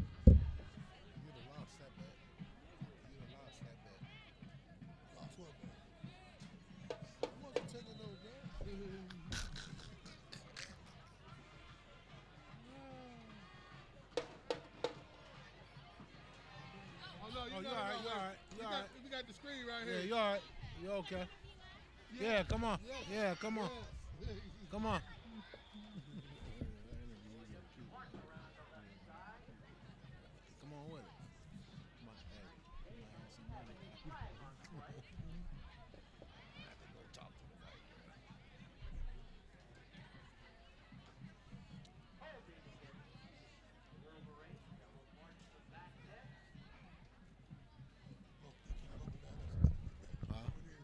You'd have lost that bet. You'd have lost that bet. Lost what, man? I wasn't taking those, man. Oh no, Oh, you you got all it. right? No, You all right? You all right? we got the screen right Yeah, here. you all right? You okay? Yeah, come on. Yes. Yeah, come on. Yes. Come on. Come on with it. Might have some money. I have to go talk to the white girl. Look, they keep looking at us. Huh? Over there,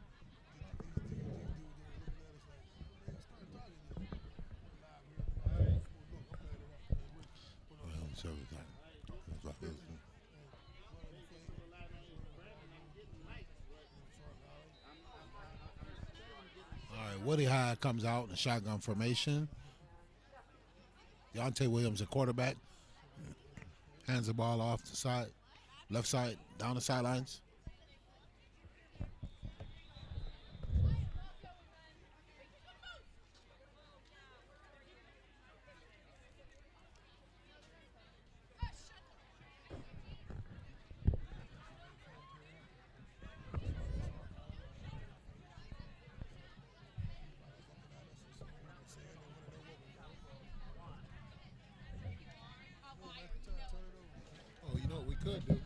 these dudes there looking at us like, they ain't started talking yet. We're live here at the Roxamore Sports. Look, I'm playing it right. Hey, Rick, put on Well, so that. That's like this. hey, what on the fade? What on the ball zone? Short alley. All right, Woody High comes out in shotgun formation. Deontay Williams, the quarterback, hands the ball off the side, left side, down the sidelines. They come up here. It's short alley. Everybody's looking at us and saying they want to know what we're doing. Move, man. Turn it over, man. Oh, you know what we could do?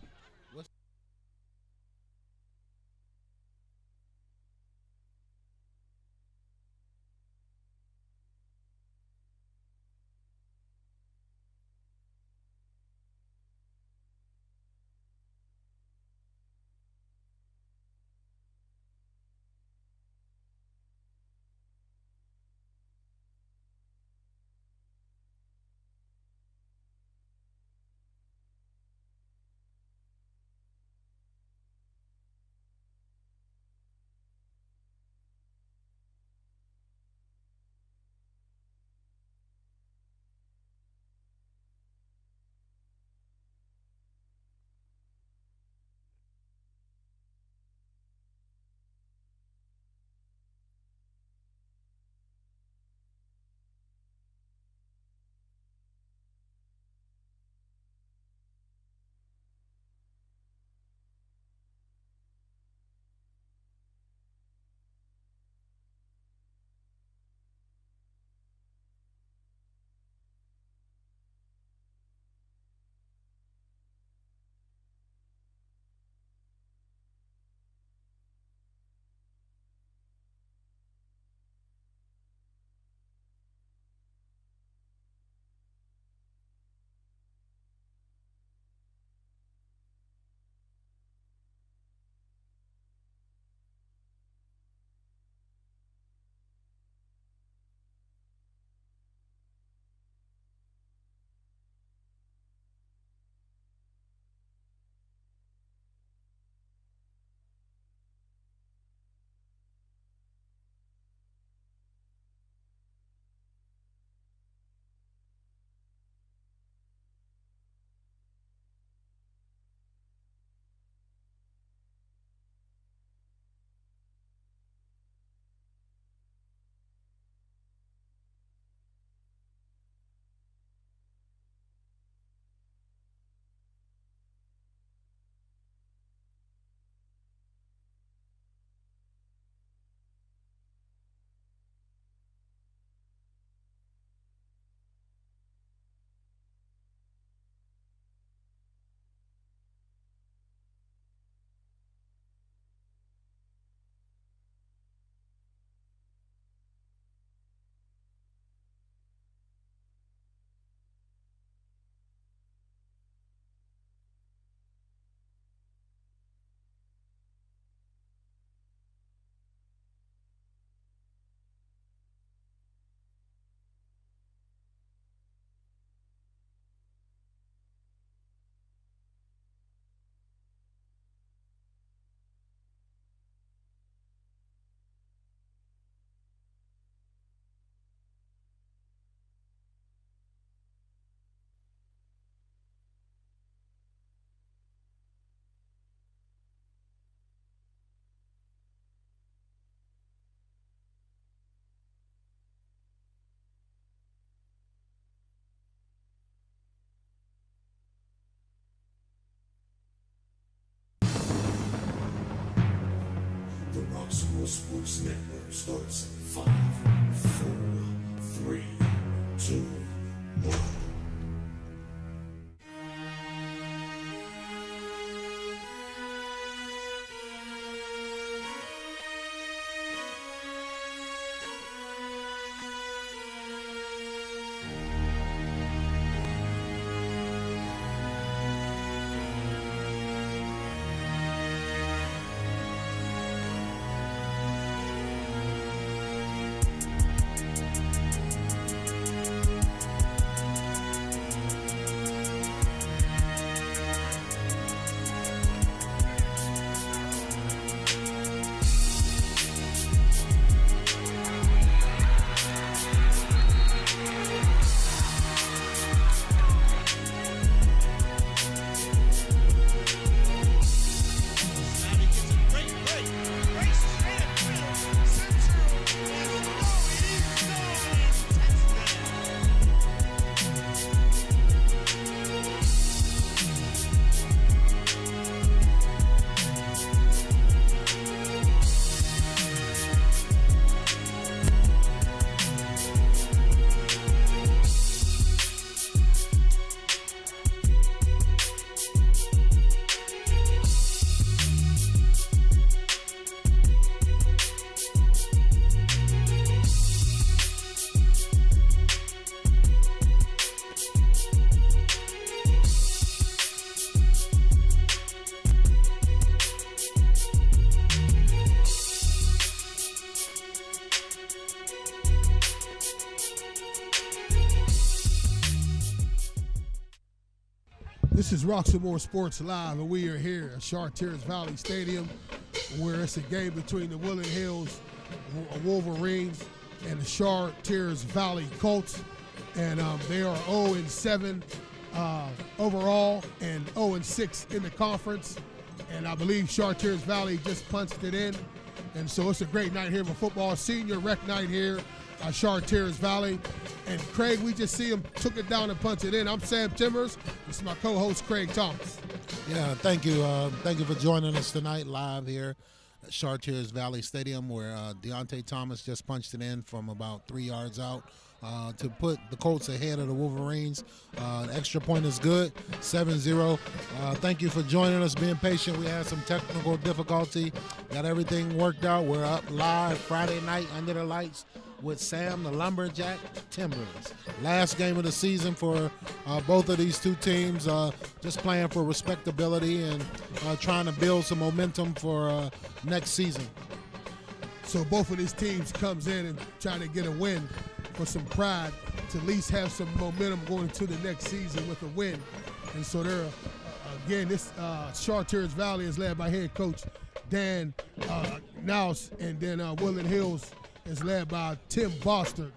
Roxamore Sports Network starts in 5, 4, 3, 2, 1. This is Roxamore Sports Live, and we are here at Chartiers Valley Stadium, where it's a game between the Woodland Hills Wolverines and the Chartiers Valley Colts. And they are 0-7 overall and 0-6 in the conference. And I believe Chartiers Valley just punched it in. And so it's a great night here for football. Senior rec night here at Chartiers Valley. And Craig, we just see him took it down and punched it in. I'm Sam Timbers. This is my co-host, Craig Thomas. Yeah, thank you. Thank you for joining us tonight live here at Chartiers Valley Stadium, where Deontay Thomas just punched it in from about 3 yards out to put the Colts ahead of the Wolverines. The extra point is good, 7-0. Thank you for joining us, being patient. We had some technical difficulty. Got everything worked out. We're up live Friday night under the lights with Sam the Lumberjack Timbers. Last game of the season for both of these two teams, just playing for respectability and trying to build some momentum for next season. So both of these teams comes in and trying to get a win for some pride, to at least have some momentum going into the next season with a win. And so they're, again, this Chartiers Valley is led by head coach Dan Naus, and then Woodland Hills is led by Tim Bostard.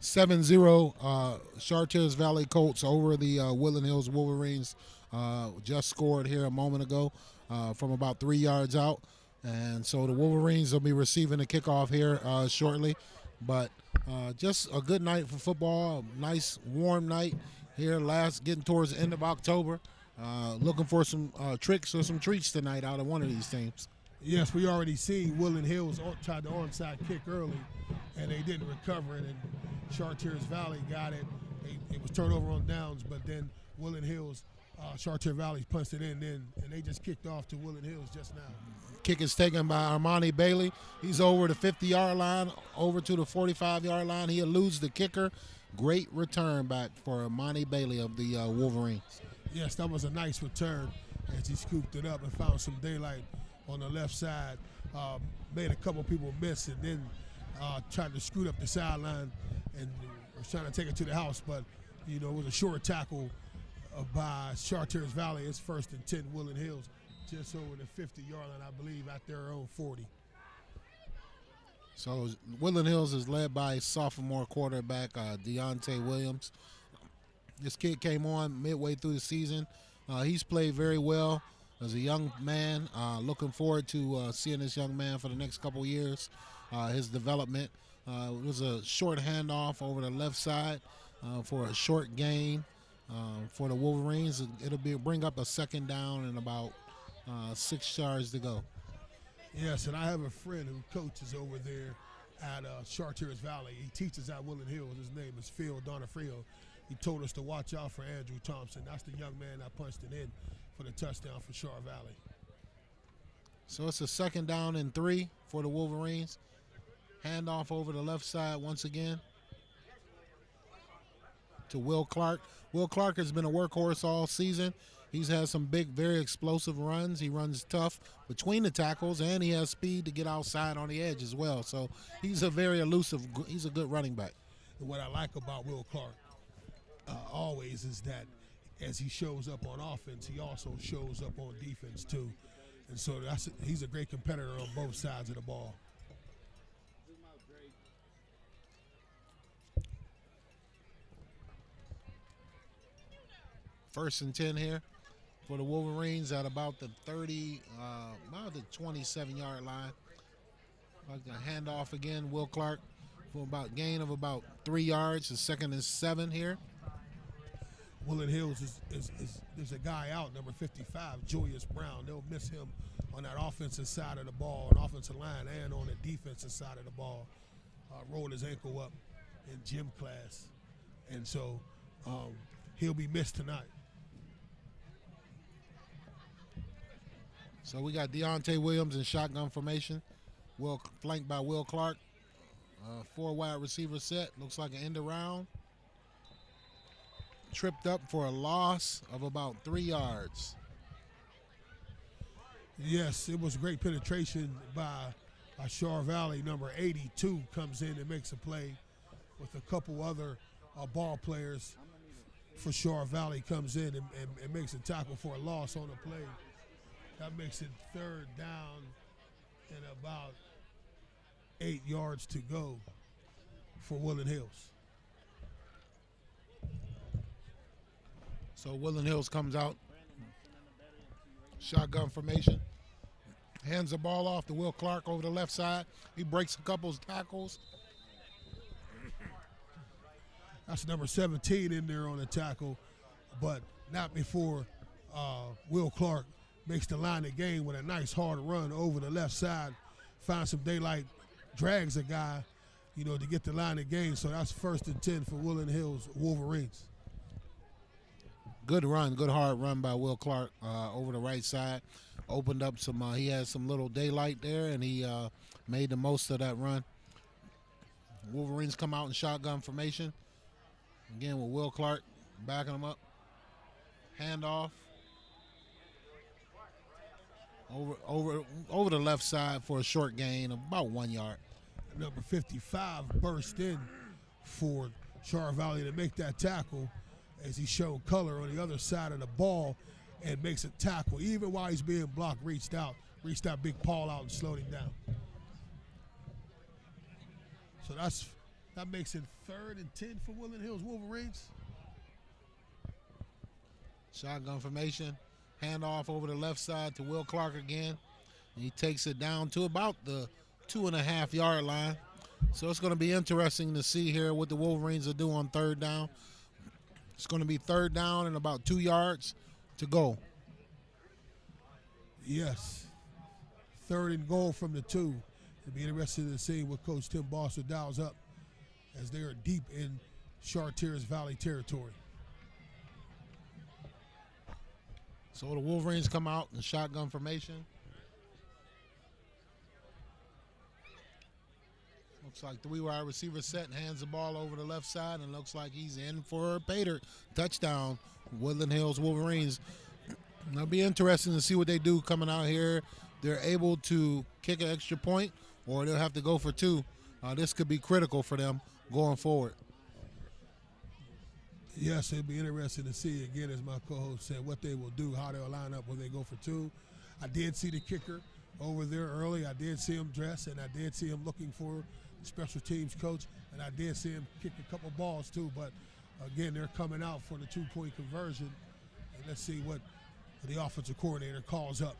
7-0 Chartiers Valley Colts over the Woodland Hills Wolverines. Just scored here a moment ago from about 3 yards out. And so the Wolverines will be receiving the kickoff here shortly. But just a good night for football, a nice warm night here, getting towards the end of October. Looking for some tricks or some treats tonight out of one of these teams. Yes, we already seen Woodland Hills tried the onside kick early, and they didn't recover it, and Chartiers Valley got it. It was turnover on downs, but then Woodland Hills, Chartiers Valley punched it in then, and they just kicked off to Woodland Hills just now. Kick is taken by Armani Bailey. He's over the 50-yard line, over to the 45-yard line. He eludes the kicker. Great return back for Armani Bailey of the Wolverines. Yes, that was a nice return as he scooped it up and found some daylight on the left side. Made a couple people miss, and then tried to scoot up the sideline and was trying to take it to the house. But, it was a short tackle by Chartiers Valley. It's 1st and 10 Woodland Hills, just over the 50-yard line, I believe, at their own 40. So Woodland Hills is led by sophomore quarterback Deontay Williams. This kid came on midway through the season. He's played very well as a young man. Looking forward to seeing this young man for the next couple years. His development. It was a short handoff over the left side for a short gain for the Wolverines. It'll bring up a second down and about 6 yards to go. Yes, and I have a friend who coaches over there at Chartiers Valley. He teaches at Woodland Hills. His name is Phil Donofrio. He told us to watch out for Andrew Thompson. That's the young man that punched it in for the touchdown for Char Valley. So it's a 2nd down and 3 for the Wolverines. Handoff over the left side once again to Will Clark. Will Clark has been a workhorse all season. He's had some big, very explosive runs. He runs tough between the tackles, and he has speed to get outside on the edge as well. So he's a very elusive, he's a good running back. And what I like about Will Clark always is that as he shows up on offense, he also shows up on defense too. And so he's a great competitor on both sides of the ball. First and 10 here for the Wolverines at about the 30, about the 27-yard line. Like the handoff again, Will Clark for about gain of about 3 yards. It's 2nd and 7 here. Woodland Hills there's a guy out, number 55, Julius Brown. They'll miss him on that offensive side of the ball, on offensive line, and on the defensive side of the ball. Rolled his ankle up in gym class, and so he'll be missed tonight. So we got Deontay Williams in shotgun formation. Flanked by Will Clark. 4 wide receiver set. Looks like an end around. Tripped up for a loss of about 3 yards. Yes, it was great penetration by Char Valley. Number 82 comes in and makes a play with a couple other ball players for Char Valley, comes in and makes a tackle for a loss on the play. That makes it 3rd down and about 8 yards to go for Woodland Hills. So Woodland Hills comes out, shotgun formation, hands the ball off to Will Clark over the left side. He breaks a couple of tackles. That's number 17 in there on the tackle, but not before Will Clark makes the line of game with a nice hard run over the left side, finds some daylight, drags a guy, to get the line of game. So that's 1st and 10 for Woodland Hills Wolverines. Good run, good hard run by Will Clark over the right side. Opened up some, he had some little daylight there, and he made the most of that run. Wolverines come out in shotgun formation. Again with Will Clark backing him up. Handoff. Over the left side for a short gain of about 1 yard. Number 55 burst in for Char Valley to make that tackle as he showed color on the other side of the ball and makes a tackle. Even while he's being blocked, reached Big Paul out and slowed him down. So that makes it 3rd and 10 for Woodland Hills Wolverines. Shotgun formation. Handoff over the left side to Will Clark again. And he takes it down to about the 2.5 yard line. So it's going to be interesting to see here what the Wolverines will do on 3rd down. It's going to be 3rd down and about 2 yards to go. Yes. 3rd and goal from the 2. It'll be interesting to see what Coach Tim Bosser dials up as they are deep in Chartiers Valley territory. So the Wolverines come out in shotgun formation. Looks like 3 wide receiver set and hands the ball over the left side, and looks like he's in for a Pater touchdown. Woodland Hills Wolverines. It'll be interesting to see what they do coming out here. They're able to kick an extra point, or they'll have to go for 2. This could be critical for them going forward. Yes, it'll be interesting to see, again, as my co-host said, what they will do, how they'll line up when they go for 2. I did see the kicker over there early. I did see him dress, and I did see him looking for the special teams coach, and I did see him kick a couple balls too. But, again, they're coming out for the 2-point conversion, and let's see what the offensive coordinator calls up.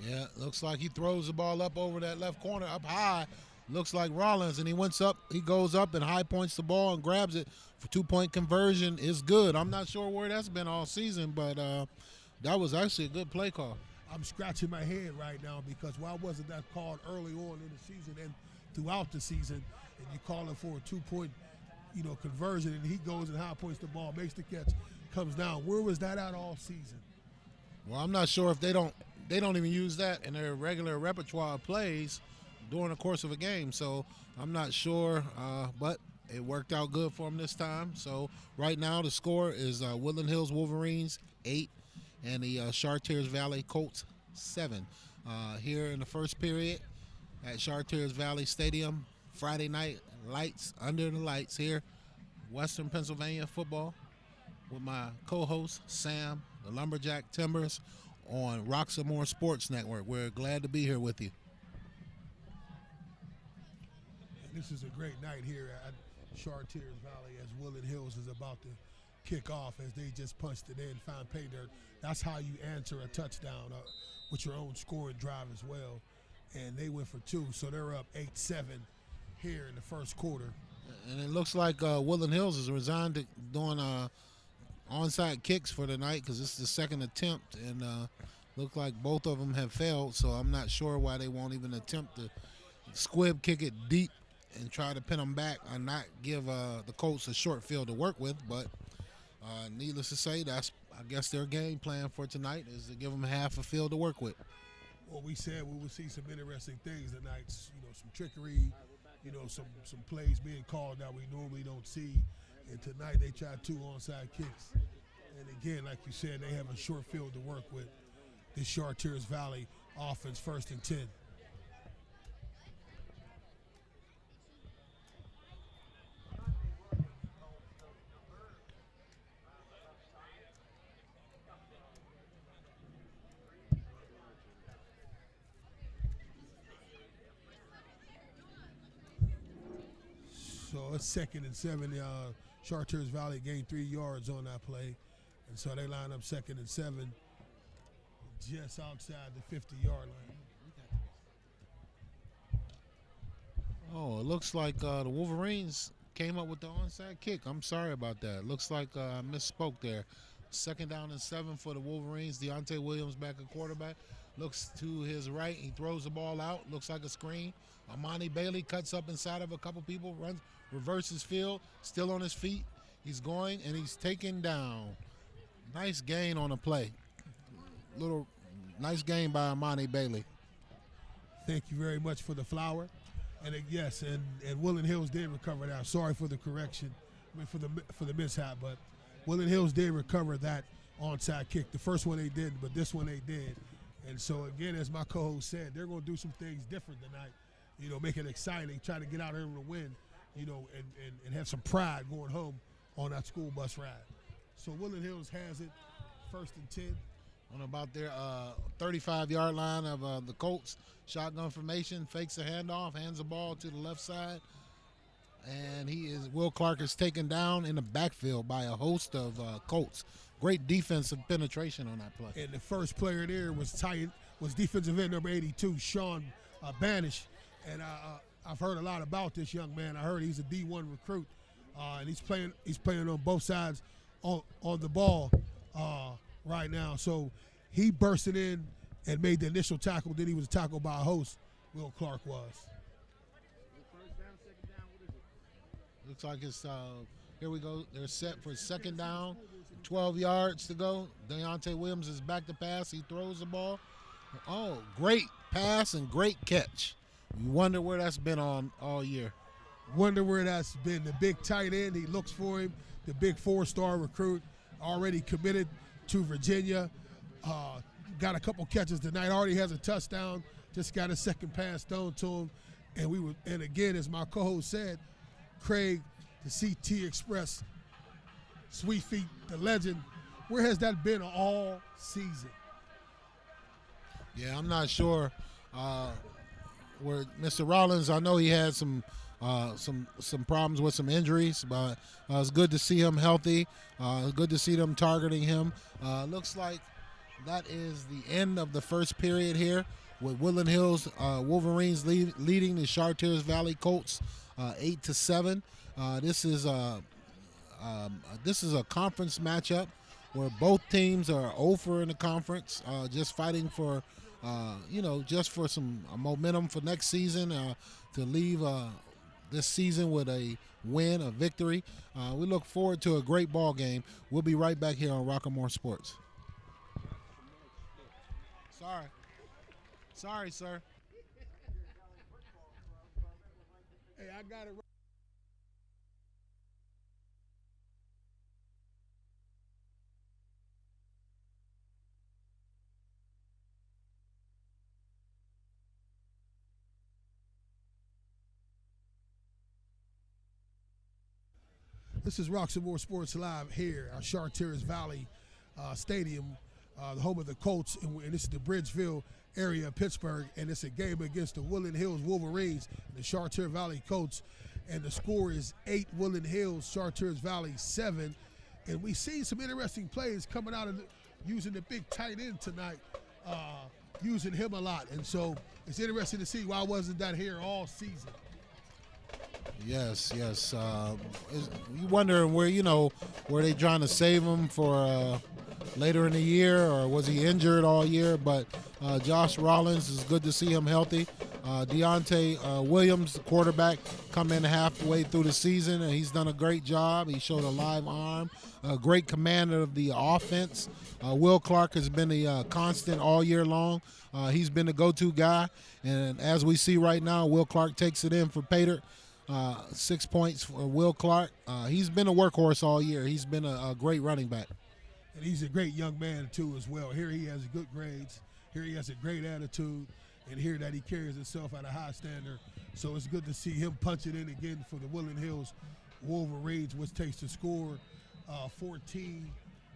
Yeah, looks like he throws the ball up over that left corner, up high. Looks like Rollins, and he goes up and high points the ball and grabs it for 2-point conversion. Is good. I'm not sure where that's been all season, but that was actually a good play call. I'm scratching my head right now because why wasn't that called early on in the season and throughout the season? And you call it for a 2-point, conversion, and he goes and high points the ball, makes the catch, comes down. Where was that at all season? Well, I'm not sure if they don't even use that in their regular repertoire of plays during the course of a game. So I'm not sure, but it worked out good for them this time. So right now the score is Woodland Hills Wolverines 8 and the Chartiers Valley Colts 7. Here in the first period at Chartiers Valley Stadium, Friday night lights, under the lights here, Western Pennsylvania football with my co-host Sam, the Lumberjack Timbers, on Roxamore Sports Network. We're glad to be here with you. And this is a great night here at Chartiers Valley as Woodland Hills is about to kick off as they just punched it in, found pay dirt. That's how you answer a touchdown with your own scoring drive as well. And they went for 2, so they're up 8-7 here in the first quarter. And it looks like Woodland Hills is resigned to doing onside kicks for the night because this is the second attempt, and look like both of them have failed. So I'm not sure why they won't even attempt to squib kick it deep and try to pin them back and not give the Colts a short field to work with. But needless to say, that's, I guess, their game plan for tonight is to give them half a field to work with. Well, we said we would see some interesting things tonight, some trickery, some plays being called that we normally don't see. And tonight they tried 2 onside kicks. And again, like you said, they have a short field to work with. This Chartiers Valley offense, 1st and 10. So it's 2nd and 7. Chartiers Valley gained 3 yards on that play. And so they line up 2nd and 7 just outside the 50-yard line. Oh, it looks like the Wolverines came up with the onside kick. I'm sorry about that. Looks like I misspoke there. 2nd down and 7 for the Wolverines. Deontay Williams back at quarterback. Looks to his right. He throws the ball out. Looks like a screen. Amani Bailey cuts up inside of a couple people, runs, reverses field, still on his feet. He's going, and he's taken down. Nice gain on the play. Nice gain by Amani Bailey. Thank you very much for the flower. And yes, and Woodland Hills did recover that. Sorry for the correction, for the mishap, but Woodland Hills did recover that onside kick. The first one they didn't, but this one they did. And so again, as my co-host said, they're going to do some things different tonight. Make it exciting, try to get out there and win, and have some pride going home on that school bus ride. So Woodland Hills has it, 1st and 10. On about their 35-yard line of the Colts. Shotgun formation, fakes a handoff, hands the ball to the left side. And Will Clark is taken down in the backfield by a host of Colts. Great defensive penetration on that play. And the first player there was defensive end number 82, Sean Banish. And I've heard a lot about this young man. I heard he's a D1 recruit, and he's playing on both sides on the ball right now. So he bursted in and made the initial tackle. Then he was tackled by a host. Will Clark was. Looks like it's here we go. They're set for 2nd down, 12 yards to go. Deontay Williams is back to pass. He throws the ball. Oh, great pass and great catch. You wonder where that's been on all year. Wonder where that's been. The big tight end, he looks for him. The big 4-star recruit, already committed to Virginia. Got a couple catches tonight. Already has a touchdown. Just got a second pass thrown to him. And again, as my co-host said, Craig, the CT Express, Sweet Feet, the legend. Where has that been all season? Yeah, I'm not sure. Where Mr. Rollins, I know he had some problems with some injuries, but it's good to see him healthy. Good to see them targeting him. Looks like that is the end of the first period here with Woodland Hills Wolverines leading the Chartiers Valley Colts 8-7. This is a conference matchup where both teams are over in the conference, just fighting for, just for some momentum for next season to leave this season with a win, a victory. We look forward to a great ball game. We'll be right back here on Roxamore Sports. Sorry, sir. Hey, I got it. This is Roxamore Sports Live here at Chartiers Valley Stadium, the home of the Colts, and this is the Bridgeville area of Pittsburgh, and it's a game against the Woodland Hills Wolverines and the Chartiers Valley Colts, and the score is 8 Woodland Hills, Chartiers Valley 7, and we see some interesting plays coming out of using the big tight end tonight, using him a lot, and so it's interesting to see why wasn't that here all season. Yes. You wondering were they trying to save him for later in the year, or was he injured all year? But Josh Rollins, is good to see him healthy. Deontay Williams, the quarterback, come in halfway through the season, and he's done a great job. He showed a live arm, a great command of the offense. Will Clark has been a constant all year long. He's been the go-to guy, and as we see right now, Will Clark takes it in for Pater. 6 points for Will Clark. He's been a workhorse all year. He's been a great running back. And he's a great young man, too, as well. Here he has good grades. Here he has a great attitude. And here that he carries himself at a high standard. So it's good to see him punching in again for the Woodland Hills Wolverines, which takes the score 14,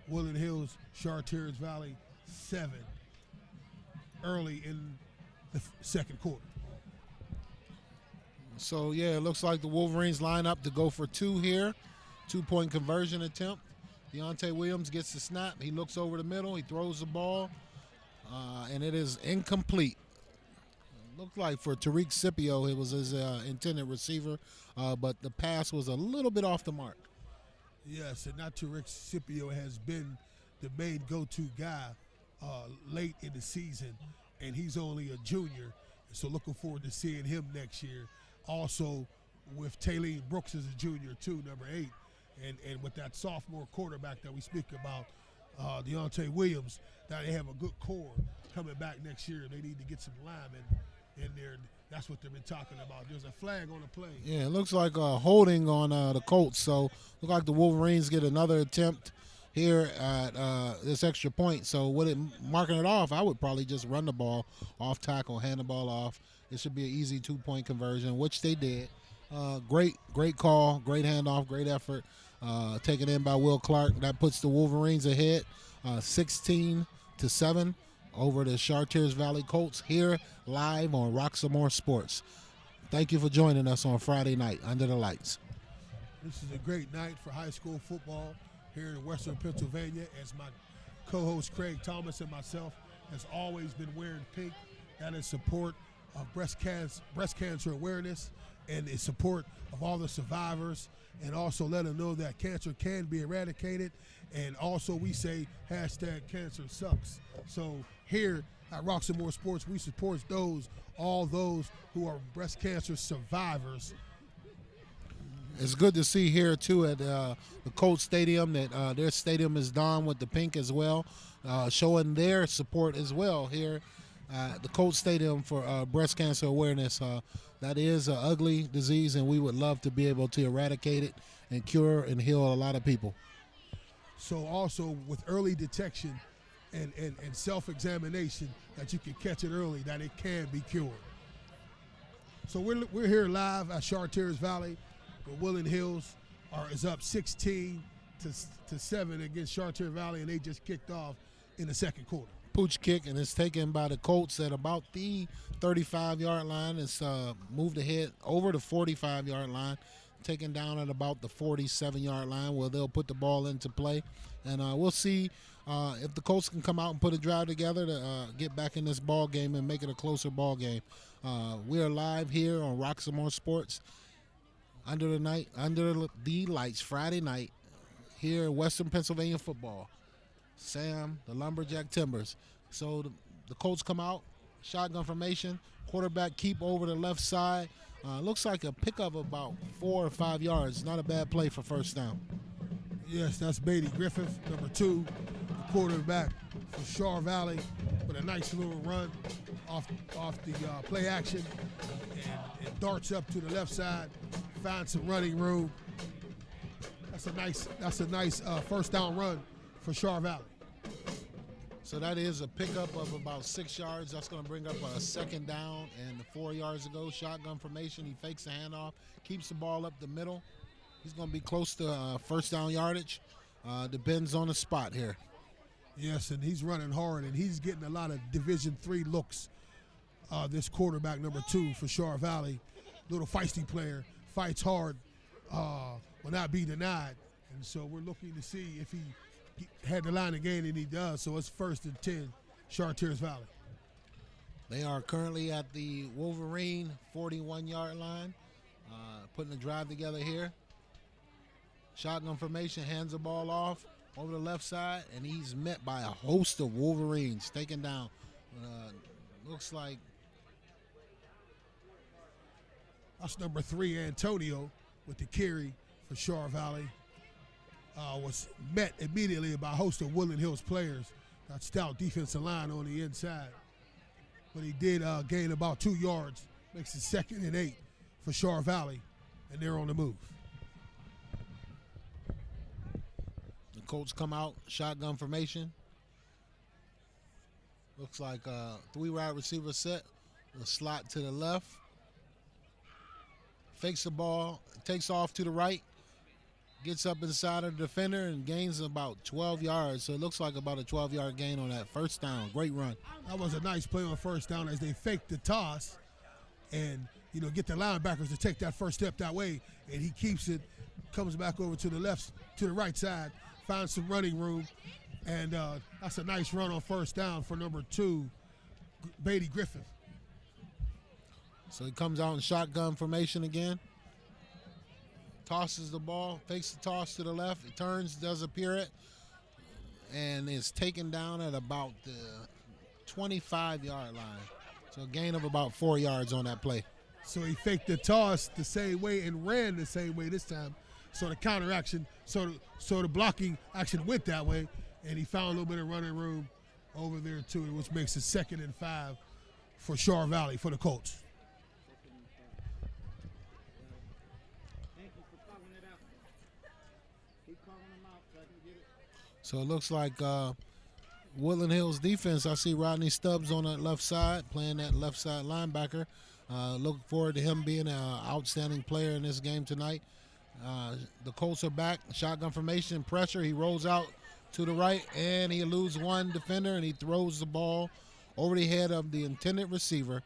Woodland Hills, Chartiers Valley 7, early in the second quarter. So, yeah, it looks like the Wolverines line up to go for 2 here. 2-point conversion attempt. Deontay Williams gets the snap. He looks over the middle. He throws the ball, and it is incomplete. Looked like for Tariq Scipio, it was his intended receiver, but the pass was a little bit off the mark. Yes, and not Tariq Scipio has been the main go-to guy late in the season, and he's only a junior. So looking forward to seeing him next year. Also with Taylene Brooks as a junior too, number 8. And with that sophomore quarterback that we speak about, Deontay Williams, that they have a good core coming back next year. They need to get some linemen in there. That's what they've been talking about. There's a flag on the play. Yeah, it looks like holding on the Colts. So look like the Wolverines get another attempt here at this extra point. So with it marking it off, I would probably just run the ball off tackle, hand the ball off. It should be an easy 2-point conversion, which they did. Great call, great handoff, great effort. Taken in by Will Clark. That puts the Wolverines ahead 16-7 over the Chartiers Valley Colts here live on Roxamore Sports. Thank you for joining us on Friday night under the lights. This is a great night for high school football here in Western Pennsylvania, as my co-host Craig Thomas and myself has always been wearing pink. That is support of breast cancer awareness and in support of all the survivors, and also let them know that cancer can be eradicated. And also we say #cancer sucks. So here at Roxamore Sports, we support all those who are breast cancer survivors. It's good to see here too at the Colts Stadium that their stadium is donned with the pink as well, showing their support as well here at the Colts Stadium for breast cancer awareness. That is an ugly disease, and we would love to be able to eradicate it and cure and heal a lot of people. So also with early detection and self-examination, that you can catch it early, that it can be cured. So we're here live at Chartiers Valley, where Woodland Hills is up 16-7 against Chartiers Valley, and they just kicked off in the second quarter. Pooch kick, and it's taken by the Colts at about the 35-yard line. It's moved ahead over the 45-yard line, taken down at about the 47-yard line, where they'll put the ball into play. And we'll see if the Colts can come out and put a drive together to get back in this ball game and make it a closer ball game. We are live here on Roxamore Sports under the lights Friday night here in Western Pennsylvania football. Sam, the Lumberjack Timbers. So the Colts come out, shotgun formation, quarterback keep over the left side. Looks like a pickup of about 4 or 5 yards. Not a bad play for first down. Yes, that's Beatty Griffith, number 2, the quarterback for Char Valley, with a nice little run off the play action, and darts up to the left side, finds some running room. That's a nice first down run for Char Valley. So that is a pickup of about 6 yards. That's going to bring up a second down and 4 yards ago. Shotgun formation. He fakes the handoff, keeps the ball up the middle. He's going to be close to first down yardage. Depends on the spot here. Yes, and he's running hard, and he's getting a lot of Division III looks. This quarterback, number 2 for Char Valley, little feisty player, fights hard, will not be denied. And so we're looking to see if he had the line of gain, and he does. So it's 1st and 10, Chartiers Valley. They are currently at the Wolverine 41-yard line, putting the drive together here. Shotgun formation, hands the ball off over the left side, and he's met by a host of Wolverines taken down. Looks like that's number 3, Antonio, with the carry for Char Valley. Was met immediately by a host of Woodland Hills players. That stout defensive line on the inside. But he did gain about 2 yards. Makes it 2nd and 8 for Char Valley, and they're on the move. the Colts come out, shotgun formation. Looks like a 3 wide receiver set. The slot to the left. Fakes the ball, takes off to the right. Gets up inside of the defender and gains about 12 yards. So it looks like about a 12-yard gain on that first down. Great run. That was a nice play on first down as they faked the toss and, get the linebackers to take that first step that way. And he keeps it, comes back over to the left, to the right side, finds some running room. And that's a nice run on first down for number 2, Beatty Griffith. So he comes out in shotgun formation again. Tosses the ball, fakes the toss to the left. He turns, does a pirouette, and is taken down at about the 25-yard line. So a gain of about 4 yards on that play. So he faked the toss the same way and ran the same way this time. So the counter action, so the blocking action went that way, and he found a little bit of running room over there too, which makes it 2nd and 5 for Char Valley for the Colts. So it looks like Woodland Hills defense. I see Rodney Stubbs on that left side, playing that left side linebacker. Look forward to him being an outstanding player in this game tonight. The Colts are back, shotgun formation, pressure. He rolls out to the right, and he eludes one defender, and he throws the ball over the head of the intended receiver,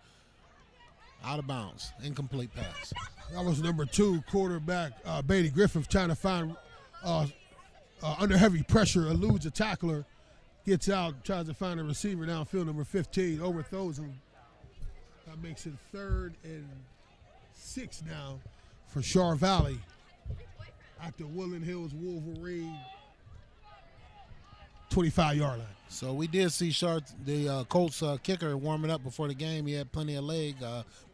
out of bounds, incomplete pass. That was number 2 quarterback, Beatty Griffith, trying to find under heavy pressure, eludes a tackler, gets out, tries to find a receiver downfield, number 15, overthrows him. That makes it 3rd and 6 now for Char Valley at the Woodland Hills Wolverine 25-yard line. So we did see the Colts kicker warming up before the game. He had plenty of leg.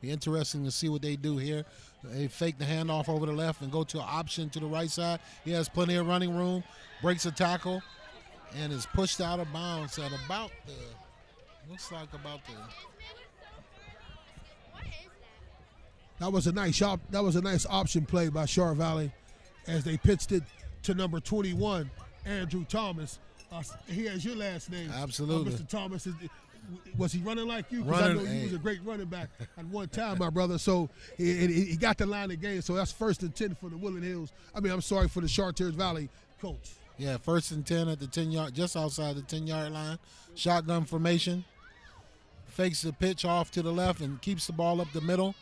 Be interesting to see what they do here. They fake the handoff over the left and go to an option to the right side. He has plenty of running room, breaks a tackle, and is pushed out of bounds at about the, looks like about the. That was a nice option play by Char Valley as they pitched it to number 21, Andrew Thomas. He has your last name. Absolutely. Mr. Thomas, was he running like you? Because I know you was a great running back at one time, my brother. So he got the line of game. So that's 1st and 10 for the Woodland Hills. For the Chartiers Valley Colts. Yeah, 1st and 10 at the 10-yard, just outside the 10-yard line. Shotgun formation. Fakes the pitch off to the left and keeps the ball up the middle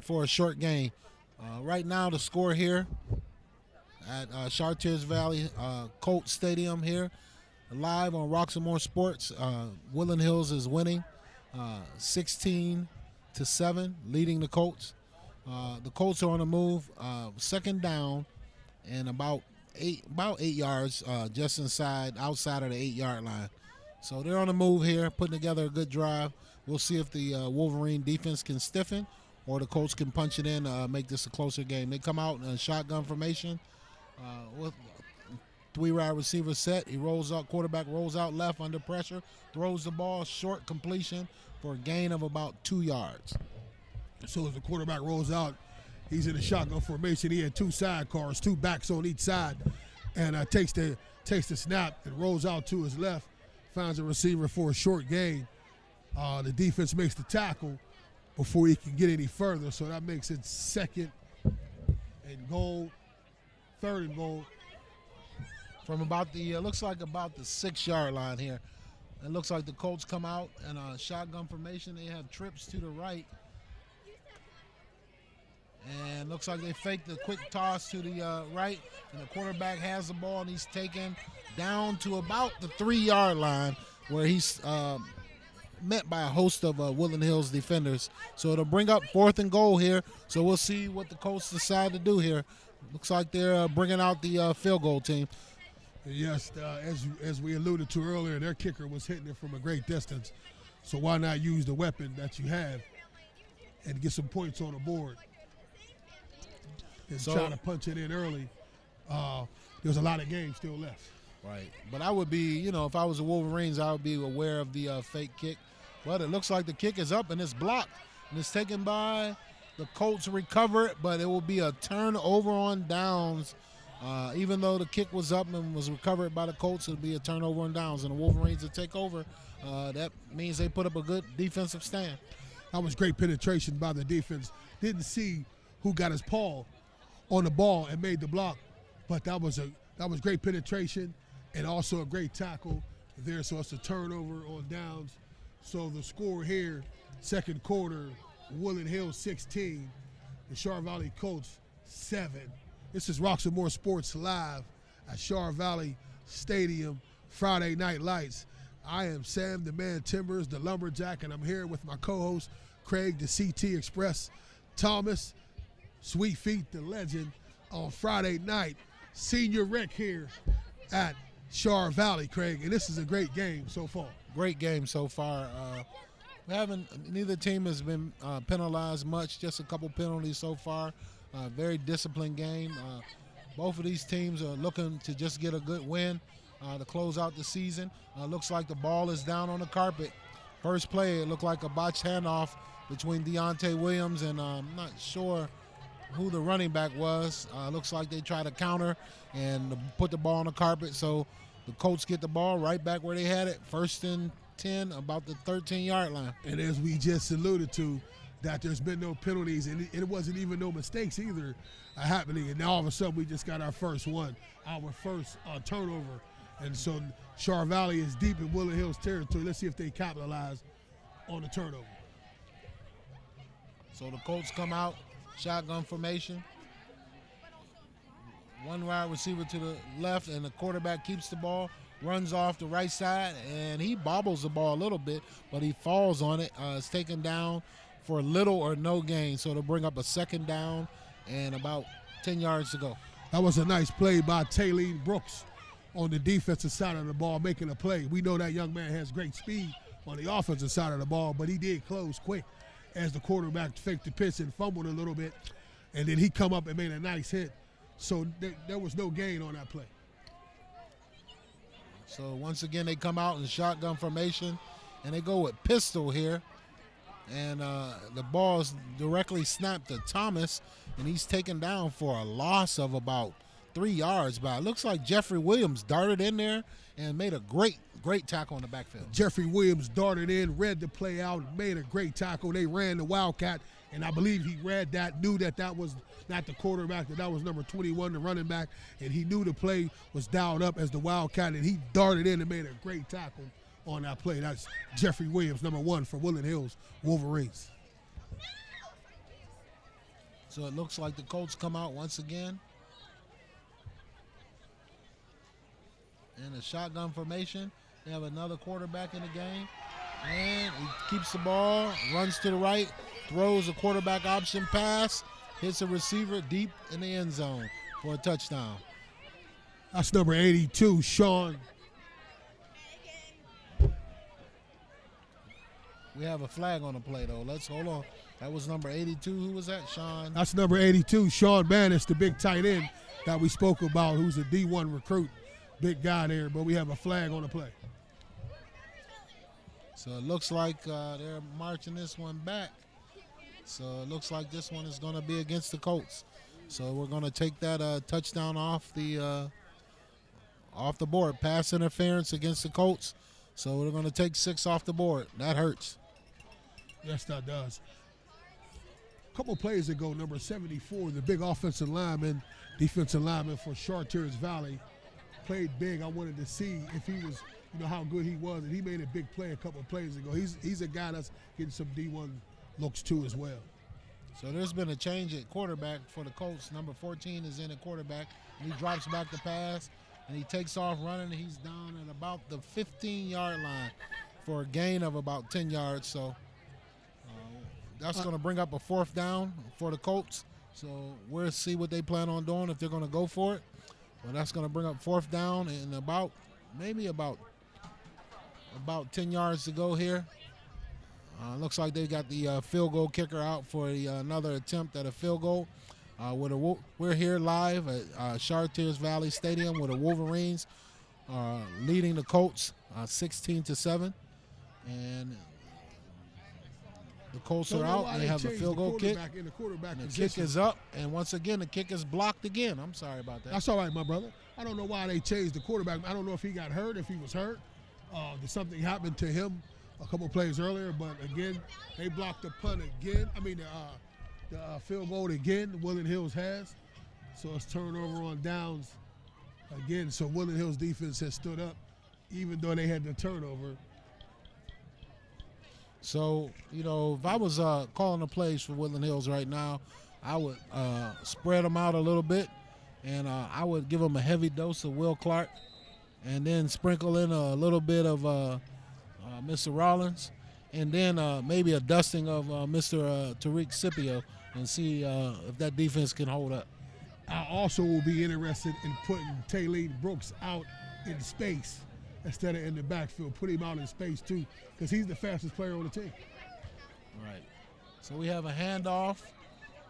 for a short gain. Right now, the score here at Chartiers Valley Colts Stadium here, live on Roxamore Sports. Woodland Hills is winning 16-7, leading the Colts. The Colts are on the move, 2nd down and about about 8 yards, just outside of the 8-yard line. So they're on the move here, putting together a good drive. We'll see if the Wolverine defense can stiffen or the Colts can punch it in, make this a closer game. They come out in a shotgun formation with 3 wide receiver set. He rolls out, quarterback rolls out left under pressure, throws the ball, short completion for a gain of about 2 yards. So as the quarterback rolls out, he's in a shotgun formation. He had 2 sidecars, 2 backs on each side, and takes the snap and rolls out to his left, finds a receiver for a short gain. The defense makes the tackle before he can get any further, so that makes it 2nd and goal, 3rd and goal. From about the, looks like about the 6-yard line here. It looks like the Colts come out in a shotgun formation. They have trips to the right. And looks like they faked the quick toss to the right. And the quarterback has the ball, and he's taken down to about the 3-yard line where he's met by a host of Woodland Hills defenders. So it'll bring up 4th and goal here. So we'll see what the Colts decide to do here. Looks like they're bringing out the field goal team. Yes, as we alluded to earlier, their kicker was hitting it from a great distance. So why not use the weapon that you have and get some points on the board? And try to punch it in early. There's a lot of games still left. Right. But I would be, if I was the Wolverines, I would be aware of the fake kick. But it looks like the kick is up and it's blocked. And it's taken by the Colts, recover it, but it will be a turnover on downs. Even though the kick was up and was recovered by the Colts, it'll be a turnover on downs. And the Wolverines will take over. That means they put up a good defensive stand. That was great penetration by the defense. Didn't see who got his paw on the ball and made the block, but that was great penetration and also a great tackle there. So it's a turnover on downs. So the score here, 2nd quarter, Woodland Hills 16, the Chartiers Valley Colts 7. This is Roxamore Sports live at Chartiers Valley Stadium, Friday Night Lights. I am Sam, the man Timbers, the lumberjack, and I'm here with my co-host, Craig, the CT Express, Thomas, Sweet Feet, the legend, on Friday night. Senior rec here at Chartiers Valley, Craig, and this is a great game so far. Great game so far. Neither team has been penalized much, just a couple penalties so far. Very disciplined game. Both of these teams are looking to just get a good win to close out the season. Looks like the ball is down on the carpet. First play, it looked like a botched handoff between Deontay Williams and I'm not sure who the running back was. Looks like they try to counter and put the ball on the carpet. So the Colts get the ball right back where they had it. 1st and 10, about the 13-yard line. And as we just alluded to, that there's been no penalties, and it wasn't even no mistakes either happening. And now all of a sudden we just got our first one, our first turnover. And so Chartiers Valley is deep in Woodland Hills territory. Let's see if they capitalize on the turnover. So the Colts come out, shotgun formation. 1 wide receiver to the left, and the quarterback keeps the ball, runs off the right side, and he bobbles the ball a little bit, but he falls on it. It's taken down for little or no gain, so to bring up a 2nd down and about 10 yards to go. That was a nice play by Taylene Brooks on the defensive side of the ball, making a play. We know that young man has great speed on the offensive side of the ball, but he did close quick as the quarterback faked the pitch and fumbled a little bit, and then he come up and made a nice hit. So there was no gain on that play. So once again, they come out in shotgun formation, and they go with pistol here. And the ball is directly snapped to Thomas, and he's taken down for a loss of about 3 yards. But it looks like Jeffrey Williams darted in there and made a great tackle in the backfield. Jeffrey Williams darted in, read the play out, made a great tackle. They ran the Wildcat, and I believe he read that, knew that was not the quarterback, that was number 21, the running back, and he knew the play was dialed up as the Wildcat, and he darted in and made a great tackle on that play. That's Jeffrey Williams, number 1 for Woodland Hills Wolverines. So it looks like the Colts come out once again in a shotgun formation. They have another quarterback in the game, and he keeps the ball, runs to the right, throws a quarterback option pass, hits a receiver deep in the end zone for a touchdown. That's number 82, Sean. We have a flag on the play, though. Let's hold on. That was number 82. Who was that? Sean. That's number 82, Sean Bannis, the big tight end that we spoke about, who's a D1 recruit. Big guy there, but we have a flag on the play. So it looks like they're marching this one back. So it looks like this one is going to be against the Colts. So we're going to take that touchdown off the board. Pass interference against the Colts. So we're going to take 6 off the board. That hurts. Yes, that does. A couple plays ago, number 74, the big offensive lineman, defensive lineman for Chartiers Valley, played big. I wanted to see if he was, how good he was, and he made a big play a couple of plays ago. He's a guy that's getting some D1 looks too as well. So there's been a change at quarterback for the Colts. Number 14 is in at quarterback, and he drops back the pass, and he takes off running. He's down at about the 15-yard line for a gain of about 10 yards. So that's going to bring up a 4th down for the Colts. So we'll see what they plan on doing, if they're going to go for it. But that's going to bring up 4th down and about 10 yards to go here. Looks like they got the field goal kicker out for another attempt at a field goal. We're here live at Chartiers Valley Stadium with the Wolverines leading the Colts 16-7, and the Colts are out and they have a field goal kick. The kick is up, and once again the kick is blocked again. I'm sorry about that. That's all right, my brother. I don't know why they changed the quarterback. I don't know if he got hurt, if he was hurt. Did something happen to him a couple plays earlier? But again, they blocked the punt again. The field goal again. Woodland Hills has. So it's turnover on downs again. So Woodland Hills defense has stood up, even though they had the turnover. So, if I was calling the plays for Woodland Hills right now, I would spread them out a little bit, and I would give them a heavy dose of Will Clark, and then sprinkle in a little bit of Mr. Rollins, and then maybe a dusting of Mr. Tariq Scipio, and see if that defense can hold up. I also will be interested in putting Taylor Brooks out in space instead of in the backfield. Put him out in space too, because he's the fastest player on the team. Right. So we have a handoff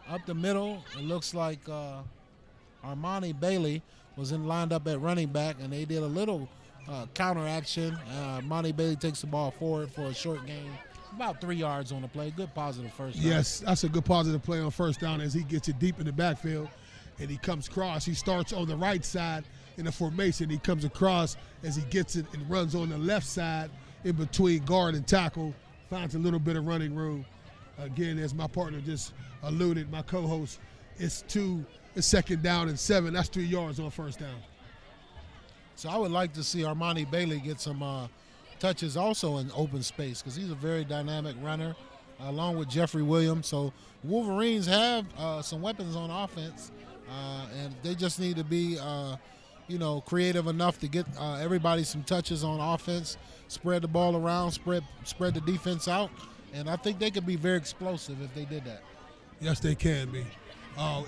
up the middle. It looks like Armani Bailey was lined up at running back, and they did a little counter action. Armani Bailey takes the ball forward for a short gain, about 3 yards on the play. Good positive first down. Yes, that's a good positive play on first down as he gets it deep in the backfield, and he comes across. He starts on the right side in the formation. He comes across as he gets it and runs on the left side in between guard and tackle, finds a little bit of running room. Again, as my partner just alluded, my co-host, it's 2nd down and 7. That's 3 yards on first down. So I would like to see Armani Bailey get some touches also in open space, because he's a very dynamic runner, along with Jeffrey Williams. So Wolverines have some weapons on offense, and they just need to be creative enough to get everybody some touches on offense, spread the ball around, spread the defense out, and I think they could be very explosive if they did that. Yes, they can be.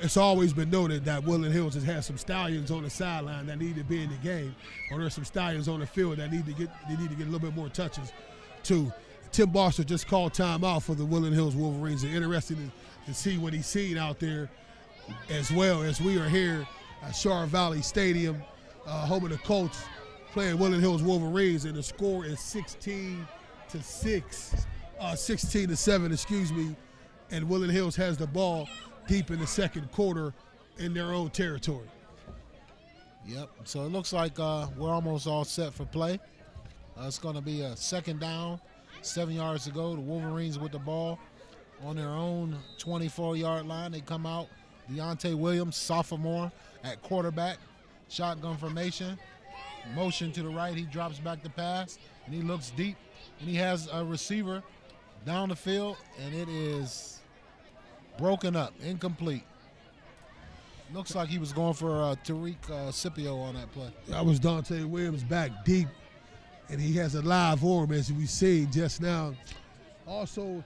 It's always been noted that Woodland Hills has had some stallions on the sideline that need to be in the game, or there's some stallions on the field that need to get a little bit more touches too. Tim Barster just called timeout for the Woodland Hills Wolverines. They're interested to see what he's seen out there, as well as we are here at Chartiers Valley Stadium, home of the Colts, playing Woodland Hills Wolverines, and the score is 16-7, and Woodland Hills has the ball deep in the second quarter in their own territory. Yep, so it looks like we're almost all set for play. It's going to be a 2nd down, 7 yards to go. The Wolverines with the ball on their own 24-yard line. They come out, Deontay Williams, sophomore, at quarterback, shotgun formation, motion to the right. He drops back the pass, and he looks deep, and he has a receiver down the field, and it is broken up, incomplete. Looks like he was going for Tariq Scipio on that play. That was Dante Williams back deep, and he has a live arm, as we see just now. Also,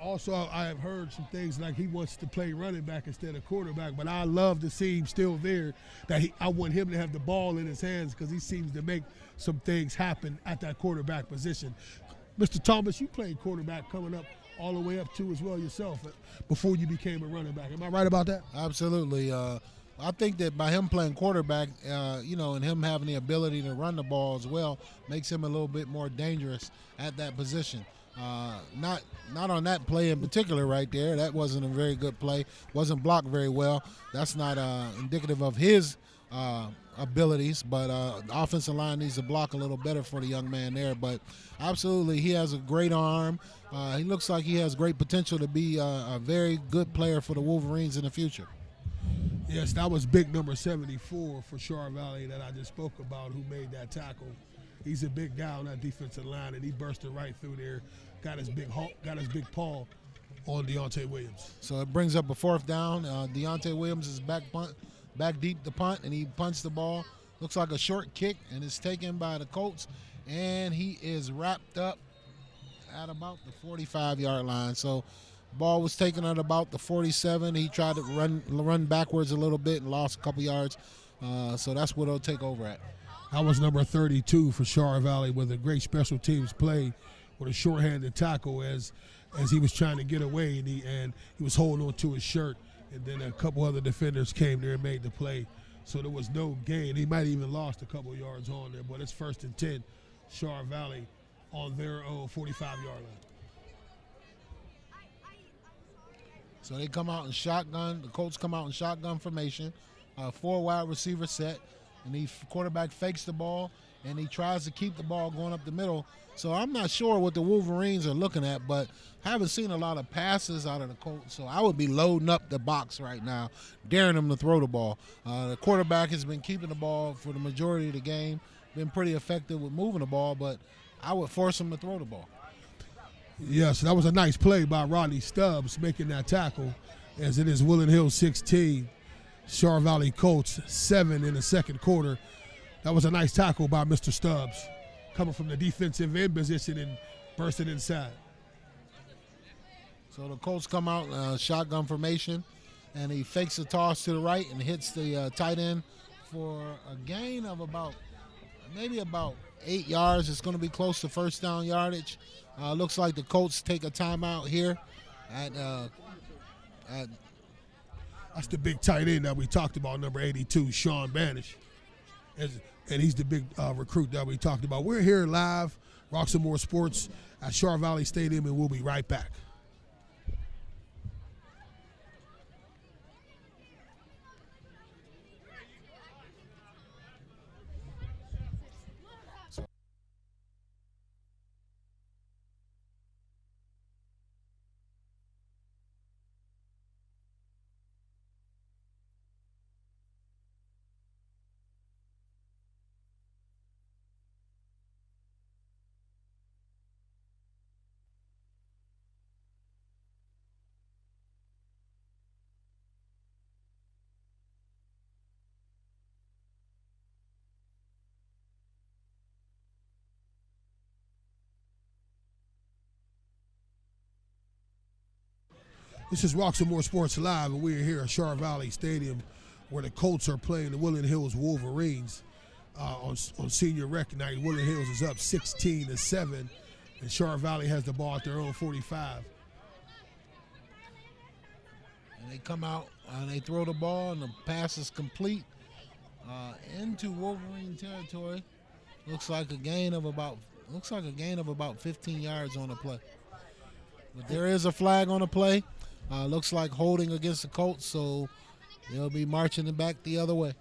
Also, I have heard some things like he wants to play running back instead of quarterback, but I love to see him still there. I want him to have the ball in his hands because he seems to make some things happen at that quarterback position. Mr. Thomas, you played quarterback coming up all the way up to as well yourself before you became a running back. Am I right about that? Absolutely. I think that by him playing quarterback, and him having the ability to run the ball as well, makes him a little bit more dangerous at that position. Not on that play in particular right there. That wasn't a very good play. Wasn't blocked very well. That's not indicative of his abilities, but the offensive line needs to block a little better for the young man there. But absolutely, he has a great arm. He looks like he has great potential to be a very good player for the Wolverines in the future. Yes, that was big number 74 for Chartiers Valley that I just spoke about, who made that tackle. He's a big guy on that defensive line, and he bursted right through there, got his big paw on Deontay Williams. So it brings up a fourth down. Deontay Williams is back deep to punt, and he punts the ball. Looks like a short kick, and it's taken by the Colts, and he is wrapped up at about the 45-yard line. So ball was taken at about the 47. He tried to run backwards a little bit and lost a couple yards. So that's what it'll take over at. That was number 32 for Chartiers Valley with a great special teams play with a shorthanded tackle as he was trying to get away, and he was holding on to his shirt, and then a couple other defenders came there and made the play. So there was no gain. He might have even lost a couple yards on there, but it's 1st and 10, Chartiers Valley on their own 45-yard line. So they come out in shotgun. The Colts come out in shotgun formation, 4 wide receiver set, and the quarterback fakes the ball, and he tries to keep the ball going up the middle. So I'm not sure what the Wolverines are looking at, but I haven't seen a lot of passes out of the Colts. So I would be loading up the box right now, daring them to throw the ball. The quarterback has been keeping the ball for the majority of the game, been pretty effective with moving the ball, but I would force him to throw the ball. Yes, that was a nice play by Rodney Stubbs making that tackle, as it is Woodland Hills 16, Chartiers Valley Colts 7 in the second quarter. That was a nice tackle by Mr. Stubbs, coming from the defensive end position and bursting inside. So the Colts come out shotgun formation, and he fakes a toss to the right and hits the tight end for a gain of maybe about 8 yards. It's going to be close to first down yardage. Looks like the Colts take a timeout here at That's the big tight end that we talked about, number 82, Sean Banish. And he's the big recruit that we talked about. We're here live, Roxamore Sports at Chartiers Valley Stadium, and we'll be right back. This is Roxamore Sports Live, and we're here at Chartiers Valley Stadium where the Colts are playing the Woodland Hills Wolverines on senior rec night. Woodland Hills is up 16-7, and Chartiers Valley has the ball at their own 45. And they come out and they throw the ball, and the pass is complete into Wolverine territory. Looks like a gain of about 15 yards on the play. But there is a flag on the play. Looks like holding against the Colts, so they'll be marching it back the other way.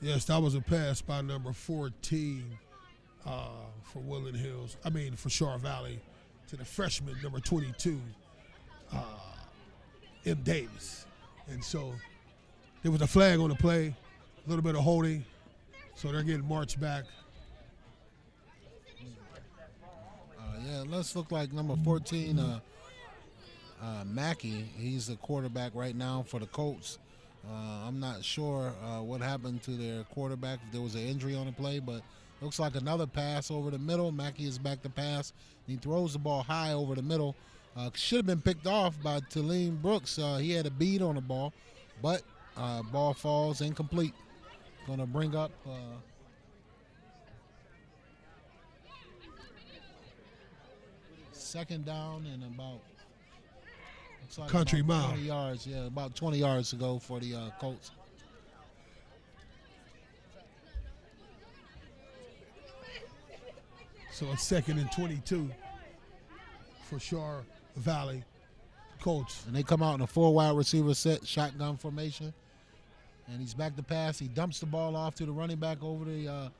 Yes, that was a pass by number 14 for Woodland Hills. For Chartiers Valley to the freshman, number 22, M. Davis. And so there was a flag on the play, a little bit of holding, so they're getting marched back. Let's look like number 14, Mackey. He's the quarterback right now for the Colts. I'm not sure what happened to their quarterback, if there was an injury on the play, but looks like another pass over the middle. Mackey is back to pass. He throws the ball high over the middle Should have been picked off by Talene Brooks. He had a bead on the ball, but ball falls incomplete. Going to bring up second down and about looks like Country about mile. 20 yards. Yeah, about 20 yards to go for the Colts. So it's 2nd and 22 for Char Valley Colts. And they come out in a 4 wide receiver set, shotgun formation. And he's back to pass. He dumps the ball off to the running back over the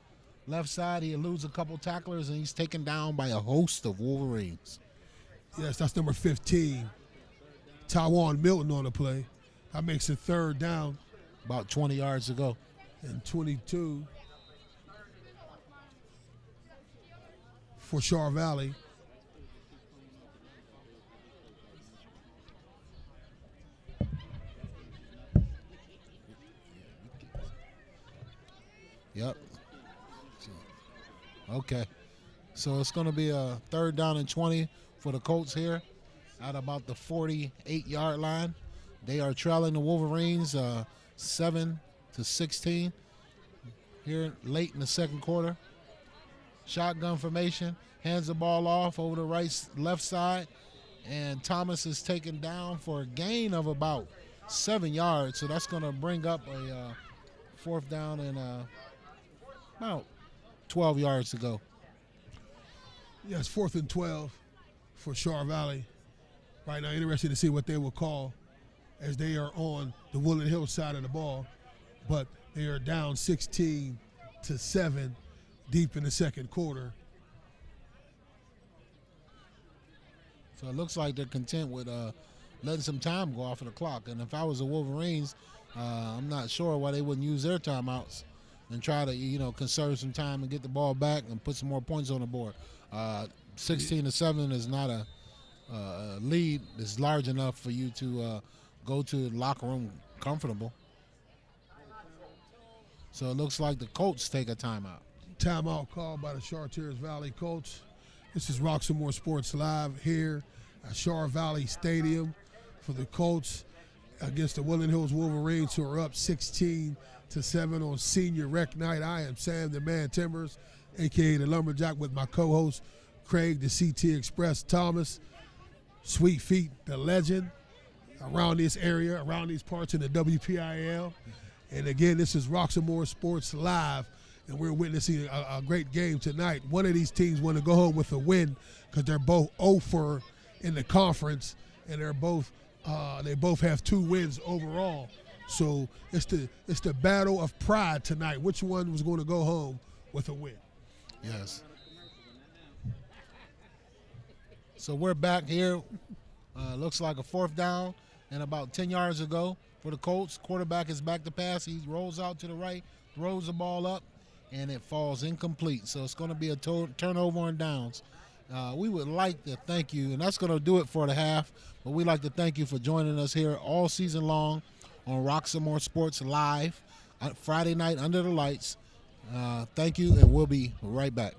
left side. He eludes a couple tacklers, and he's taken down by a host of Wolverines. Yes, that's number 15. Taiwan Milton on the play. That makes it 3rd down About 20 yards to go. and 22 for Char Valley. Yep. Okay. So it's going to be a 3rd down and 20 for the Colts here at about the 48-yard line. They are trailing the Wolverines 7-16 here late in the second quarter. Shotgun formation, hands the ball off over the left side, and Thomas is taken down for a gain of about 7 yards. So that's going to bring up a 4th down and about 12 yards to go. Yes, 4th and 12 for Char Valley. Right now, interested to see what they will call as they are on the Woodland Hills side of the ball. But they are down 16-7 deep in the second quarter. So it looks like they're content with letting some time go off of the clock. And if I was the Wolverines, I'm not sure why they wouldn't use their timeouts and try to, conserve some time and get the ball back and put some more points on the board. 16-7 is not a lead that's large enough for you to go to the locker room comfortable. So it looks like the Colts take a timeout. Timeout called by the Chartiers Valley Colts. This is Roxamore Sports Live here at Char Valley Stadium for the Colts against the Woodland Hills Wolverines, who are up 16-7 on senior rec night. I am Sam the Man Timbers, a.k.a. the Lumberjack, with my co-host Craig the CT Express Thomas. Sweet Feet, the legend, around this area, around these parts in the WPIL. And again, this is Roxamore Sports Live, and we're witnessing a great game tonight. One of these teams want to go home with a win because they're both 0-for in the conference, and they both have 2 wins overall. So it's the battle of pride tonight. Which one was going to go home with a win? Yes. So we're back here. Looks like a 4th down and about 10 yards to go for the Colts. Quarterback is back to pass. He rolls out to the right, throws the ball up, and it falls incomplete. So it's going to be a turnover on downs. We would like to thank you, and that's going to do it for the half, but we'd like to thank you for joining us here all season long on Roxamore Sports Live, Friday night under the lights. Thank you, and we'll be right back.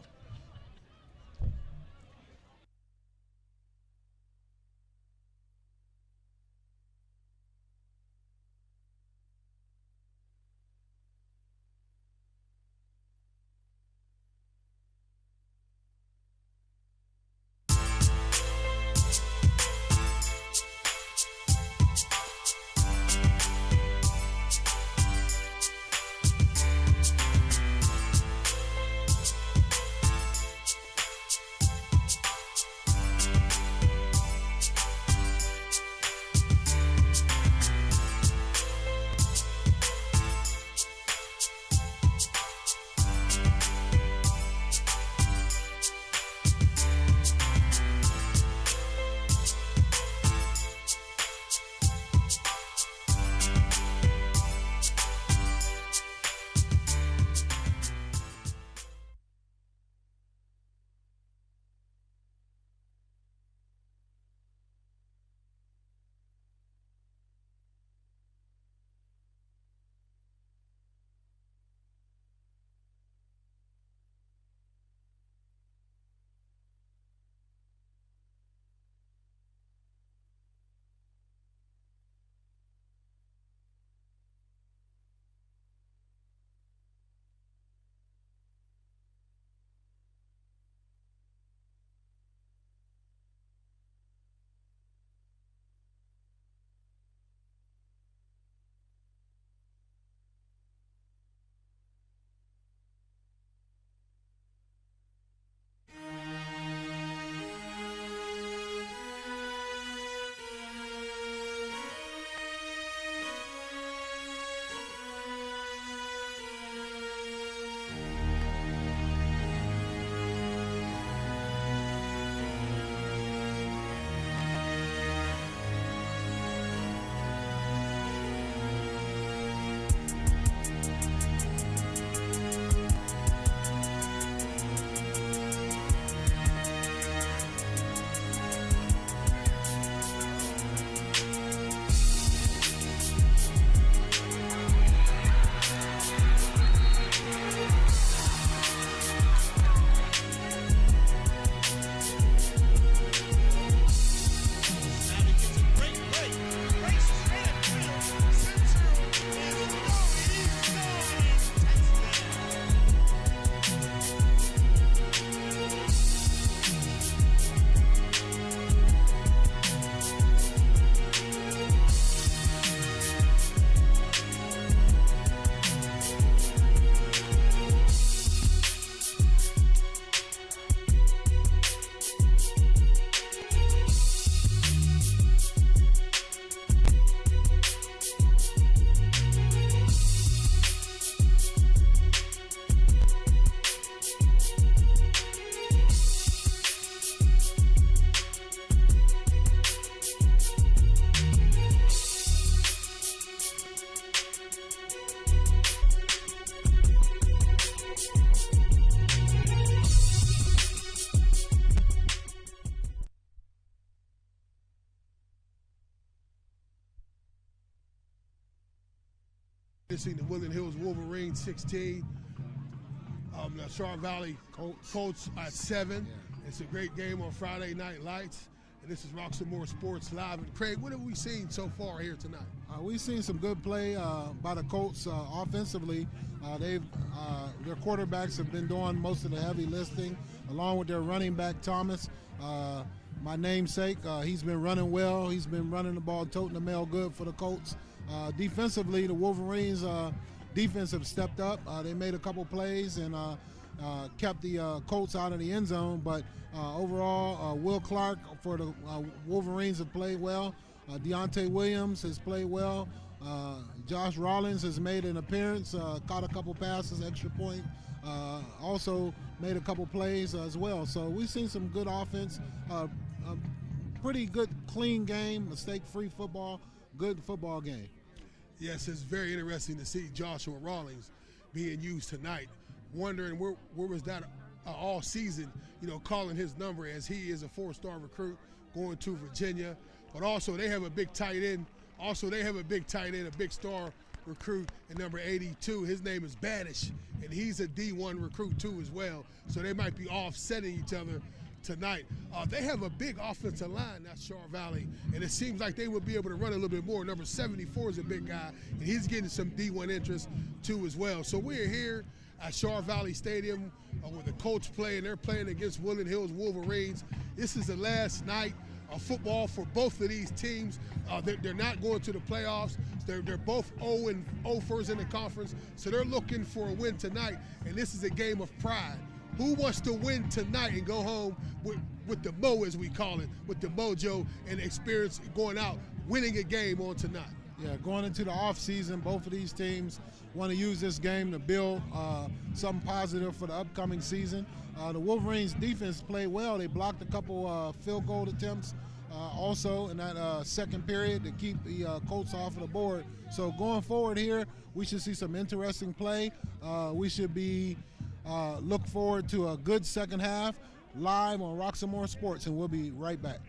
facing the Woodland Hills Wolverines 16. The Chartiers Valley Colts at 7. Yeah. It's a great game on Friday Night Lights. And this is Roxamore Sports Live. And Craig, what have we seen so far here tonight? We've seen some good play by the Colts offensively. Their quarterbacks have been doing most of the heavy lifting, along with their running back Thomas. My namesake, he's been running well. He's been running the ball, toting the mail good for the Colts. Defensively, the Wolverines defense have stepped up. They made a couple plays and kept the Colts out of the end zone. But overall, Will Clark for the Wolverines have played well. Deontay Williams has played well. Josh Rollins has made an appearance, caught a couple passes, extra point. Also made a couple plays as well. So we've seen some good offense, pretty good, clean game, mistake-free football, good football game. Yes, it's very interesting to see Joshua Rawlings being used tonight. Wondering where was that all season, calling his number, as he is a 4-star recruit going to Virginia. But also they have a big tight end. A big star recruit at number 82. His name is Banish, and he's a D1 recruit too as well. So they might be offsetting each other tonight. They have a big offensive line, that's Chartiers Valley, and it seems like they would be able to run a little bit more. Number 74 is a big guy, and he's getting some D1 interest too as well. So we're here at Chartiers Valley Stadium where the Colts play, and they're playing against Woodland Hills Wolverines. This is the last night of football for both of these teams. They're not going to the playoffs. They're both 0 first in the conference, so they're looking for a win tonight, and this is a game of pride. Who wants to win tonight and go home with the mo, as we call it, with the mojo and experience going out, winning a game on tonight? Yeah, going into the offseason, both of these teams want to use this game to build something positive for the upcoming season. The Wolverines defense played well. They blocked a couple field goal attempts also in that second period to keep the Colts off of the board. So going forward here, we should see some interesting play. We should be look forward to a good second half live on Roxamore Sports, and we'll be right back.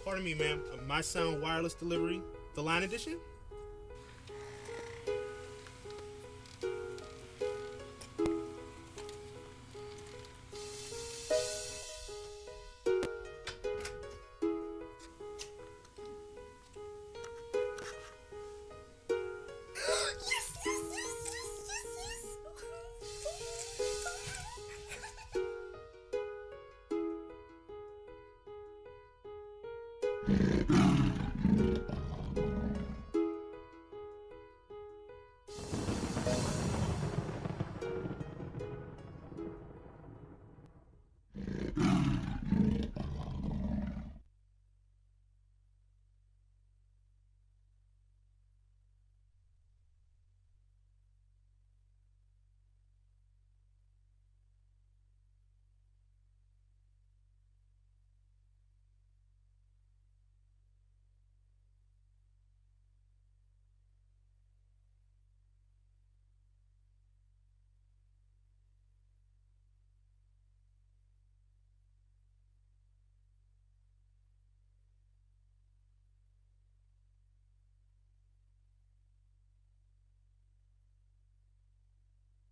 Pardon me, ma'am. My Sound Wireless Delivery, the line edition?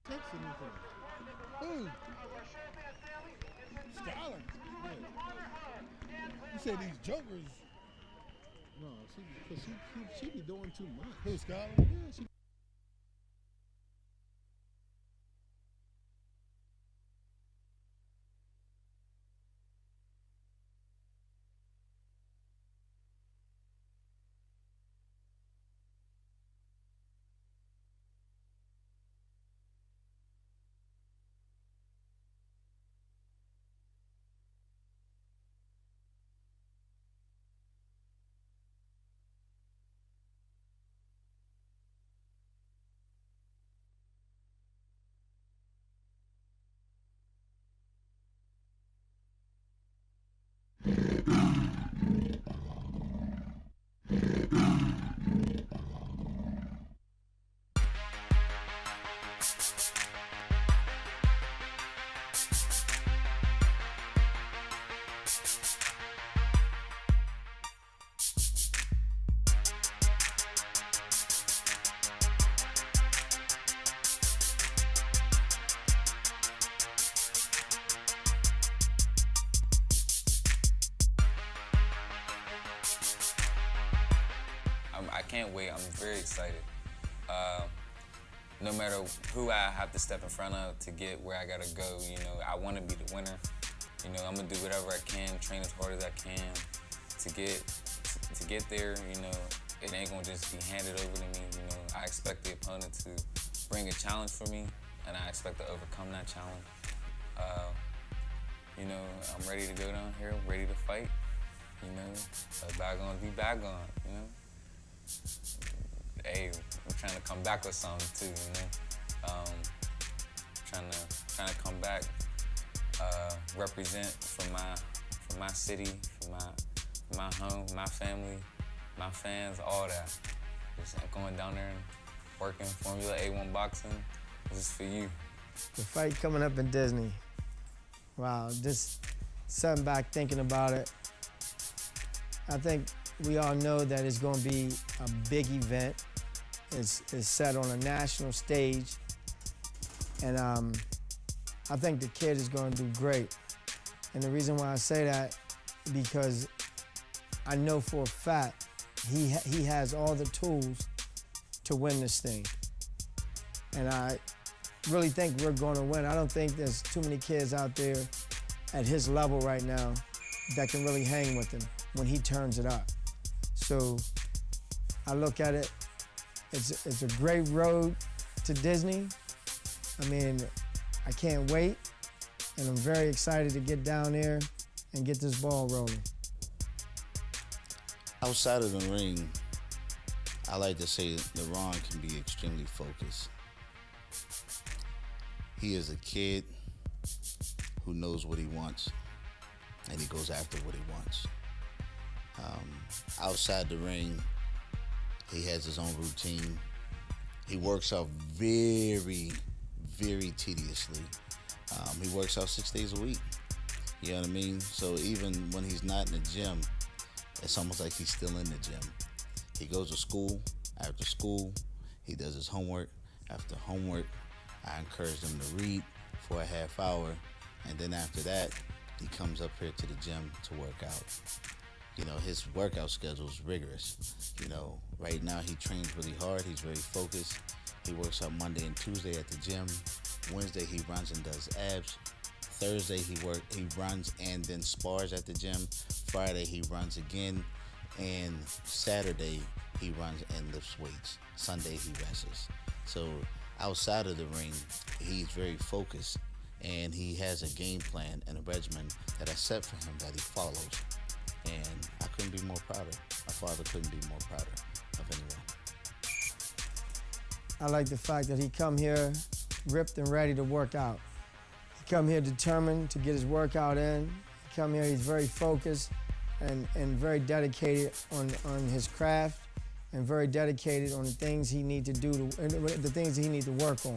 Texting me for? Who? Skylar. You said these jokers. No, she be doing too much. Who, Skylar? Yeah, she. I can't wait. I'm very excited. No matter who I have to step in front of to get where I gotta go, you know, I want to be the winner. You know, I'm gonna do whatever I can, train as hard as I can to get there. You know, it ain't gonna just be handed over to me. You know, I expect the opponent to bring a challenge for me, and I expect to overcome that challenge. You know, I'm ready to go down here, ready to fight. You know, bygone be bygone. You know. Hey, I'm trying to come back with something too, you know. Trying to come back, represent for my city, for my home, my family, my fans, all that. Just going down there and working Formula A1 boxing. This is for you. The fight coming up in Disney. Wow, just sitting back thinking about it. I think we all know that it's going to be a big event. It's set on a national stage. And I think the kid is going to do great. And the reason why I say that, because I know for a fact he has all the tools to win this thing. And I really think we're going to win. I don't think there's too many kids out there at his level right now that can really hang with him when he turns it up. So I look at it, it's a great road to Disney. I mean, I can't wait, and I'm very excited to get down there and get this ball rolling. Outside of the ring, I like to say that Ron can be extremely focused. He is a kid who knows what he wants, and he goes after what he wants. Outside the ring, he has his own routine. He works out very, very tediously. He works out 6 days a week. You know what I mean? So even when he's not in the gym, it's almost like he's still in the gym. He goes to school. After school, he does his homework. After homework, I encourage him to read for a half hour. And then after that, he comes up here to the gym to work out. You know, his workout schedule is rigorous. You know, right now he trains really hard. He's very focused. He works out Monday and Tuesday at the gym. Wednesday he runs and does abs. Thursday he runs and then spars at the gym. Friday he runs again and Saturday he runs and lifts weights. Sunday he wrestles. So outside of the ring, he's very focused, and he has a game plan and a regimen that I set for him that he follows. And I couldn't be more prouder. My father couldn't be more prouder of anyone. I like the fact that he come here ripped and ready to work out. He come here determined to get his workout in. He come here, he's very focused and very dedicated on his craft and very dedicated on the things he need to do, the things he need to work on.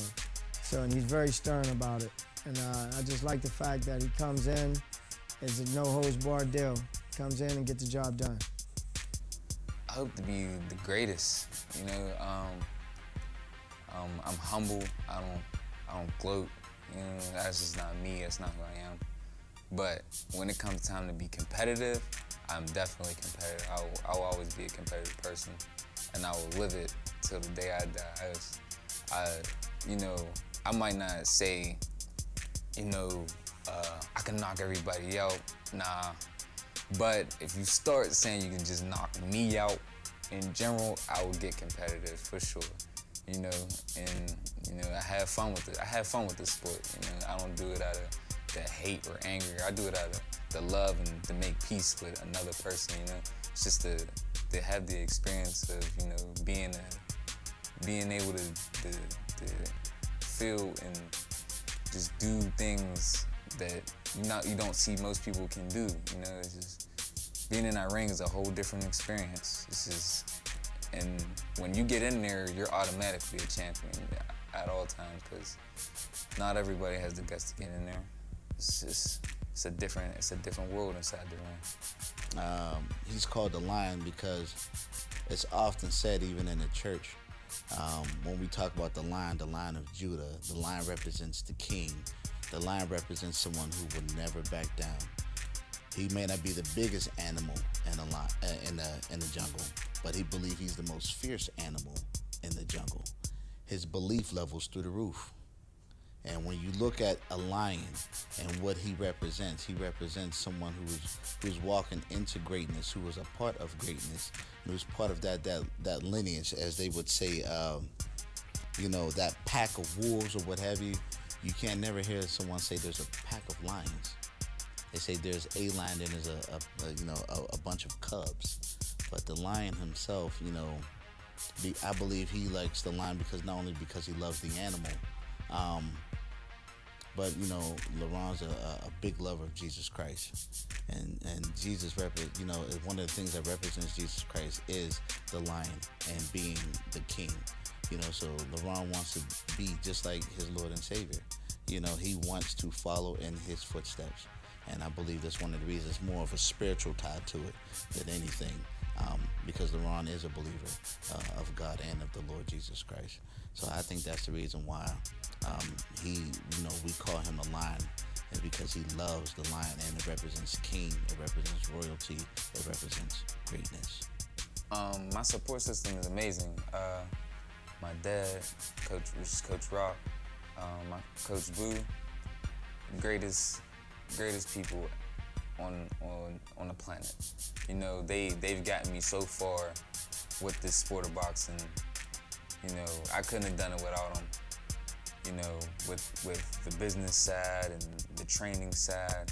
So, and he's very stern about it. And I just like the fact that he comes in, it's a no-holds-barred deal. Comes in and gets the job done. I hope to be the greatest. You know, I'm humble. I don't gloat. You know, that's just not me. That's not who I am. But when it comes time to be competitive, I'm definitely competitive. I'll always be a competitive person, and I will live it till the day I die. You know, I might not say, you know, I can knock everybody out. Nah. But if you start saying you can just knock me out in general, I will get competitive for sure. You know, and you know, I have fun with it. I have fun with this sport. You know, I don't do it out of the hate or anger. I do it out of the love and to make peace with another person. You know, it's just to have the experience of, you know, being able to feel and just do things that you don't see most people can do. You know, it's just being in that ring is a whole different experience. It's just, and when you get in there, you're automatically a champion at all times, because not everybody has the guts to get in there. It's a different world inside the ring. He's called the Lion because it's often said, even in the church, when we talk about the Lion of Judah, the lion represents the king. The lion represents someone who will never back down. He may not be the biggest animal in the jungle, but he believes he's the most fierce animal in the jungle. His belief level's through the roof. And when you look at a lion and what he represents someone who's walking into greatness, who was a part of greatness, who's part of that lineage, as they would say, you know, that pack of wolves or what have you. You can't never hear someone say there's a pack of lions. They say there's a lion and there's a bunch of cubs. But the lion himself, you know, I believe he likes the lion because not only because he loves the animal, but you know, LaRon's a big lover of Jesus Christ, and Jesus you know, one of the things that represents Jesus Christ is the lion and being the king. You know, so LaRon wants to be just like his Lord and Savior. You know, he wants to follow in his footsteps. And I believe that's one of the reasons, more of a spiritual tie to it than anything, because LaRon is a believer of God and of the Lord Jesus Christ. So I think that's the reason why he, you know, we call him a lion, is because he loves the lion, and it represents king, it represents royalty, it represents greatness. My support system is amazing. My dad, Coach Rock, my Coach Blue, greatest people on the planet. You know, they've gotten me so far with this sport of boxing. You know, I couldn't have done it without them. You know, with the business side and the training side.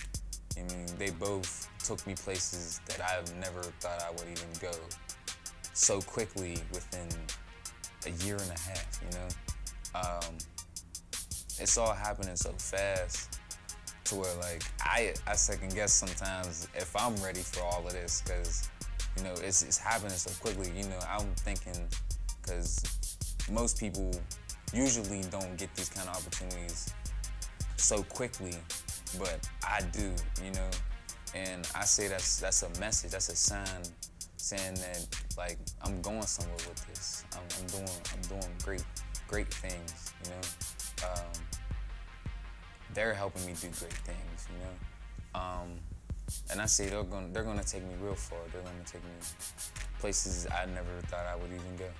I mean, they both took me places that I never thought I would even go so quickly within a year and a half, you know? It's all happening so fast to where, like, I second guess sometimes if I'm ready for all of this, because, you know, it's happening so quickly. You know, I'm thinking, because most people usually don't get these kind of opportunities so quickly, but I do, you know? And I say that's a message, that's a sign saying that, like, I'm going somewhere with this. I'm doing great things, you know? They're helping me do great things, you know? And I say they're gonna take me real far. They're gonna take me places I never thought I would even go.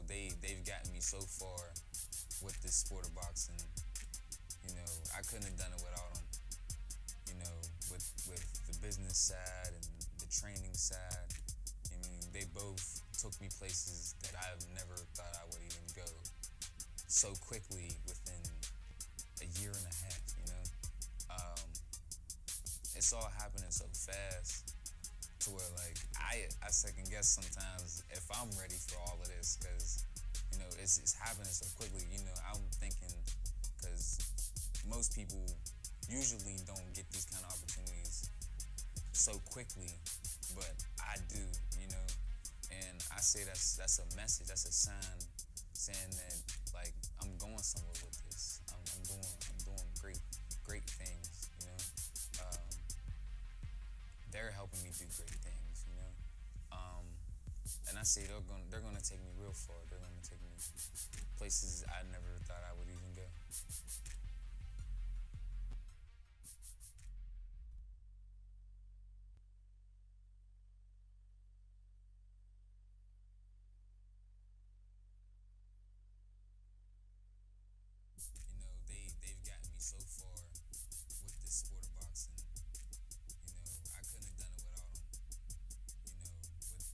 they've gotten me so far with this sport of boxing. You know, I couldn't have done it without them. You know, with the business side and the training side. I mean, they both took me places that I've never thought I would even go so quickly within a year and a half, you know? It's all happening so fast to where, like, I second guess sometimes if I'm ready for all of this, because, you know, it's happening so quickly. You know, I'm thinking, because most people usually don't get these kind of opportunities so quickly, but I do, you know? And I say that's a message, that's a sign saying that, like, I'm going somewhere with this. I'm doing great things, you know. They're helping me do great things, you know. And I say they're gonna take me real far. They're gonna take me places I never thought I would even go. You know, they've gotten me so far with this sport of boxing. You know, I couldn't have done it without them. You know, with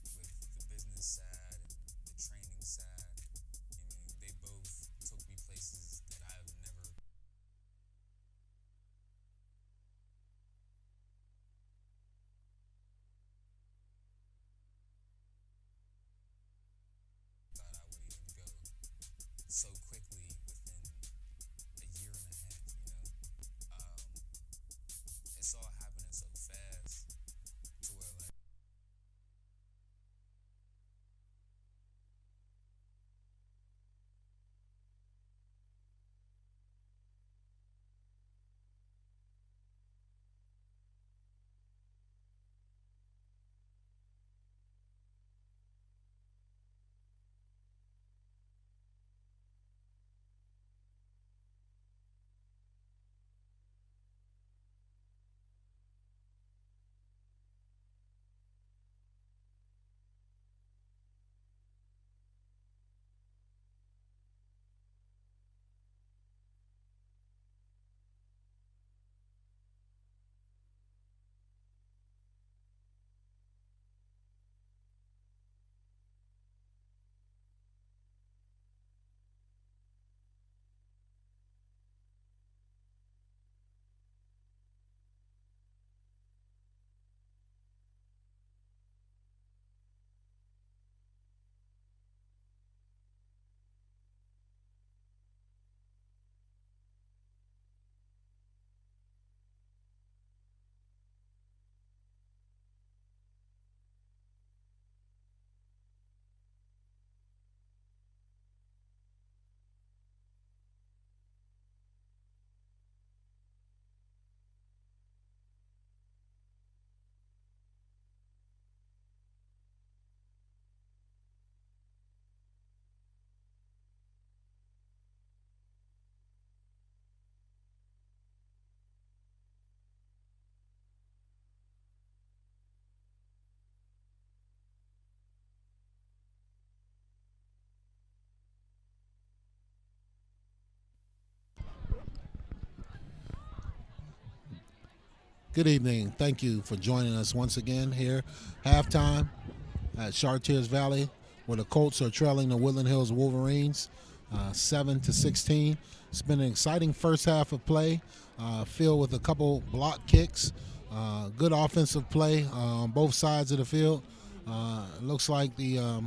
the business side and the training side. I mean, they both took me places that I've never. Thought I would even go so quickly within a year and a half, you know. It's all happening so fast to where, like, Good evening. Thank you for joining us once again here. Halftime at Chartiers Valley, where the Colts are trailing the Woodland Hills Wolverines 7-16. It's been an exciting first half of play, filled with a couple block kicks, good offensive play on both sides of the field. It looks like the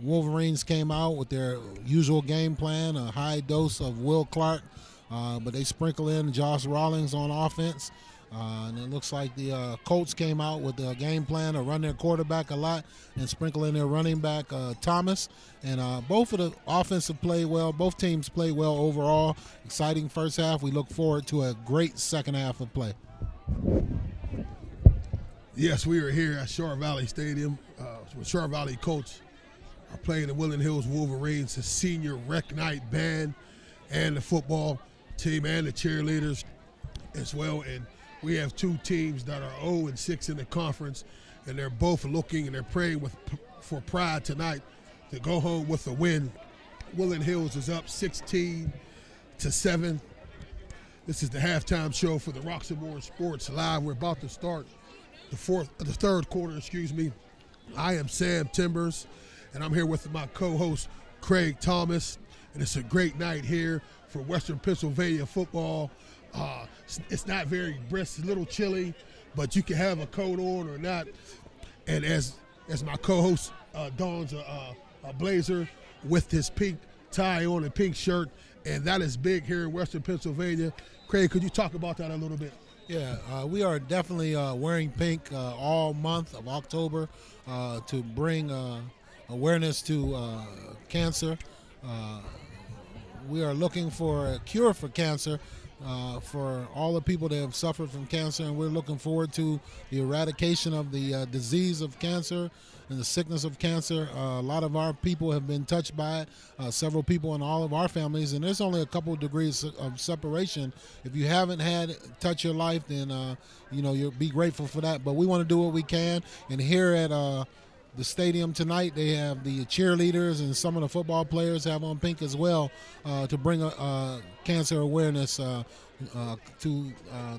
Wolverines came out with their usual game plan, a high dose of Will Clark, but they sprinkle in Josh Rawlings on offense. And it looks like the Colts came out with a game plan to run their quarterback a lot and sprinkle in their running back, Thomas. And both of the offensive played well. Both teams played well overall. Exciting first half. We look forward to a great second half of play. Yes, we are here at Chartiers Valley Stadium with Chartiers Valley Colts are playing the Woodland Hills Wolverines, the senior rec night band, and the football team and the cheerleaders as well. And we have two teams that are 0-6 in the conference, and they're both looking and they're praying for pride tonight to go home with a win. Woodland Hills is up 16-7. This is the halftime show for the Roxamore Sports Live. We're about to start the third quarter, I am Sam Timbers, and I'm here with my co-host, Craig Thomas, and it's a great night here for Western Pennsylvania football. It's not very brisk, a little chilly, but you can have a coat on or not. And as my co-host dons a blazer with his pink tie on and pink shirt, and that is big here in Western Pennsylvania. Craig, could you talk about that a little bit? Yeah, we are definitely wearing pink all month of October to bring awareness to cancer. We are looking for a cure for cancer for all the people that have suffered from cancer, and we're looking forward to the eradication of the disease of cancer and the sickness of cancer. A lot of our people have been touched by it, several people in all of our families, and there's only a couple of degrees of separation. If you haven't had it touch your life, then you'll be grateful for that. But we want to do what we can, and here at the stadium tonight, they have the cheerleaders and some of the football players have on pink as well to bring cancer awareness to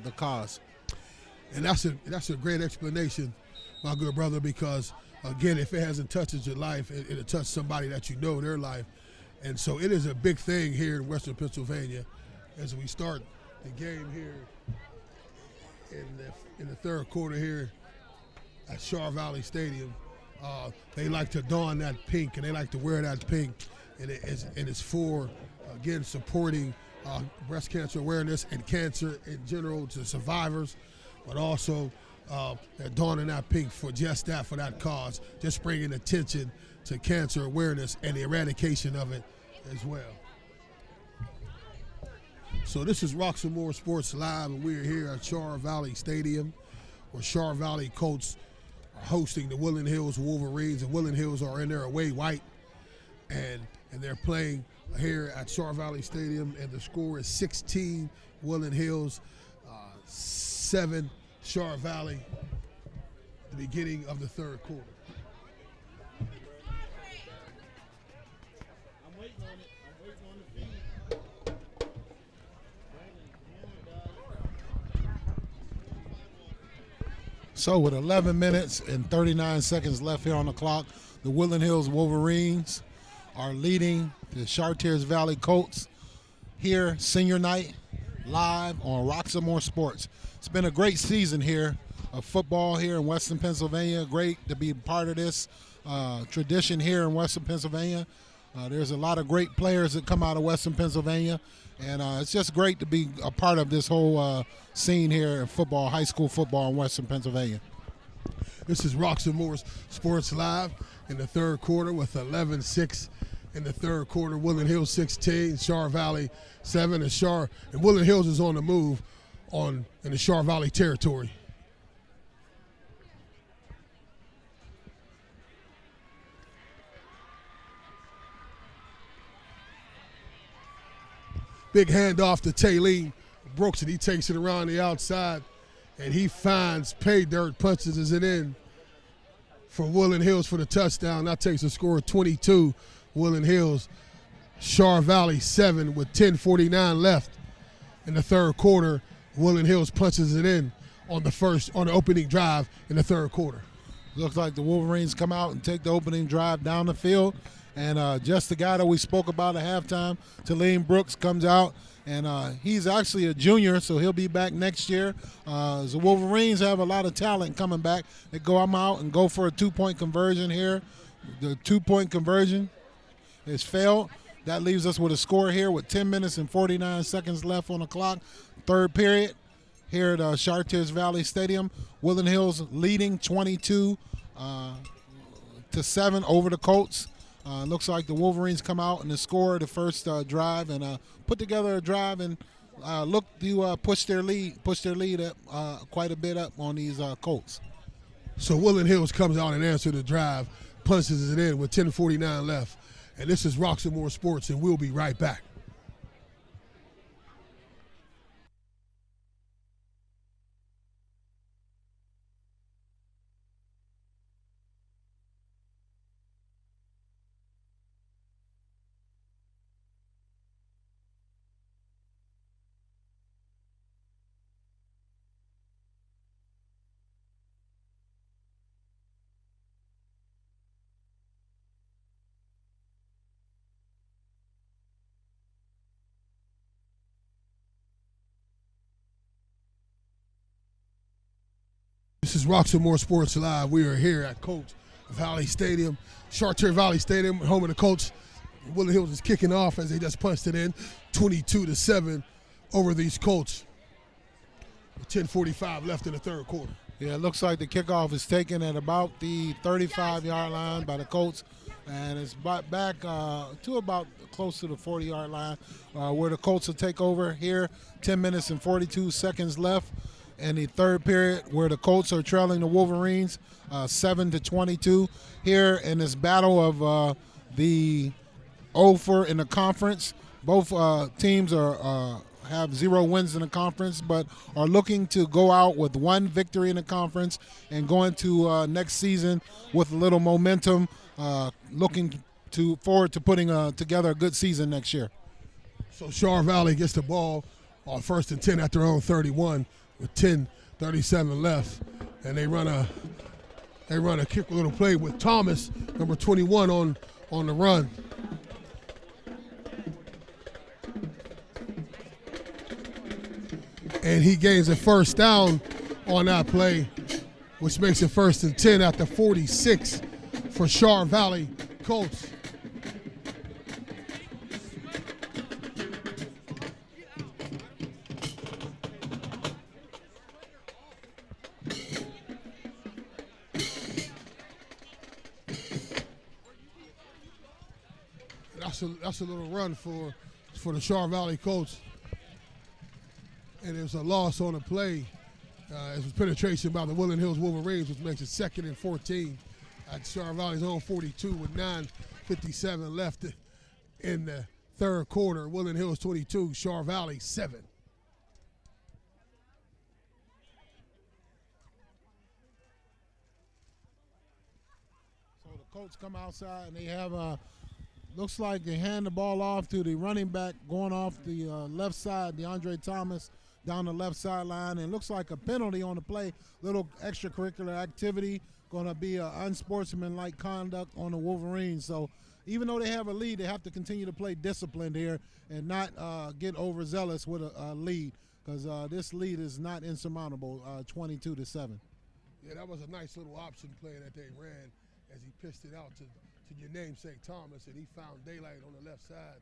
the cause. And that's a great explanation, my good brother, because again, if it hasn't touched your life, it'll touch somebody that you know their life. And so it is a big thing here in Western Pennsylvania as we start the game here in the third quarter here at Chartiers Valley Stadium. They like to don that pink, and they like to wear that pink, and it's for, again, supporting breast cancer awareness and cancer in general to survivors, but also they're donning that pink for just that, for that cause, just bringing attention to cancer awareness and the eradication of it as well. So this is Roxamore Sports Live, and we're here at Chartiers Valley Stadium, where Chartiers Valley Colts are hosting the Woodland Hills Wolverines. The Woodland Hills are in their away white, and they're playing here at Chartiers Valley Stadium, and the score is 16 Woodland Hills, 7 Chartiers Valley, the beginning of the third quarter. So with 11 minutes and 39 seconds left here on the clock, the Woodland Hills Wolverines are leading the Chartiers Valley Colts here, senior night, live on Roxamore Sports. It's been a great season here of football here in Western Pennsylvania. Great to be part of this tradition here in Western Pennsylvania. There's a lot of great players that come out of Western Pennsylvania, and it's just great to be a part of this whole scene here in football, high school football in Western Pennsylvania. This is Roxamore Sports Live in the third quarter with 11-6 in the third quarter. Woodland Hills 16, Chartiers Valley 7, and Woodland Hills is on the move in the Chartiers Valley territory. Big handoff to Taylene Brooks, and he takes it around the outside, and he finds Pay Dirt, punches it in for Woodland Hills for the touchdown. That takes the score of 22. Woodland Hills, Chartiers Valley 7 with 10:49 left in the third quarter. Woodland Hills punches it in on the opening drive in the third quarter. Looks like the Wolverines come out and take the opening drive down the field. And just the guy that we spoke about at halftime, Taylene Brooks, comes out, and he's actually a junior, so he'll be back next year. The Wolverines have a lot of talent coming back. They go out and go for a two-point conversion here. The two-point conversion is failed. That leaves us with a score here with 10 minutes and 49 seconds left on the clock. Third period here at Chartiers Valley Stadium. Woodland Hills leading 22-7 over the Colts. Looks like the Wolverines come out and score the first drive and put together a drive and look to push their lead up quite a bit up on these Colts. So Woodland Hills comes out and answers the drive, punches it in with 10:49 left. And this is Roxamore Sports, and we'll be right back. This is Roxamore Sports Live. We are here at Colts Valley Stadium, Chartiers Valley Stadium, home of the Colts. Woodland Hills is kicking off as they just punched it in 22-7 over these Colts. 10:45 left in the third quarter. Yeah, it looks like the kickoff is taken at about the 35-yard line by the Colts, and it's back to about close to the 40-yard line where the Colts will take over here. 10 minutes and 42 seconds left in the third period, where the Colts are trailing the Wolverines 7-22 here in this battle of the over in the conference. Both teams are have 0 wins in the conference, but are looking to go out with 1 victory in the conference and go into next season with a little momentum, looking forward to putting together a good season next year. So Char Valley gets the ball on 1st and 10 at their own 31 with 10:37 left, and they run a kick little play with Thomas, number 21, on the run. And he gains a first down on that play, which makes it 1st and 10 at the 46 for Char Valley Colts. That's a little run for the Char Valley Colts. And there's a loss on the play. It was penetration by the Woodland Hills Wolverines, which makes it 2nd and 14 at Char Valley's own 42 with 9:57 left in the third quarter. Woodland Hills 22, Char Valley 7. So the Colts come outside and they have looks like they hand the ball off to the running back going off the left side, DeAndre Thomas, down the left sideline. And it looks like a penalty on the play, little extracurricular activity, going to be an unsportsmanlike conduct on the Wolverines. So even though they have a lead, they have to continue to play disciplined here and not get overzealous with a lead, because this lead is not insurmountable, 22-7. Yeah, that was a nice little option play that they ran as he pitched it out to your namesake Thomas, and he found daylight on the left side.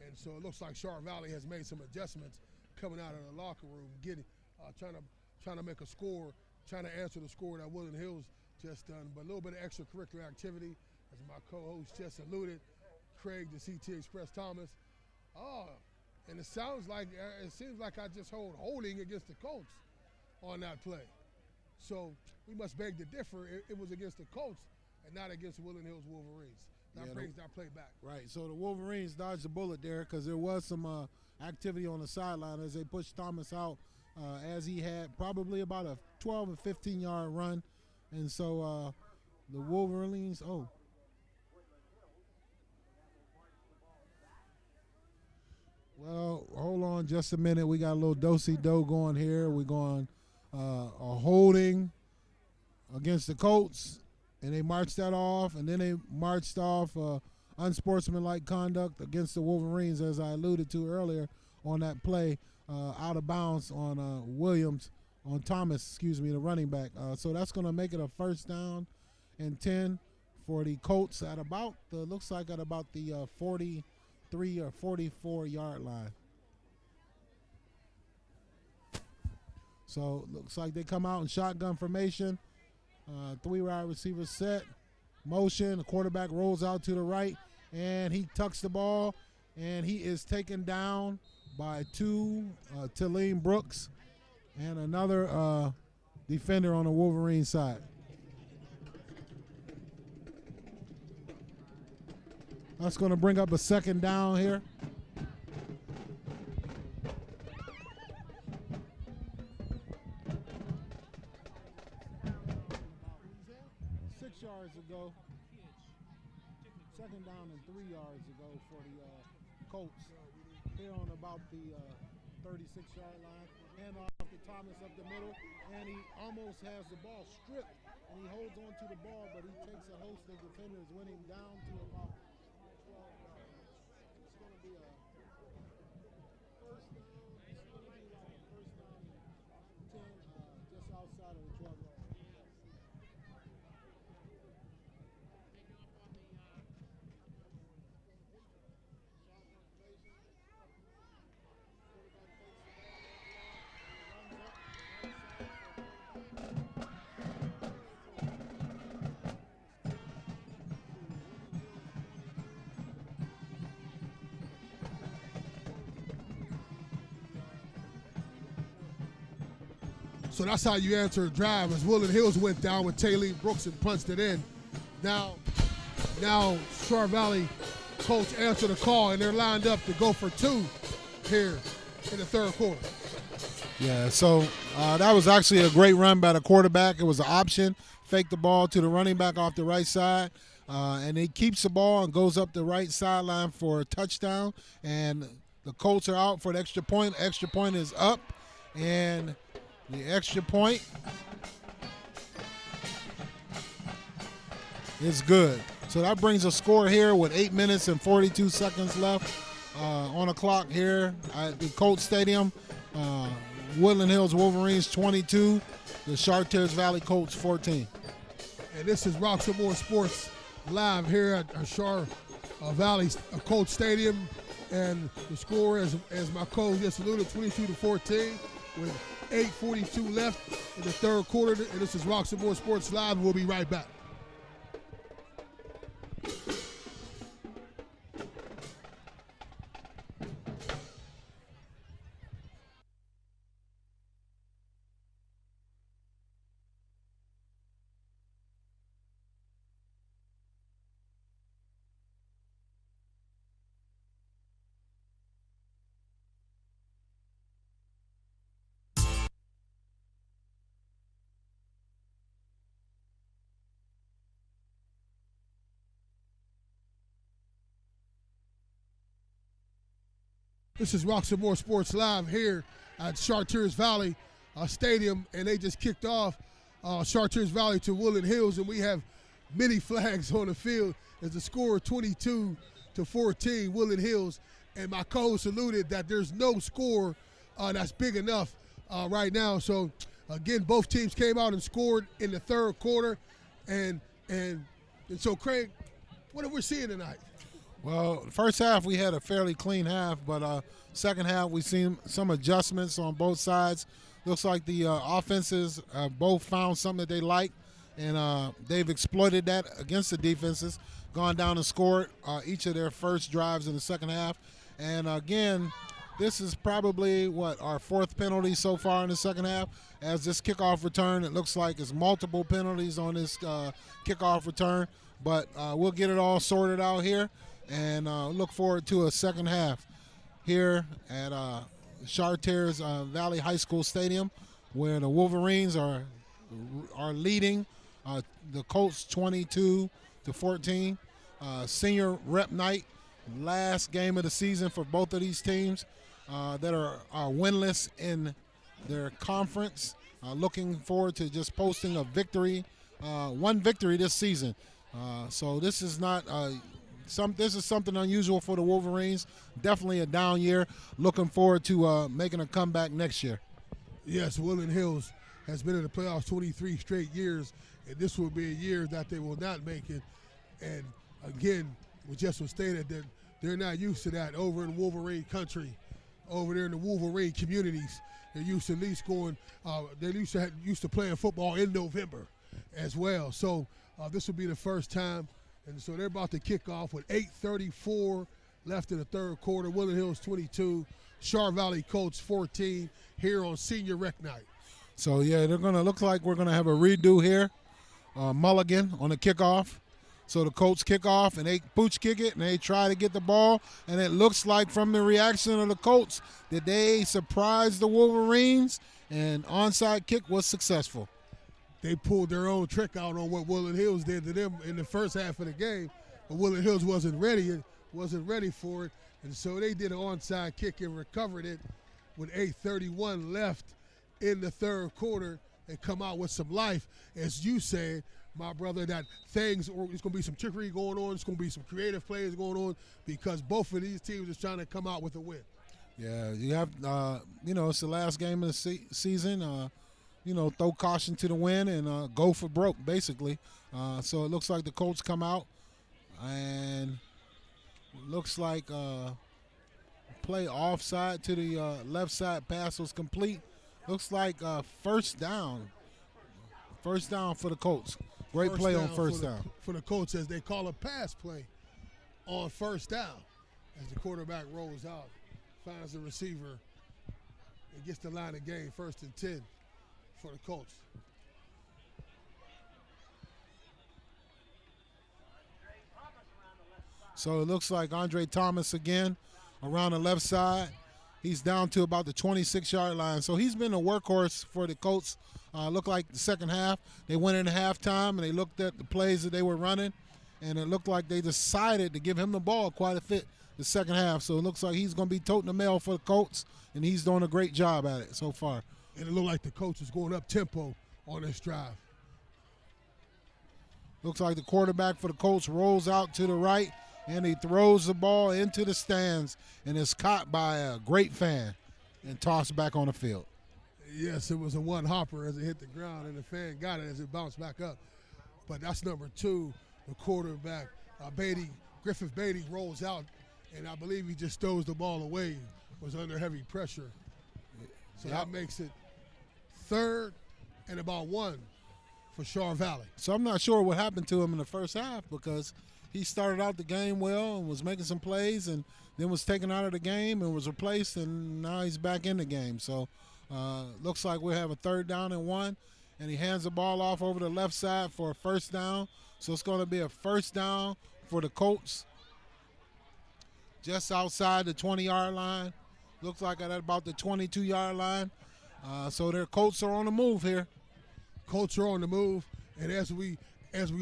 And so it looks like Char Valley has made some adjustments coming out of the locker room, trying to make a score, trying to answer the score that Woodland Hills just done. But a little bit of extracurricular activity, as my co-host just alluded, Craig, the CT Express Thomas. And it seems like I just holding against the Colts on that play. So we must beg to differ. It was against the Colts and not against the Woodland Hills Wolverines. That brings that play back. Right, so the Wolverines dodged the bullet there, because there was some activity on the sideline as they pushed Thomas out, as he had probably about a 12 or 15-yard run. And so the Wolverines, well, hold on just a minute. We got a little do-si-do going here. We're going a holding against the Colts, and they marched that off, and then they marched off unsportsmanlike conduct against the Wolverines, as I alluded to earlier on that play, out of bounds on Thomas, the running back. So that's going to make it a 1st down and 10 for the Colts at about the 43 or 44-yard line. So looks like they come out in shotgun formation. 3 wide receivers set, motion. The quarterback rolls out to the right, and he tucks the ball, and he is taken down by 2, Talene Brooks, and another defender on the Wolverine side. That's going to bring up a 2nd down here. Ago, 2nd down and 3 yards ago for the Colts. Here on about the 36-yard line. Hand off to Thomas up the middle, and he almost has the ball stripped, and he holds on to the ball, but he takes a host of defenders, winning down to about 12 yards. It's going to be a 1st down. It's going to be like a 1st down and 10, just outside of the 12 yard line. So that's how you answer a drive. As Woodland Hills went down with Taylor Brooks and punched it in. Now Chartiers Valley coach answered the call, and they're lined up to go for 2 here in the third quarter. Yeah, so that was actually a great run by the quarterback. It was an option. Fake the ball to the running back off the right side, and he keeps the ball and goes up the right sideline for a touchdown. And the Colts are out for the extra point. Extra point is up, and the extra point is good. So that brings a score here with 8 minutes and 42 seconds left on the clock here at the Colts Stadium. Woodland Hills Wolverines 22, the Chartiers Valley Colts 14. And this is Roxamore Sports live here at Chartiers Valley Colts Stadium. And the score, as my coach just alluded, 22-14 with 8:42 left in the third quarter. And this is Roxamore Sports Live. We'll be right back. This is Roxamore Sports Live here at Chartiers Valley Stadium, and they just kicked off Chartiers Valley to Woodland Hills, and we have many flags on the field as the score 22-14 Woodland Hills. And my co-host alluded that there's no score that's big enough right now. So again, both teams came out and scored in the third quarter, and so Craig, what are we seeing tonight? Well, first half we had a fairly clean half, but second half we seen some adjustments on both sides. Looks like the offenses both found something that they like, and they've exploited that against the defenses, gone down and scored each of their first drives in the second half. And again, this is probably, our fourth penalty so far in the second half. As this kickoff return, it looks like it's multiple penalties on this kickoff return, but we'll get it all sorted out here. And look forward to a second half here at Chartiers Valley High School Stadium, where the Wolverines are leading the Colts 22-14. Senior rep night, last game of the season for both of these teams that are winless in their conference. Looking forward to just posting a victory, one victory this season. So this is not this is something unusual for the Wolverines. Definitely a down year. Looking forward to making a comeback next year. Yes, Woodland Hills has been in the playoffs 23 straight years, and this will be a year that they will not make it. And again, we just was stated that they're not used to that over in Wolverine country, over there in the Wolverine communities. They're used to at least going. They're used to playing football in November, as well. So this will be the first time. And so they're about to kick off with 8:34 left in the third quarter. Woodland Hills 22, Chartiers Valley Colts 14 here on Senior Rec Night. So, yeah, they're going to look like we're going to have a redo here. Mulligan on the kickoff. So the Colts kick off, and they pooch kick it, and they try to get the ball. And it looks like from the reaction of the Colts that they surprised the Wolverines, and onside kick was successful. They pulled their own trick out on what Woodland Hills did to them in the first half of the game, but Woodland Hills wasn't ready for it, and so they did an onside kick and recovered it with 8:31 left in the third quarter and come out with some life. As you said, my brother, that it's going to be some trickery going on, it's going to be some creative plays going on, because both of these teams are trying to come out with a win. Yeah, you have, it's the last game of the season. Throw caution to the wind and go for broke, basically. So it looks like the Colts come out, and looks like play offside to the left side pass was complete. Looks like first down. First down for the Colts. Great play on first down. For the Colts, as they call a pass play on first down, as the quarterback rolls out, finds the receiver, and gets the line of game, 1st and 10. for the Colts. So it looks like Andre Thomas again around the left side. He's down to about the 26-yard line. So he's been a workhorse for the Colts. Looked like the second half. They went into halftime and they looked at the plays that they were running, and it looked like they decided to give him the ball quite a bit the second half. So it looks like he's going to be toting the mail for the Colts, and he's doing a great job at it so far. And it looked like the coach is going up tempo on this drive. Looks like the quarterback for the Colts rolls out to the right, and he throws the ball into the stands, and it's caught by a great fan and tossed back on the field. Yes, it was a one hopper as it hit the ground, and the fan got it as it bounced back up. But that's number 2, the quarterback. Griffith Beatty rolls out, and I believe he just throws the ball away, was under heavy pressure. So that makes it 3rd and about 1 for Chartiers Valley. So I'm not sure what happened to him in the first half, because he started out the game well and was making some plays, and then was taken out of the game and was replaced, and now he's back in the game. So looks like we have a 3rd down and 1, and he hands the ball off over the left side for a 1st down. So it's going to be a 1st down for the Colts just outside the 20-yard line. Looks like at about the 22-yard line. So their Colts are on the move here. Colts are on the move, and as we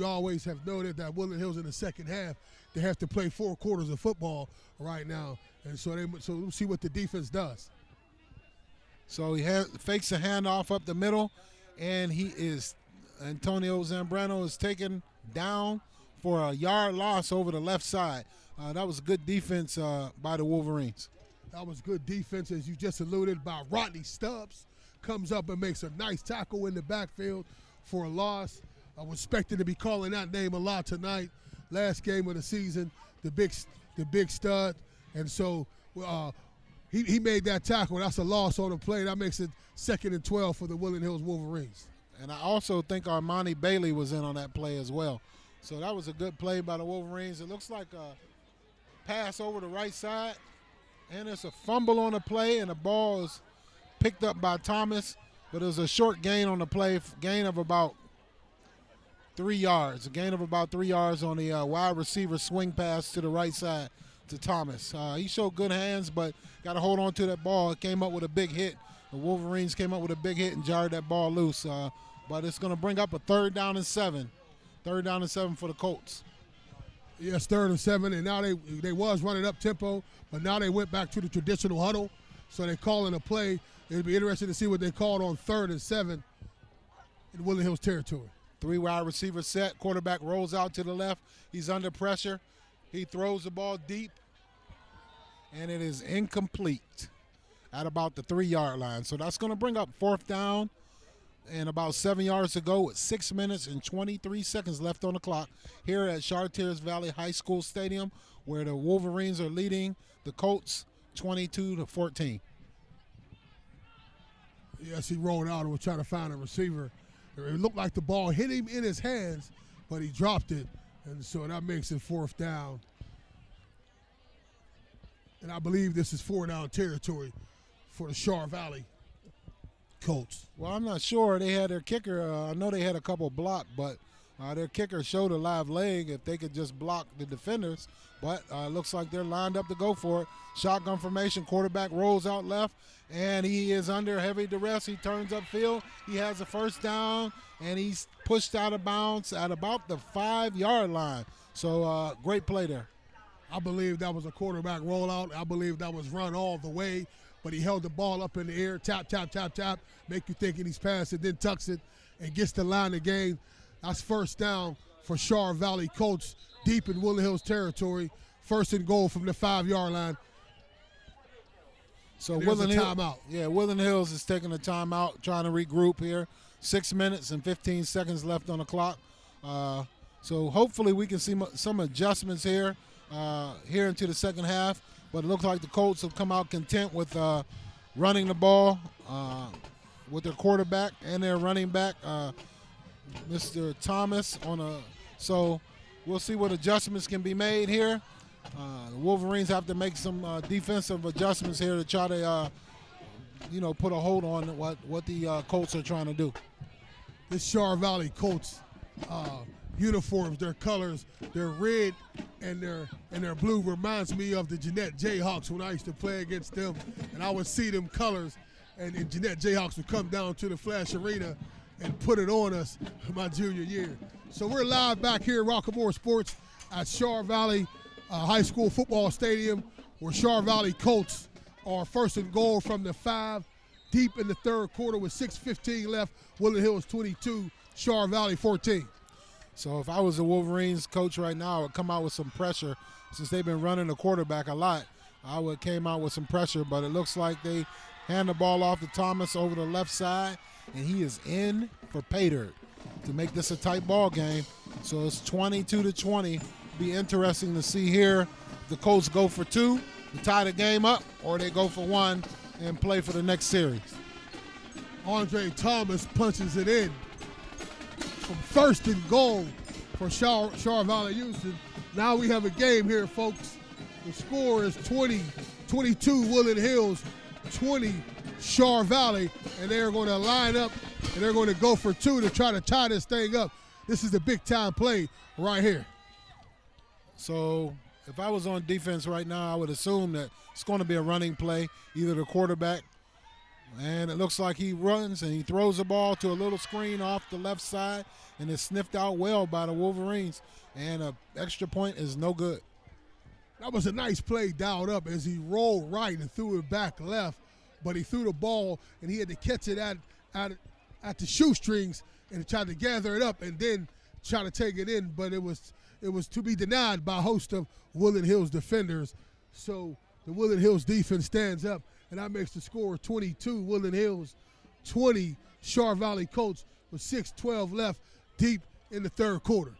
always have noted, that Woodland Hills in the second half, they have to play 4 quarters of football right now, and so we'll see what the defense does. So he fakes a handoff up the middle, and Antonio Zambrano is taken down for a yard loss over the left side. That was good defense by the Wolverines. That was good defense, as you just alluded, by Rodney Stubbs. Comes up and makes a nice tackle in the backfield for a loss. I was expecting to be calling that name a lot tonight. Last game of the season, the big stud. And so he made that tackle. That's a loss on the play. That makes it 2nd and 12 for the Woodland Hills Wolverines. And I also think Armani Bailey was in on that play as well. So that was a good play by the Wolverines. It looks like a pass over the right side, and it's a fumble on the play, and the ball is picked up by Thomas, but it was a short gain on the play, gain of about 3 yards. A gain of about 3 yards on the wide receiver swing pass to the right side to Thomas. He showed good hands, but got to hold on to that ball. It came up with a big hit. The Wolverines came up with a big hit and jarred that ball loose. But it's going to bring up a 3rd down and 7. 3rd down and 7 for the Colts. Yes, 3rd and 7, and now they was running up tempo, but now they went back to the traditional huddle, so they're calling a play. It'll be interesting to see what they called on 3rd and 7 in Woodland Hills territory. 3 wide receiver set. Quarterback rolls out to the left. He's under pressure. He throws the ball deep, and it is incomplete at about the 3-yard line. So that's going to bring up 4th down and about 7 yards to go with 6 minutes and 23 seconds left on the clock here at Chartiers Valley High School Stadium, where the Wolverines are leading the Colts 22-14. Yes, he rolled out and was trying to find a receiver. It looked like the ball hit him in his hands, but he dropped it, and so that makes it 4th down. And I believe this is 4-down territory for the Chartiers Valley Colts. Well, I'm not sure. They had their kicker. I know they had a couple blocked, but their kicker showed a live leg if they could just block the defenders. But it looks like they're lined up to go for it. Shotgun formation. Quarterback rolls out left, and he is under heavy duress. He turns upfield. He has a 1st down, and he's pushed out of bounds at about the 5-yard line. So great play there. I believe that was a quarterback rollout. I believe that was run all the way, but he held the ball up in the air, tap, tap, tap, tap, make you thinking he's passed it, then tucks it and gets the line of game. That's 1st down for Chartiers Valley Colts deep in Woodland Hills territory. 1st and goal from the 5-yard line. So Woodland timeout. Yeah, Woodland Hills is taking a timeout, trying to regroup here. 6 minutes and 15 seconds left on the clock. So hopefully we can see some adjustments here into the second half. But it looks like the Colts have come out content with running the ball with their quarterback and their running back, Mr. Thomas. So we'll see what adjustments can be made here. The Wolverines have to make some defensive adjustments here to try to put a hold on what the Colts are trying to do. This Char Valley Colts uniforms, their colors, their red and their blue reminds me of the Jeanette Jayhawks when I used to play against them, and I would see them colors, and Jeanette Jayhawks would come down to the Flash Arena and put it on us my junior year. So we're live back here at Roxamore Sports at Char Valley High School football stadium, where Char Valley Colts are first and goal from the 5, deep in the third quarter with 6:15 left. Woodland Hills 22, Char Valley 14. So if I was the Wolverines coach right now, I would come out with some pressure. Since they've been running the quarterback a lot, I would came out with some pressure, but it looks like they hand the ball off to Thomas over the left side, and he is in for pay dirt to make this a tight ball game. So it's 22-20. Be interesting to see here. The Colts go for 2 to tie the game up, or they go for 1 and play for the next series. Andre Thomas punches it in from first and goal for Char Valley Houston. Now we have a game here, folks. The score is 20-22 Woodland Hills, 20 Char Valley, and they're going to line up and they're going to go for 2 to try to tie this thing up. This is the big time play right here. So if I was on defense right now, I would assume that it's going to be a running play, either the quarterback, and it looks like he runs and he throws the ball to a little screen off the left side, and it's sniffed out well by the Wolverines, and an extra point is no good. That was a nice play dialed up as he rolled right and threw it back left, but he threw the ball and he had to catch it at the shoestrings and tried to gather it up and then try to take it in, but it was to be denied by a host of Woodland Hills defenders. So the Woodland Hills defense stands up, and that makes the score 22 Woodland Hills, 20 Char Valley Colts with 6:12 left deep in the third quarter.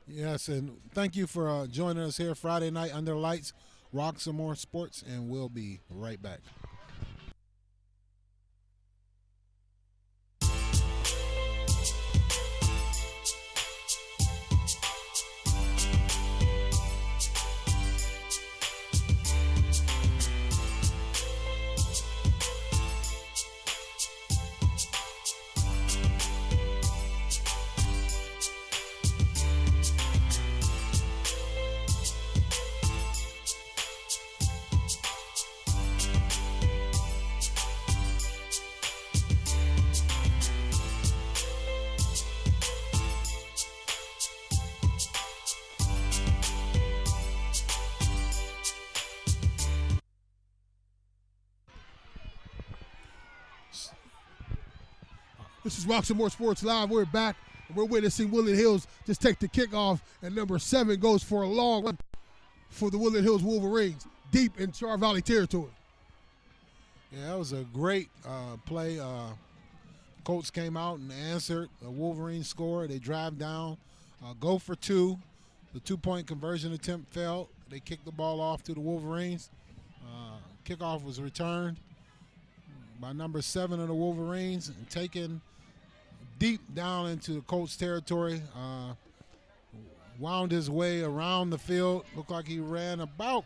Yes, and thank you for joining us here Friday night under the lights, Roxamore Sports, and we'll be right back. This is Roxamore Sports Live. We're back, and we're witnessing Woodland Hills just take the kickoff, and number 7 goes for a long run for the Woodland Hills Wolverines, deep in Char Valley territory. Yeah, that was a great play. Colts came out and answered. The Wolverines score. They drive down, go for 2. The 2-point conversion attempt failed. They kicked the ball off to the Wolverines. Kickoff was returned by number 7 of the Wolverines and taken deep down into the Colts territory. Wound his way around the field. Looked like he ran about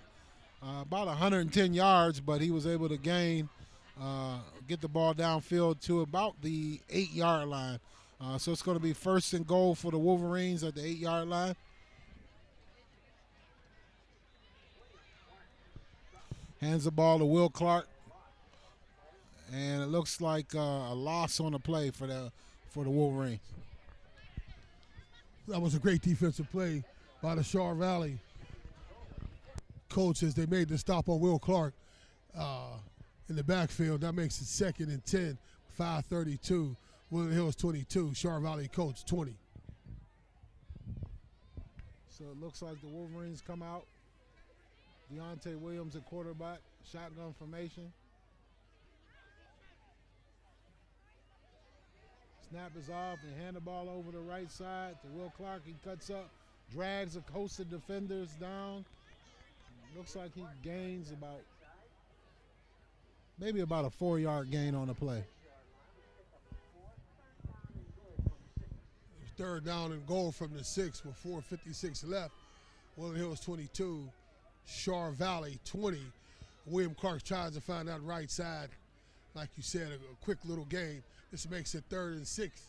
110 yards, but he was able to get the ball downfield to about the 8-yard line. So it's going to be first and goal for the Wolverines at the 8-yard line. Hands the ball to Will Clark, and it looks like a loss on the play for the Wolverines. That was a great defensive play by the Char Valley Colts as they made the stop on Will Clark in the backfield. That makes it 2nd and 10, 5:32. Woodland Hills 22, Char Valley Colts 20. So it looks like the Wolverines come out. Deontay Williams at quarterback, shotgun formation. Snap is off and hand the ball over the right side to Will Clark. He cuts up, drags a host of defenders down. Looks like he gains maybe about a 4-yard gain on the play. 3rd down and goal from the 6 with 4:56 left. Woodland Hills 22, Char Valley 20. William Clark tries to find that right side like you said, a quick little game. This makes it 3rd and 6.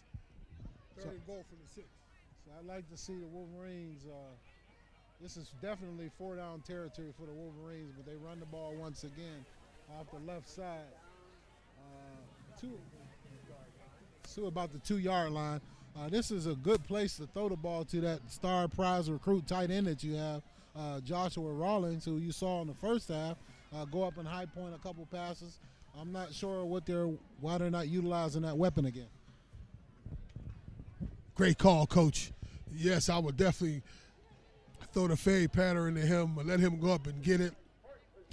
Third and goal from the 6. So I'd like to see the Wolverines. This is definitely 4-down territory for the Wolverines, but they run the ball once again off the left side. To about the 2-yard line. This is a good place to throw the ball to that star prize recruit tight end that you have, Joshua Rawlings, who you saw in the first half, go up and high point a couple passes. I'm not sure why they're not utilizing that weapon again. Great call, Coach. Yes, I would definitely throw the fade pattern to him, but let him go up and get it.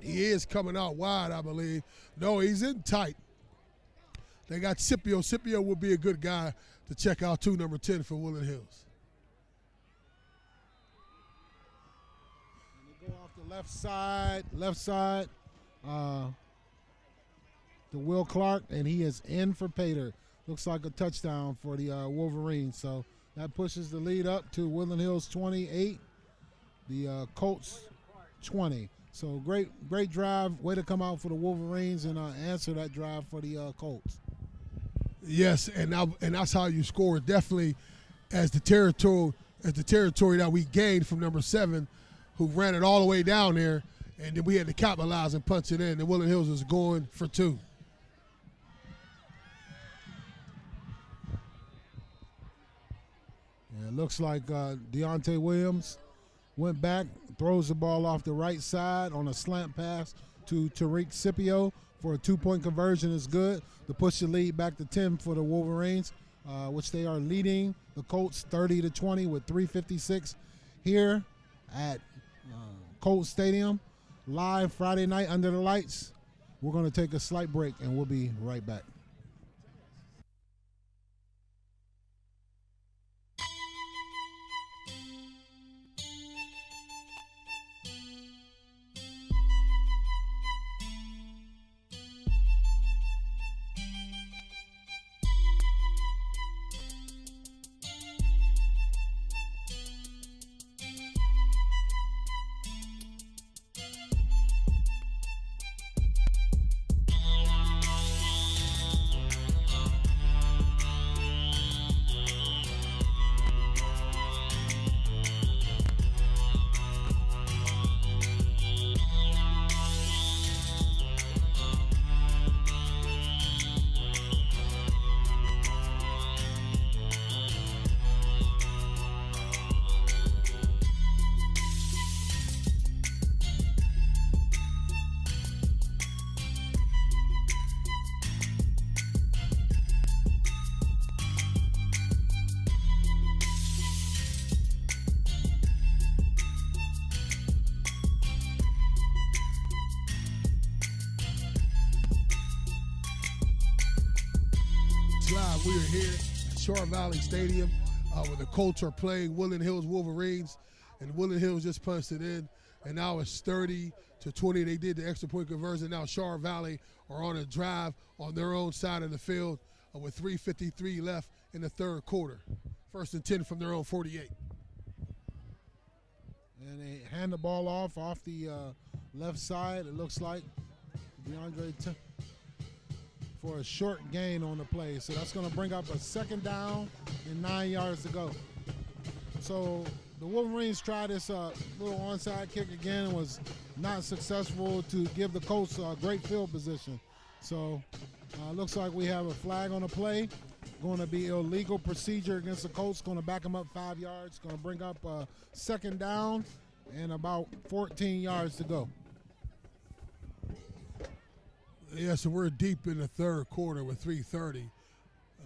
He is coming out wide, I believe. No, he's in tight. They got Scipio. Scipio will be a good guy to check out too, number 10 for Woodland Hills. And they go off the left side, to Will Clark, and he is in for Pater. Looks like a touchdown for the Wolverines. So that pushes the lead up to Woodland Hills 28, the Colts 20. So great drive. Way to come out for the Wolverines and answer that drive for the Colts. Yes, and that's how you score. Definitely as the territory that we gained from number 7, who ran it all the way down there, and then we had to capitalize and punch it in. And Woodland Hills was going for 2. Yeah, it looks like Deontay Williams went back, throws the ball off the right side on a slant pass to Tariq Scipio for a 2-point conversion is good to push the lead back to 10 for the Wolverines, which they are leading the Colts 30-20 with 3:56 here at Colts Stadium. Live Friday night under the lights. We're going to take a slight break, and we'll be right back. Live. We are here at Chartiers Valley Stadium where the Colts are playing Woodland Hills Wolverines, and Woodland Hills just punched it in, and now it's 30-20. They did the extra point conversion. Now Chartiers Valley are on a drive on their own side of the field with 3:53 left in the third quarter. 1st and 10 from their own 48. And they hand the ball off the left side, it looks like. DeAndre for a short gain on the play. So that's going to bring up a 2nd down and 9 yards to go. So the Wolverines tried this little onside kick again and was not successful to give the Colts a great field position. So looks like we have a flag on the play. Going to be illegal procedure against the Colts. Going to back them up 5 yards. Going to bring up a 2nd down and about 14 yards to go. Yeah, so we're deep in the third quarter with 3:30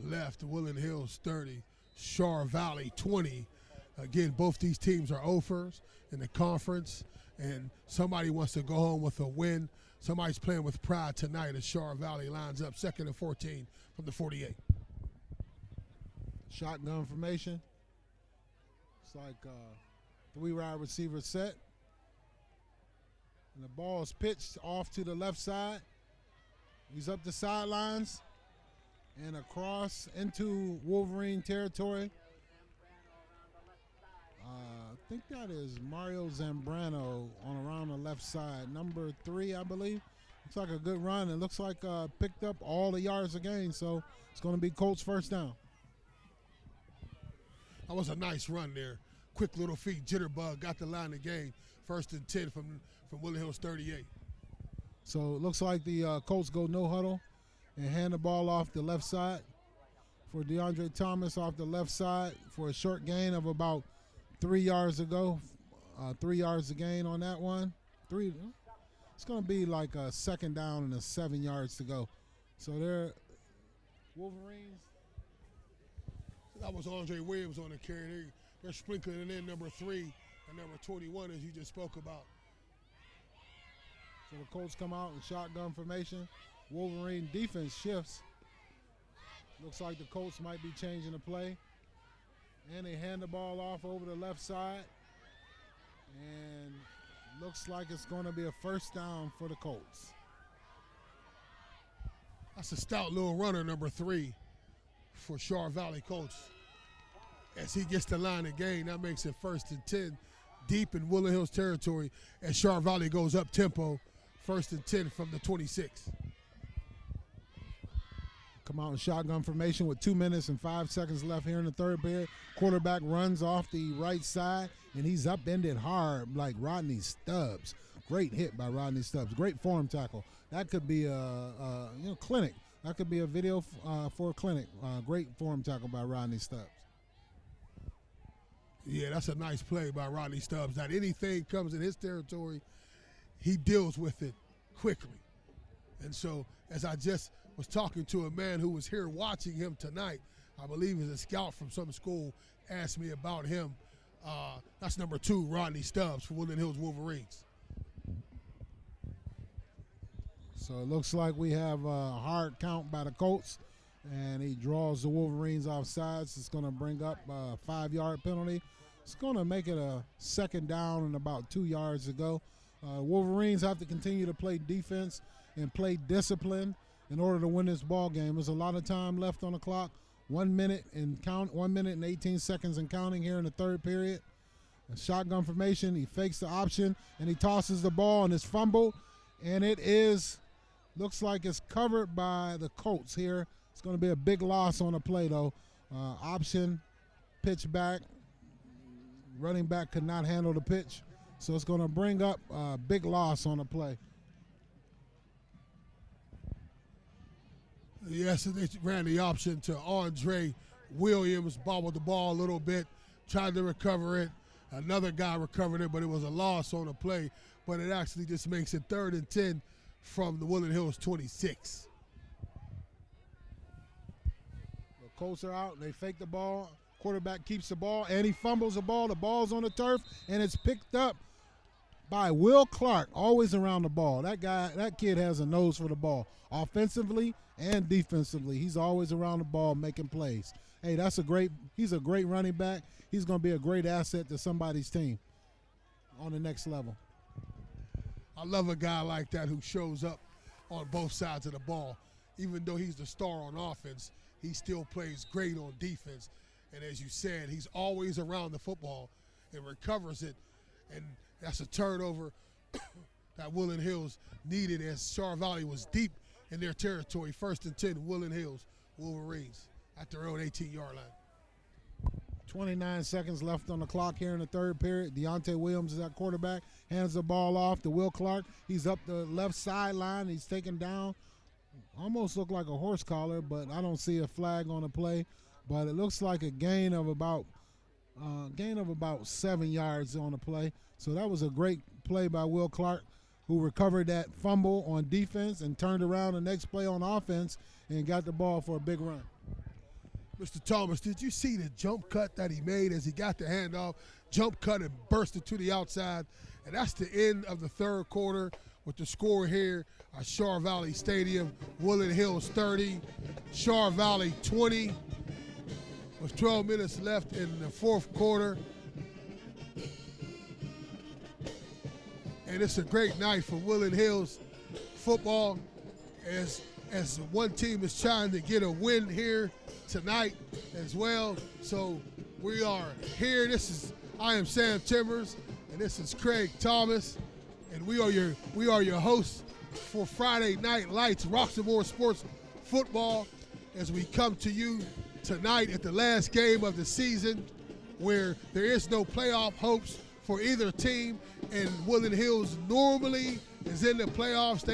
left. Woodland Hills 30, Chartiers Valley 20. Again, both these teams are offers in the conference, and somebody wants to go home with a win. Somebody's playing with pride tonight as Chartiers Valley lines up 2nd and 14 from the 48. Shotgun formation. It's like 3 wide receiver set. And the ball is pitched off to the left side. He's up the sidelines and across into Wolverine territory. I think that is Mario Zambrano on around the left side. Number 3, I believe. Looks like a good run. It looks like picked up all the yards of gain, so it's going to be Colts first down. That was a nice run there. Quick little feet, jitterbug, got the line of gain. 1st and 10 from Woodland Hills 38. So it looks like the Colts go no huddle and hand the ball off the left side for DeAndre Thomas off the left side for a short gain of about 3 yards ago. 3 yards of gain on that one. It's going to be like a second down and 7 yards to go. So they're Wolverines. That was Andre Williams on the carry. They're sprinkling it in number 3 and number 21, as you just spoke about. So the Colts come out in shotgun formation. Wolverine defense shifts. Looks like the Colts might be changing the play. And they hand the ball off over the left side. And looks like it's going to be a first down for the Colts. That's a stout little runner, number 3, for Chartiers Valley Colts. As he gets the line of gain, that makes it 1st and 10 deep in Woodland Hills territory as Chartiers Valley goes up tempo. 1st and 10 from the 26. Come out in shotgun formation with 2 minutes and 5 seconds left here in the third period. Quarterback runs off the right side, and he's upended hard like Rodney Stubbs. Great hit by Rodney Stubbs. Great form tackle. That could be a clinic. That could be a video for a clinic. Great form tackle by Rodney Stubbs. Yeah, that's a nice play by Rodney Stubbs. That anything comes in his territory, he deals with it quickly. And so, as I just was talking to a man who was here watching him tonight, I believe is a scout from some school, asked me about him. That's number 2, Rodney Stubbs for Woodland Hills Wolverines. So it looks like we have a hard count by the Colts, and he draws the Wolverines off sides. It's going to bring up a 5-yard penalty. It's going to make it a second down and about 2 yards to go. Wolverines have to continue to play defense and play discipline in order to win this ball game. There's a lot of time left on the clock. 1 minute and 18 seconds and counting here in the third period. A shotgun formation. He fakes the option and he tosses the ball and it's fumbled. And it looks like it's covered by the Colts here. It's going to be a big loss on the play though. Option, pitch back. Running back could not handle the pitch. So it's going to bring up a big loss on the play. Yes, they ran the option to Andre Williams, bobbled the ball a little bit, tried to recover it. Another guy recovered it, but it was a loss on the play. But it actually just makes it 3rd and 10 from the Woodland Hills 26. The Colts are out. They fake the ball. Quarterback keeps the ball, and he fumbles the ball. The ball's on the turf, and it's picked up by Will Clark, always around the ball. That kid has a nose for the ball, offensively and defensively. He's always around the ball making plays. Hey, he's a great running back. He's going to be a great asset to somebody's team on the next level. I love a guy like that who shows up on both sides of the ball. Even though he's the star on offense, he still plays great on defense. And as you said, he's always around the football and recovers it. And that's a turnover that Woodland Hills needed as Chartiers Valley was deep in their territory. 1st and 10, Woodland Hills Wolverines at their own 18-yard line. 29 seconds left on the clock here in the third period. Deontay Williams is at quarterback, hands the ball off to Will Clark. He's up the left sideline. He's taken down. Almost looked like a horse collar, but I don't see a flag on the play. But it looks like a gain of about 7 yards on the play. So that was a great play by Will Clark, who recovered that fumble on defense and turned around the next play on offense and got the ball for a big run. Mr. Thomas, did you see the jump cut that he made as he got the handoff? Jump cut and bursted to the outside. And that's the end of the third quarter with the score here at Chartiers Valley Stadium. Woodland Hills 30, Chartiers Valley 20. With 12 minutes left in the fourth quarter. And it's a great night for Woodland Hills football as one team is trying to get a win here tonight as well. So we are here. I am Sam Timbers, and this is Craig Thomas, and we are your hosts for Friday Night Lights, Roxamore Sports Football, as we come to you tonight at the last game of the season, where there is no playoff hopes for either team, and Woodland Hills normally is in the playoffs.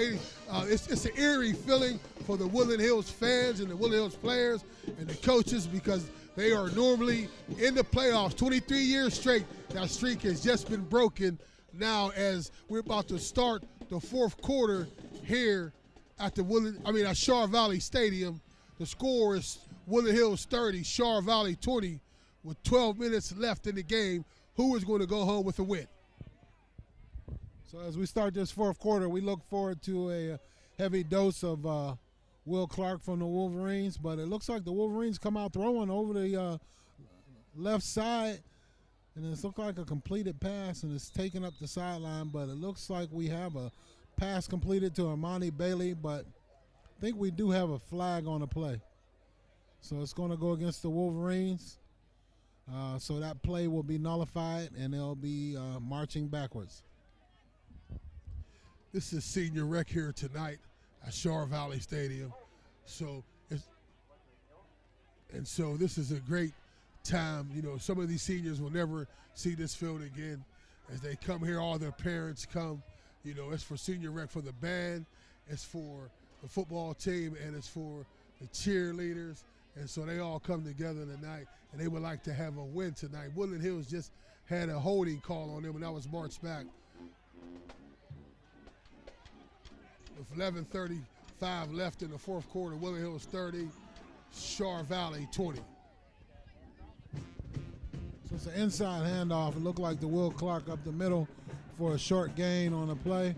It's an eerie feeling for the Woodland Hills fans and the Woodland Hills players and the coaches, because they are normally in the playoffs 23 years straight. That streak has just been broken now as we're about to start the fourth quarter here at at Chartiers Valley Stadium. The score is Woodland Hills 30, Chartiers Valley 20, with 12 minutes left in the game. Who is going to go home with a win? So as we start this fourth quarter, we look forward to a heavy dose of Will Clark from the Wolverines, but it looks like the Wolverines come out throwing over the left side, and it looks like a completed pass, and it's taken up the sideline, but it looks like we have a pass completed to Armani Bailey, but I think we do have a flag on the play. So it's going to go against the Wolverines. So that play will be nullified, and they'll be marching backwards. This is senior rec here tonight at Chartiers Valley Stadium. So this is a great time. You know, some of these seniors will never see this field again. As they come here, all their parents come. You know, it's for senior rec, for the band, it's for the football team, and it's for the cheerleaders. And so they all come together tonight, and they would like to have a win tonight. Woodland Hills just had a holding call on them, and that was marched back. With 11:35 left in the fourth quarter, Woodland Hills 30, Chartiers Valley 20. So it's an inside handoff. It looked like the Will Clark up the middle for a short gain on the play.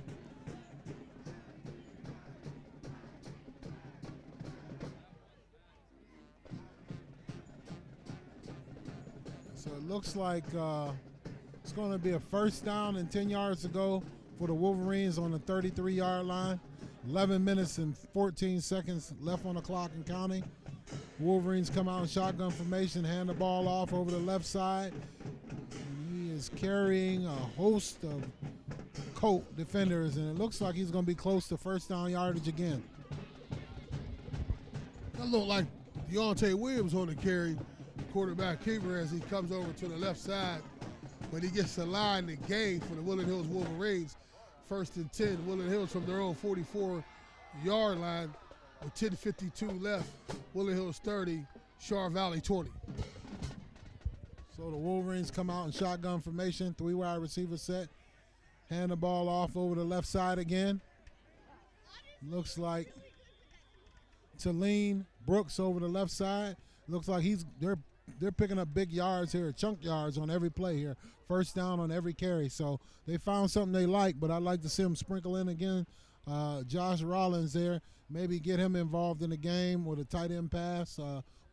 So it looks like it's going to be a first down and 10 yards to go for the Wolverines on the 33-yard line. 11 minutes and 14 seconds left on the clock and counting. Wolverines come out in shotgun formation, hand the ball off over the left side. And he is carrying a host of Colt defenders, and it looks like he's going to be close to first down yardage again. That looked like Deontay Williams on the carry, quarterback keeper, as he comes over to the left side. But he gets the line to gain for the Woodland Hills Wolverines. First and 10, Woodland Hills from their own 44-yard line with 10:52 left. Woodland Hills 30, Chartiers Valley 20. So the Wolverines come out in shotgun formation, 3-wide receiver set. Hand the ball off over the left side again. Looks like Talene Brooks over the left side. Looks like they're picking up big yards here, chunk yards on every play here. First down on every carry. So they found something they like, but I'd like to see them sprinkle in again. Josh Rollins there, maybe get him involved in the game with a tight end pass,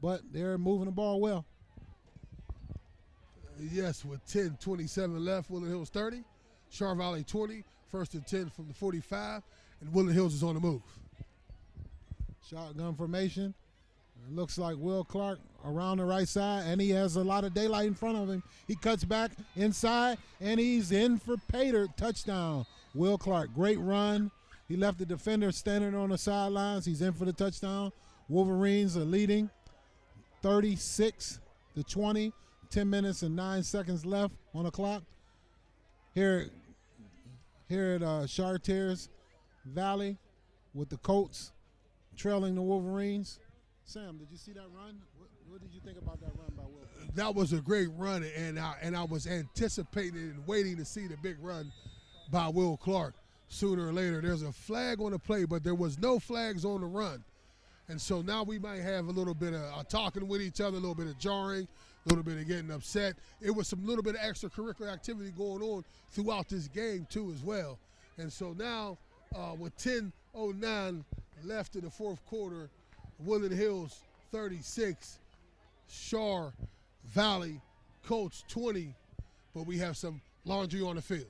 but they're moving the ball well. Yes, with 10:27 left, Woodland Hills 30, Chartiers Valley 20, first and 10 from the 45, and Woodland Hills is on the move. Shotgun formation. It looks like Will Clark around the right side, and he has a lot of daylight in front of him. He cuts back inside, and he's in for Pater. Touchdown. Will Clark, great run. He left the defender standing on the sidelines. He's in for the touchdown. Wolverines are leading 36-20. 10 minutes and 9 seconds left on the clock. Here at Chartiers Valley with the Colts trailing the Wolverines. Sam, did you see that run? What did you think about that run by Will? That was a great run, and I was anticipating and waiting to see the big run by Will Clark sooner or later. There's a flag on the play, but there was no flags on the run. And so now we might have a little bit of talking with each other, a little bit of jarring, a little bit of getting upset. It was some little bit of extracurricular activity going on throughout this game too as well. And so now with 10:09 left in the fourth quarter, Woodland Hills 36, Chartiers Valley Colts 20, but we have some laundry on the field.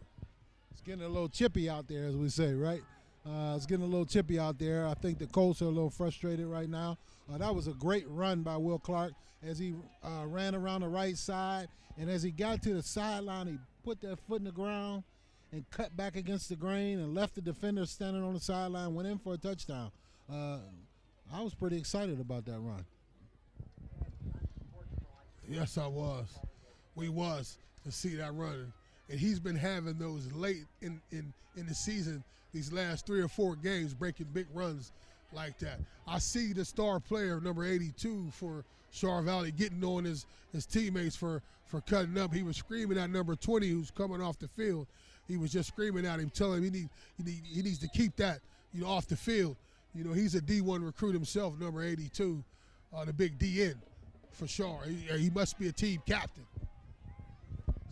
It's getting a little chippy out there, as we say, right? It's getting a little chippy out there. I think the Colts are a little frustrated right now. That was a great run by Will Clark as he ran around the right side, and as he got to the sideline, he put that foot in the ground, and cut back against the grain and left the defender standing on the sideline, went in for a touchdown. I was pretty excited about that run. Yes, I was. We was to see that run. And he's been having those late in the season, these last 3 or 4 games, breaking big runs like that. I see the star player, number 82 for Chartiers Valley, getting on his teammates for cutting up. He was screaming at number 20 who's coming off the field. He was just screaming at him, telling him he needs to keep that, off the field. He's a D1 recruit himself, number 82, the big DN for sure. He must be a team captain.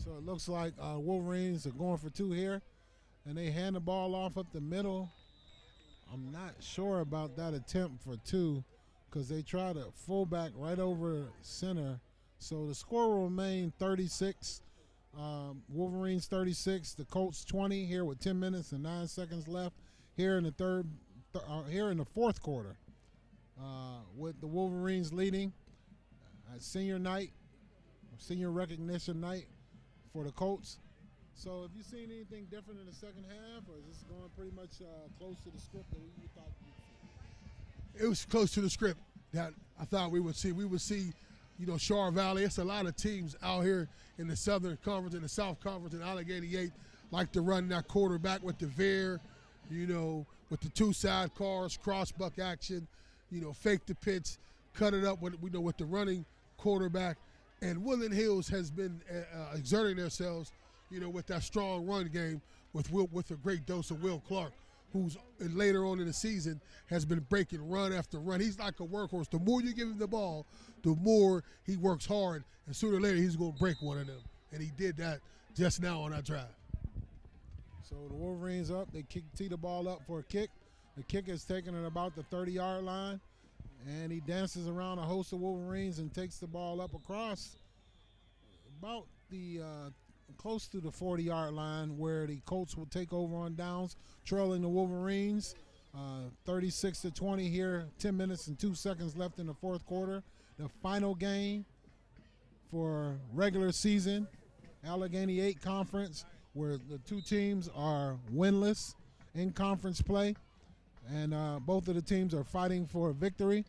So it looks like Wolverines are going for 2 here, and they hand the ball off up the middle. I'm not sure about that attempt for 2 because they try to fullback right over center. So the score will remain 36. Wolverines 36, the Colts 20 here with 10 minutes and 9 seconds left here in the fourth quarter, with the Wolverines leading at senior recognition night for the Colts. So have you seen anything different in the second half, or is this going pretty much close to the script that you thought you'd see? It was close to the script that I thought we would see. We would see, Chartiers Valley. It's a lot of teams out here in the Southern Conference, in the South Conference, in Allegheny 8 like to run that quarterback with the veer, with the 2 sidecars, cross buck action, fake the pitch, cut it up with the running quarterback. And Woodland Hills has been exerting themselves, with that strong run game with a great dose of Will Clark, who's later on in the season has been breaking run after run. He's like a workhorse. The more you give him the ball, the more he works hard, and sooner or later he's going to break one of them. And he did that just now on that drive. So the Wolverines up. They tee the ball up for a kick. The kick is taken at about the 30-yard line, and he dances around a host of Wolverines and takes the ball up across about the close to the 40-yard line, where the Colts will take over on downs, trailing the Wolverines 36-20 here, 10 minutes and 2 seconds left in the fourth quarter. The final game for regular season, Allegheny 8 Conference, where the 2 teams are winless in conference play, and both of the teams are fighting for a victory.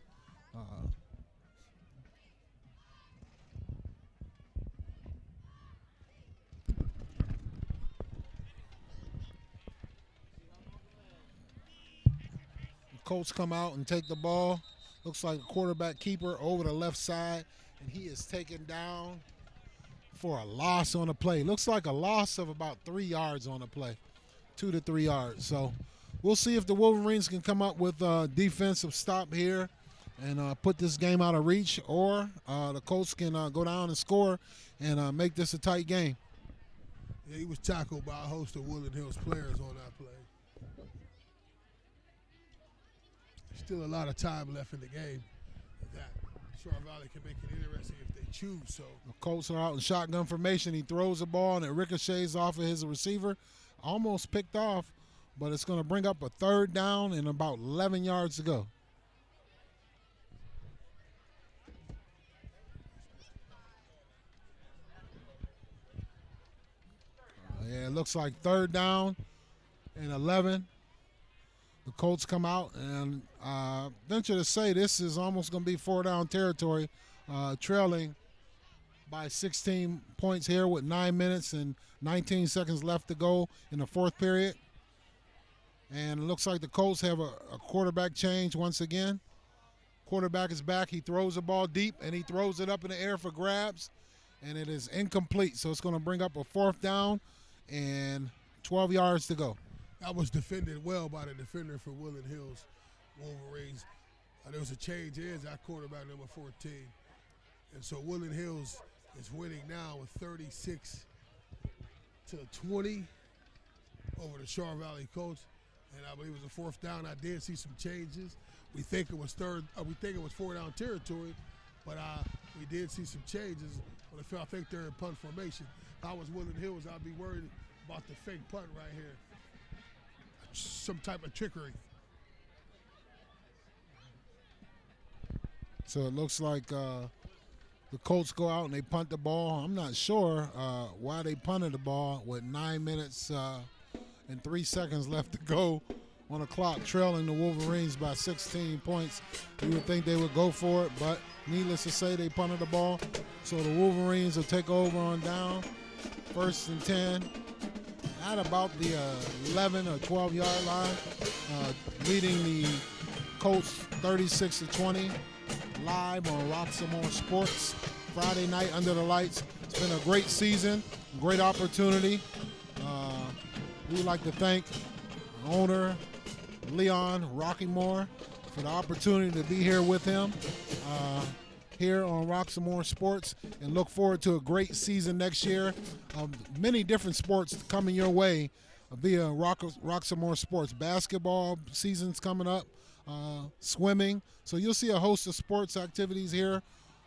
Colts come out and take the ball. Looks like a quarterback keeper over the left side, and he is taken down for a loss on the play. Looks like a loss of about 3 yards on the play, 2 to 3 yards. So we'll see if the Wolverines can come up with a defensive stop here and put this game out of reach, or the Colts can go down and score and make this a tight game. Yeah, he was tackled by a host of Woodland Hills players on that play. Still a lot of time left in the game that Chartiers Valley can make it interesting if they choose. So the Colts are out in shotgun formation. He throws the ball and it ricochets off of his receiver, almost picked off, but it's going to bring up a 3rd down and about 11 yards to go. Yeah, it looks like 3rd down and 11. The Colts come out, and venture to say this is almost going to be 4-down territory, trailing by 16 points here with 9 minutes and 19 seconds left to go in the fourth period. And it looks like the Colts have a quarterback change once again. Quarterback is back. He throws the ball deep, and he throws it up in the air for grabs, and it is incomplete. So it's going to bring up a 4th down and 12 yards to go. That was defended well by the defender for Woodland Hills Wolverines. There was a change in that quarterback, number 14. And so Woodland Hills is winning now with 36-20 over the Chartiers Valley Colts. And I believe it was a 4th down. I did see some changes. We think it was 4-down territory, but we did see some changes. But I think they're in punt formation. If I was Woodland Hills, I'd be worried about the fake punt right here. Some type of trickery. So it looks like the Colts go out and they punt the ball. I'm not sure why they punted the ball with 9 minutes and 3 seconds left to go on the clock, trailing the Wolverines by 16 points. You would think they would go for it, but needless to say, they punted the ball. So the Wolverines will take over on down, 1st and 10, at about the 11 or 12-yard line, leading the Colts 36-20, live on Roxamore Sports, Friday night under the lights. It's been a great season, great opportunity. We would like to thank owner Leon Rockymore for the opportunity to be here with him here on Roxamore Sports, and look forward to a great season next year. Many different sports coming your way via Roxamore Sports. Basketball season's coming up, swimming. So you'll see a host of sports activities here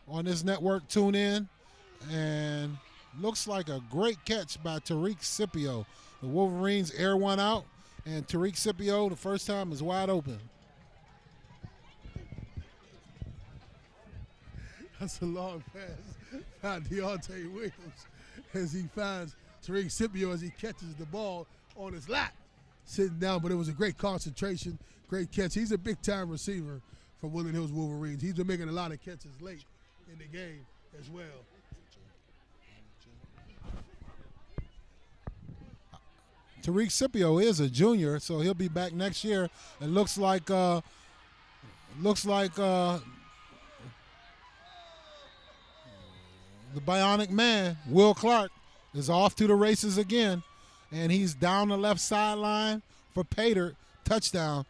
on this network. Tune in. And looks like a great catch by Tariq Scipio. The Wolverines air one out, and Tariq Scipio, the first time, is wide open. That's a long pass by Deontay Williams as he finds Tariq Scipio as he catches the ball on his lap, sitting down. But it was a great concentration, great catch. He's a big-time receiver for Woodland Hills Wolverines. He's been making a lot of catches late in the game as well. Tariq Scipio is a junior, so he'll be back next year. It looks like the Bionic Man, Will Clark, is off to the races again, and he's down the left sideline for Pater, touchdown.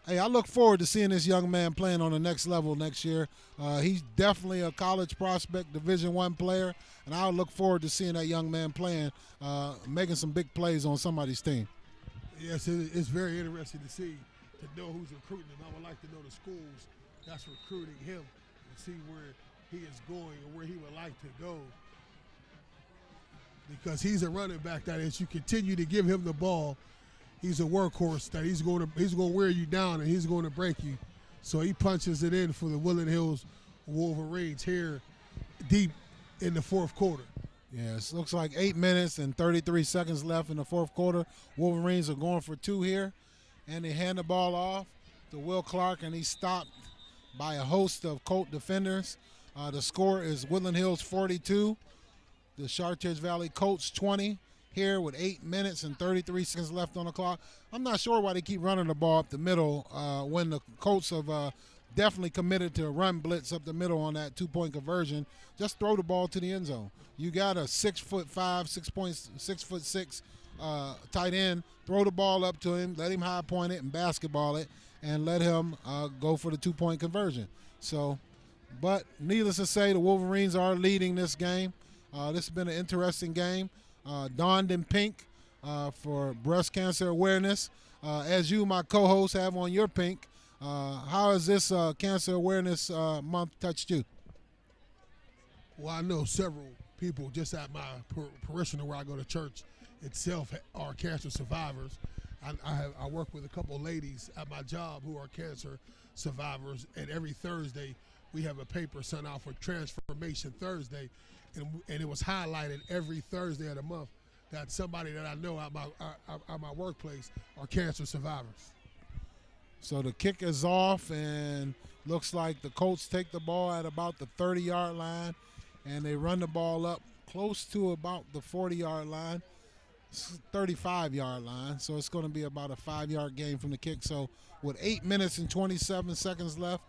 Hey, I look forward to seeing this young man playing on the next level next year. He's definitely a college prospect, Division I player, and I look forward to seeing that young man playing, making some big plays on somebody's team. Yes, it's very interesting to see, to know who's recruiting him. I would like to know the schools that's recruiting him and see where he is going or where he would like to go. Because he's a running back that as you continue to give him the ball, he's a workhorse that he's going to wear you down and he's going to break you. So he punches it in for the Woodland Hills Wolverines here deep in the fourth quarter. Yes, looks like 8 minutes and 33 seconds left in the fourth quarter. Wolverines are going for 2 here, and they hand the ball off to Will Clark, and he's stopped by a host of Colt defenders. The score is Woodland Hills 42, the Chartiers Valley Colts 20. Here with 8 minutes and 33 seconds left on the clock. I'm not sure why they keep running the ball up the middle when the Colts have definitely committed to a run blitz up the middle on that 2-point conversion. Just throw the ball to the end zone. You got a 6'5", 6'6" tight end. Throw the ball up to him, let him high point it and basketball it, and let him go for the 2-point conversion. So, but needless to say, the Wolverines are leading this game. This has been an interesting game. Donned in pink for breast cancer awareness. As you, my co-host, have on your pink, how has this Cancer Awareness Month touched you? Well, I know several people just at my parishioner where I go to church itself are cancer survivors. I work with a couple of ladies at my job who are cancer survivors, and every Thursday we have a paper sent out for Transformation Thursday, and it was highlighted every Thursday of the month that somebody that I know at my workplace are cancer survivors. So the kick is off, and looks like the Colts take the ball at about the 30-yard line, and they run the ball up close to about the 40-yard line, 35-yard line. So it's going to be about a 5-yard gain from the kick. So with 8 minutes and 27 seconds left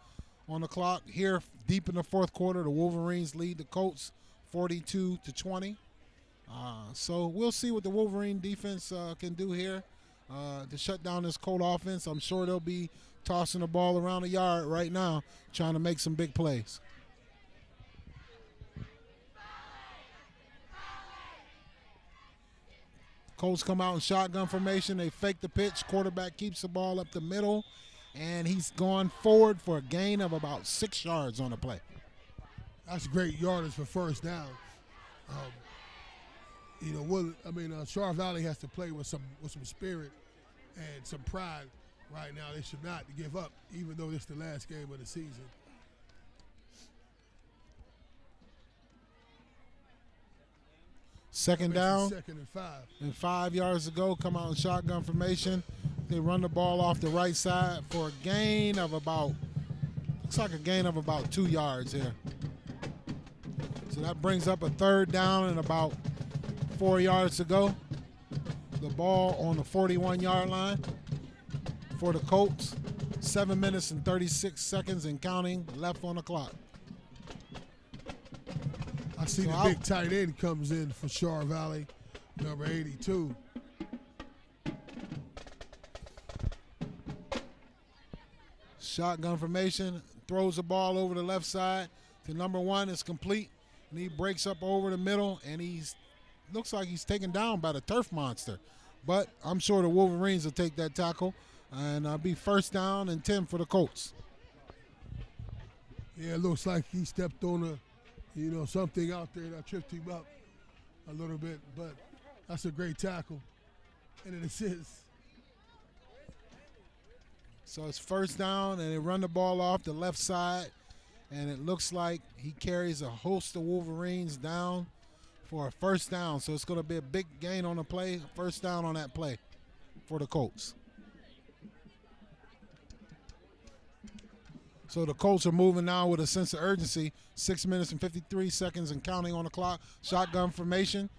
on the clock here, deep in the fourth quarter, the Wolverines lead the Colts 42-20. So we'll see what the Wolverine defense can do here to shut down this Colt offense. I'm sure they'll be tossing the ball around the yard right now, trying to make some big plays. Colts come out in shotgun formation. They fake the pitch. Quarterback keeps the ball up the middle, and he's gone forward for a gain of about 6 yards on the play. That's great yardage for first down. Chartiers Valley has to play with some spirit and some pride right now. They should not give up, even though it's the last game of the season. Second down. Second and 5. And 5 yards to go, come out in shotgun formation. They run the ball off the right side for a gain of about, looks like a gain of about 2 yards here. So that brings up a third down and about 4 yards to go. The ball on the 41-yard line for the Colts. 7 minutes and 36 seconds and counting left on the clock. I see the big tight end comes in for Chartiers Valley, number 82. Shotgun formation, throws the ball over the left side to number 1. It's complete, and he breaks up over the middle, and looks like he's taken down by the turf monster. But I'm sure the Wolverines will take that tackle, and be first down and 10 for the Colts. Yeah, it looks like he stepped on something out there that tripped him up a little bit, but that's a great tackle and an assist. So it's first down, and they run the ball off the left side, and it looks like he carries a host of Wolverines down for a first down. So it's going to be a big gain on the play, first down on that play for the Colts. So the Colts are moving now with a sense of urgency. 6 minutes and 53 seconds and counting on the clock. Shotgun formation.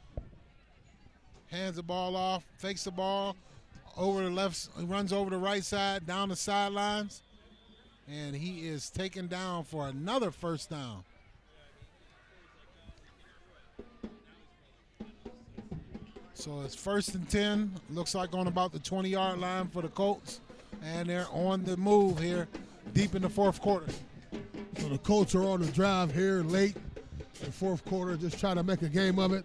Hands the ball off, fakes the ball. Over the left, he runs over the right side, down the sidelines, and he is taken down for another first down. So it's first and 10, looks like on about the 20-yard line for the Colts, and they're on the move here deep in the fourth quarter. So the Colts are on the drive here late in the fourth quarter, just trying to make a game of it,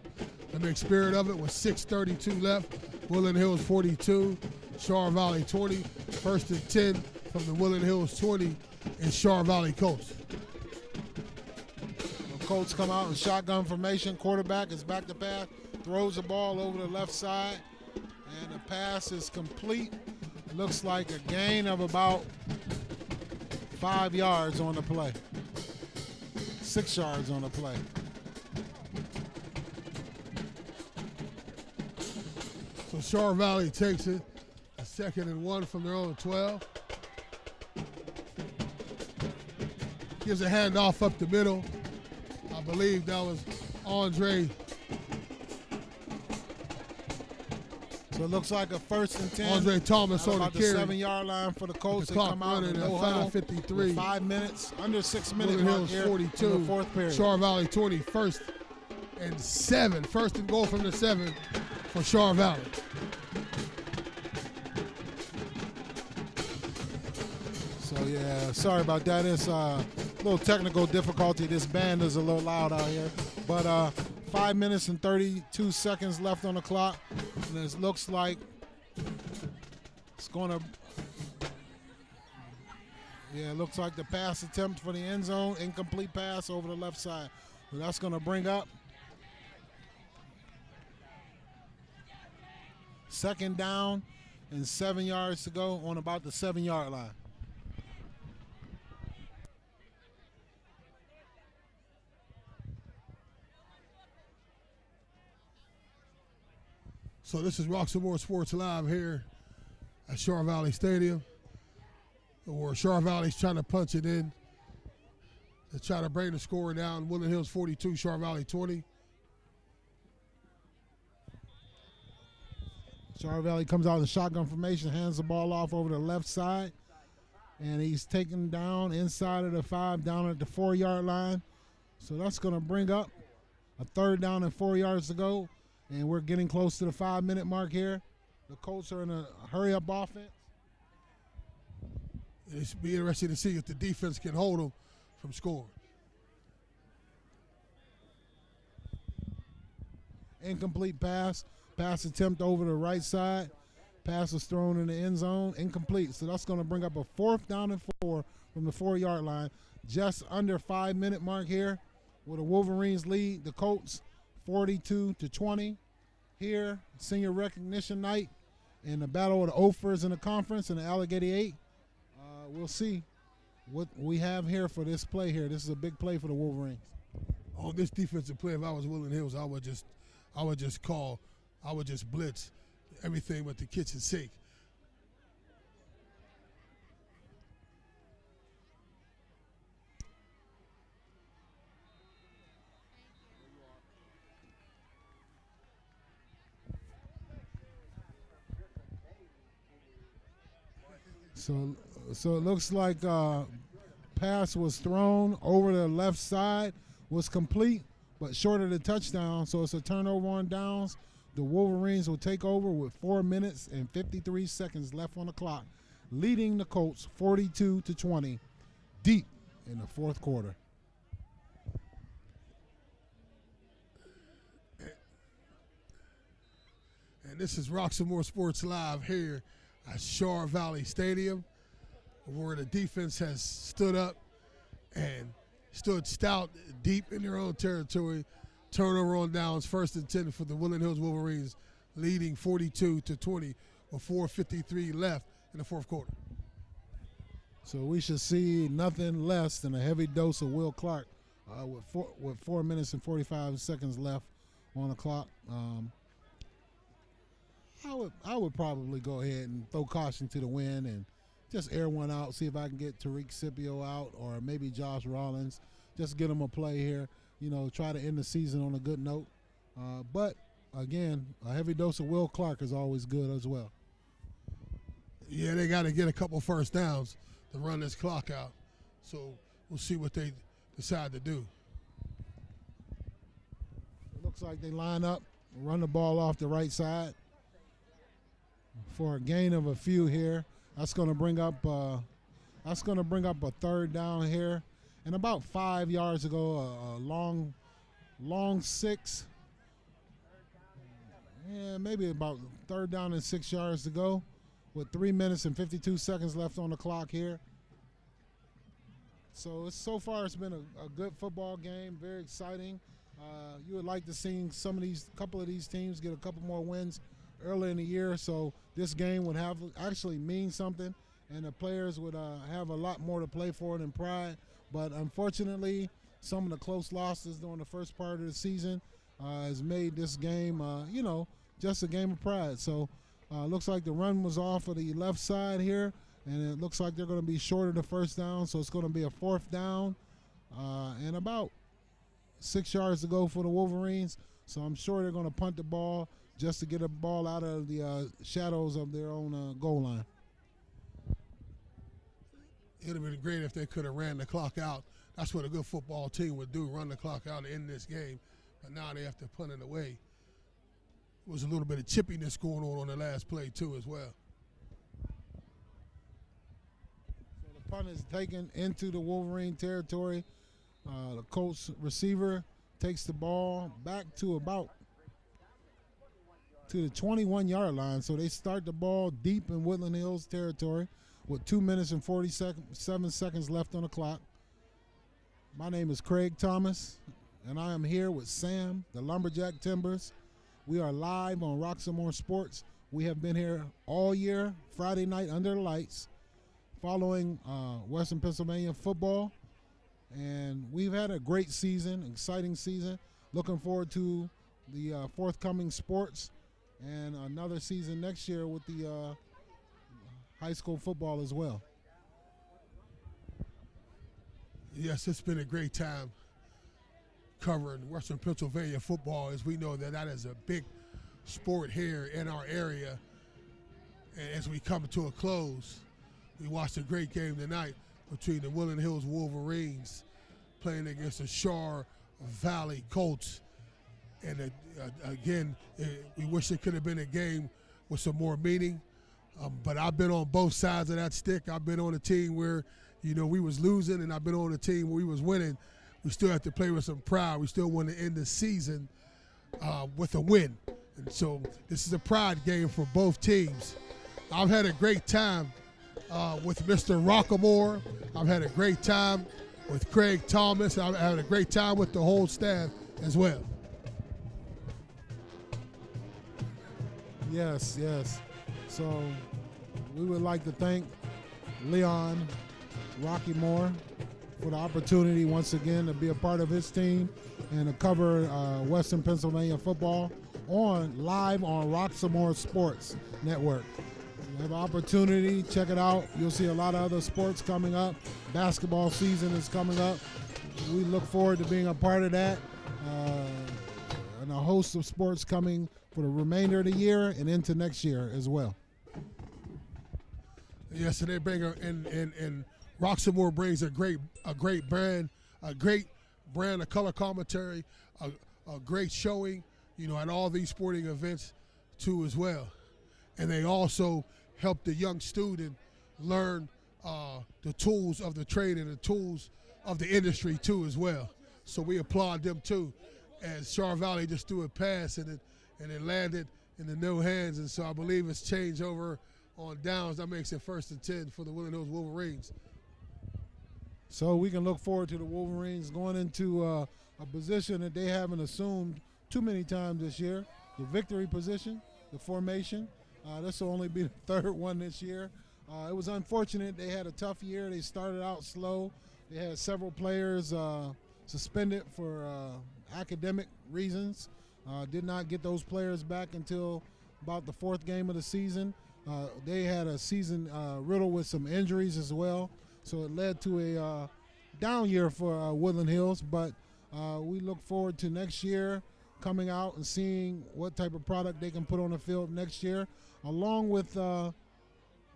the big spirit of it with 6:32 left. Woodland Hills 42, Chartiers Valley 20. First and 10 from the Woodland Hills 20 and Chartiers Valley Colts. The Colts come out in shotgun formation. Quarterback is back to pass, throws the ball over the left side, and the pass is complete. It looks like a gain of about 5 yards on the play. 6 yards on the play. So Chartiers Valley takes it, a 2nd and 1 from their own 12. Gives a handoff up the middle. I believe that was Andre. So it looks like a first and 10. Andre Thomas on the about the carry. 7-yard line for the Colts. The They clock come out running in at no huddle 5:53. with 5 minutes, under 6 minute Woodland mark Hills here 42. in the fourth period. Chartiers Valley 20, 1st and 7. First and goal from the 7 for Chartiers Valley. So yeah, sorry about that. It's a little technical difficulty. This band is a little loud out here. But 5 minutes and 32 seconds left on the clock. And it looks like it's going to, yeah, it looks like the pass attempt for the end zone, incomplete pass over the left side. So that's going to bring up second down and 7 yards to go on about the 7-yard line. So this is Roxamore Sports Live here at Chartiers Valley Stadium, where Chartiers Valley's trying to punch it in to try to bring the score down. Woodland Hills 42, Chartiers Valley 20. Chartiers Valley comes out in shotgun formation, hands the ball off over the left side, and he's taken down inside of the 5, down at the 4-yard line. So that's going to bring up a third down and 4 yards to go, and we're getting close to the 5-minute mark here. The Colts are in a hurry-up offense. It's be interesting to see if the defense can hold them from scoring. Incomplete pass. Pass attempt over the right side. Pass is thrown in the end zone. Incomplete. So that's going to bring up a 4th down and 4 from the 4-yard line. Just under 5-minute mark here, with the Wolverines lead the Colts 42-20. Here, senior recognition night in the battle of the Ophers in the conference in the Alligator 8. We'll see what we have here for this play here. This is a big play for the Wolverines. On this defensive play, if I was Woodland Hills, I would just I would just blitz everything with the kitchen sink. So it looks like pass was thrown over the left side, was complete, but short of the touchdown. So it's a turnover on downs. The Wolverines will take over with 4 minutes and 53 seconds left on the clock, leading the Colts 42-20, deep in the fourth quarter. And this is Roxamore Sports Live here at Chartiers Valley Stadium, where the defense has stood up and stood stout deep in their own territory. Turnover on downs, 1st and 10 for the Woodland Hills Wolverines, leading 42-20 with 4:53 left in the fourth quarter. So we should see nothing less than a heavy dose of Will Clark with 4 minutes and 45 seconds left on the clock. I would probably go ahead and throw caution to the wind and just air one out, see if I can get Tariq Scipio out or maybe Josh Rollins. Just get them a play here, try to end the season on a good note. But, again, a heavy dose of Will Clark is always good as well. Yeah, they got to get a couple first downs to run this clock out. So we'll see what they decide to do. It looks like they line up, run the ball off the right side for a gain of a few here. That's going to bring up a third down here. And about 5 yards ago, a long 6. Yeah, maybe about third down and 6 yards to go with 3 minutes and 52 seconds left on the clock here. So far it's been a good football game, very exciting. You would like to see couple of these teams get a couple more wins early in the year, so this game would actually mean something, and the players would have a lot more to play for than pride. But unfortunately, some of the close losses during the first part of the season has made this game, just a game of pride. So looks like the run was off of the left side here, and it looks like they're going to be short of the first down, so it's going to be a 4th down and about 6 yards to go for the Wolverines. So I'm sure they're going to punt the ball just to get a ball out of the shadows of their own goal line. It would have been great if they could have ran the clock out. That's what a good football team would do, run the clock out and end this game. But now they have to punt it away. There was a little bit of chippiness going on the last play, too, as well. So the punt is taken into the Wolverine territory. The Colts receiver takes the ball back to the 21-yard line. So they start the ball deep in Woodland Hills territory with 2 minutes and 47 seconds left on the clock. My name is Craig Thomas, and I am here with Sam, the Lumberjack Timbers. We are live on Roxamore Sports. We have been here all year, Friday night under the lights, following Western Pennsylvania football. And we've had a great season, exciting season. Looking forward to the forthcoming sports and another season next year with the high school football as well. Yes, it's been a great time covering Western Pennsylvania football, as we know that is a big sport here in our area. And as we come to a close, we watched a great game tonight between the Woodland Hills Wolverines playing against the Chartiers Valley Colts. And again, we wish it could have been a game with some more meaning. But I've been on both sides of that stick. I've been on a team where, we was losing, and I've been on a team where we was winning. We still have to play with some pride. We still want to end the season with a win. And so this is a pride game for both teams. I've had a great time with Mr. Roxamore. I've had a great time with Craig Thomas. I've had a great time with the whole staff as well. Yes. So we would like to thank Leon Roxamore for the opportunity once again to be a part of his team. and to cover Western Pennsylvania football live on Roxamore Sports Network. You have an opportunity, check it out. You'll see a lot of other sports coming up. Basketball season is coming up. We look forward to being a part of that. And a host of sports coming for the remainder of the year and into next year as well. Yes, and they bring and Roxamore brings a great brand of color commentary, a great showing, at all these sporting events too as well. And they also help the young student learn the tools of the trade and the tools of the industry too as well. So we applaud them too. As Char Valley just threw a pass and it landed in the no hands, and so I believe it's changed over on downs. That makes it 1st and 10 for the Woodland Hills Wolverines. So we can look forward to the Wolverines going into a position that they haven't assumed too many times this year, the victory position, the formation. This will only be the 3rd one this year. It was unfortunate. They had a tough year. They started out slow. They had several players suspended for academic reasons. Did not get those players back until about the 4th game of the season. They had a season riddled with some injuries as well, so it led to a down year for Woodland Hills, but we look forward to next year coming out and seeing what type of product they can put on the field next year, along with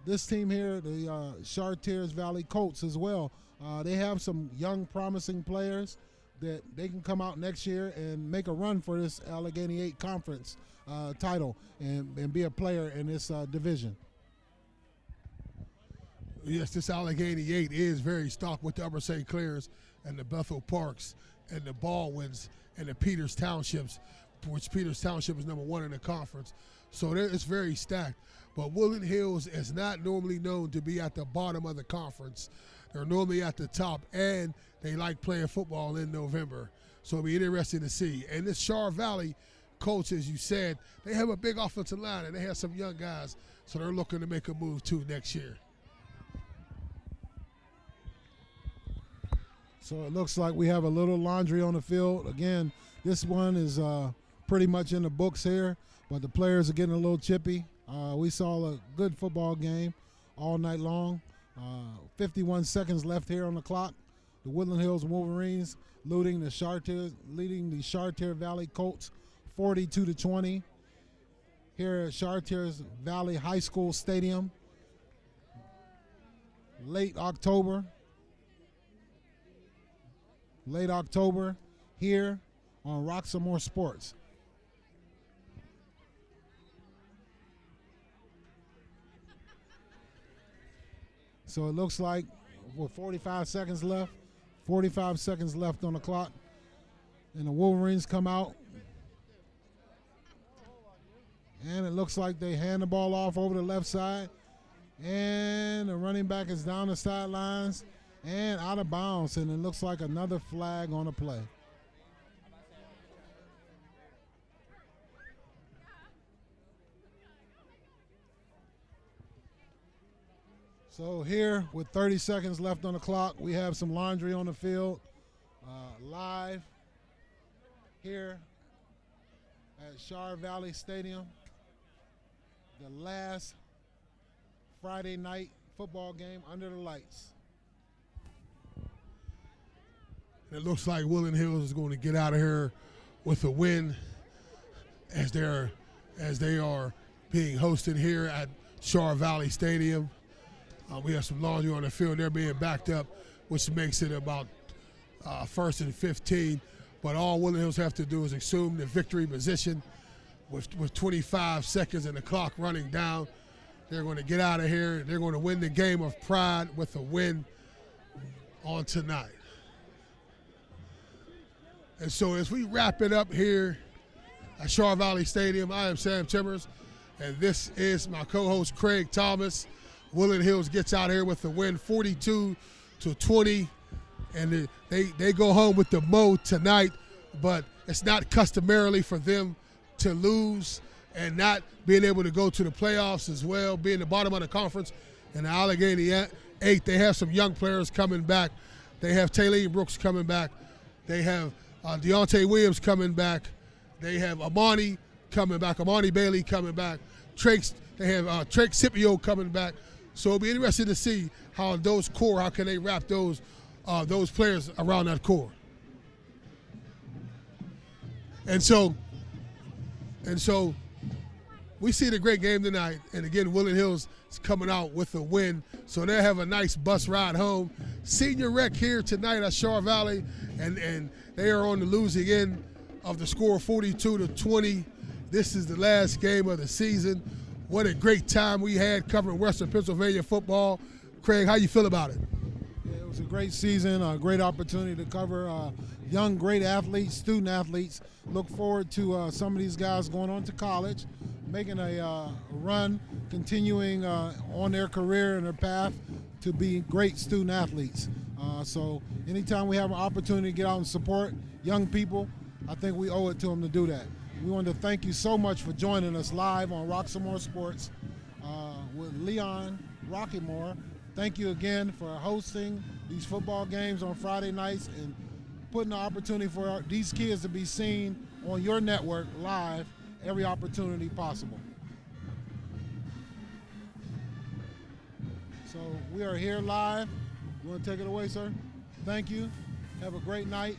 this team here, the Chartiers Valley Colts as well. They have some young, promising players that they can come out next year and make a run for this Allegheny 8 Conference title and be a player in this division. Yes, this Allegheny 8 is very stocked with the Upper St. Clairs and the Bethel Parks and the Baldwins and the Peters Townships, which Peters Township is number 1 in the conference. So it's very stacked. But Woodland Hills is not normally known to be at the bottom of the conference. They're normally at the top, and they like playing football in November. So it'll be interesting to see. And this Char Valley Colts, as you said, they have a big offensive line, and they have some young guys. So they're looking to make a move, too, next year. So it looks like we have a little laundry on the field. Again, this one is pretty much in the books here, but the players are getting a little chippy. We saw a good football game all night long. 51 seconds left here on the clock. The Woodland Hills Wolverines leading the Chartiers Valley Colts 42-20 here at Chartiers Valley High School Stadium. Late October here on Roxamore Sports. So it looks like with 45 seconds left on the clock, and the Wolverines come out, and it looks like they hand the ball off over the left side, and the running back is down the sidelines and out of bounds, and it looks like another flag on the play. So here, with 30 seconds left on the clock, we have some laundry on the field, live here at Char Valley Stadium. The last Friday night football game under the lights. It looks like Woodland Hills is going to get out of here with a win as they are being hosted here at Char Valley Stadium. We have some laundry on the field. They're being backed up, which makes it about 1st and 15. But all Woodland Hills have to do is assume the victory position with 25 seconds and the clock running down. They're going to get out of here. They're going to win the game of pride with a win on tonight. And so as we wrap it up here at Char Valley Stadium, I am Sam Timmers, and this is my co-host Craig Thomas. Woodland Hills gets out here with the win 42-20, and they go home with the mo tonight, but it's not customarily for them to lose and not being able to go to the playoffs as well, being the bottom of the conference. And the Allegheny 8, they have some young players coming back. They have Taylene Brooks coming back. They have Deontay Williams coming back. They have Amani coming back, Amani Bailey coming back. They have Trake Scipio coming back. So it'll be interesting to see how those core, how can they wrap those players around that core. And so we see the great game tonight. And again, Woodland Hills is coming out with a win. So they'll have a nice bus ride home. Senior rec here tonight at Chartiers Valley, and they are on the losing end of the score 42-20. This is the last game of the season. What a great time we had covering Western Pennsylvania football. Craig, how you feel about it? Yeah, it was a great season, a great opportunity to cover young, great athletes, student athletes. Look forward to some of these guys going on to college, making a run, continuing on their career and their path to be great student athletes. So anytime we have an opportunity to get out and support young people, I think we owe it to them to do that. We want to thank you so much for joining us live on Roxamore Sports with Leon Rockymore. Thank you again for hosting these football games on Friday nights and putting the opportunity for these kids to be seen on your network live every opportunity possible. So we are here live. You want to take it away, sir? Thank you. Have a great night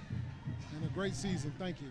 and a great season. Thank you.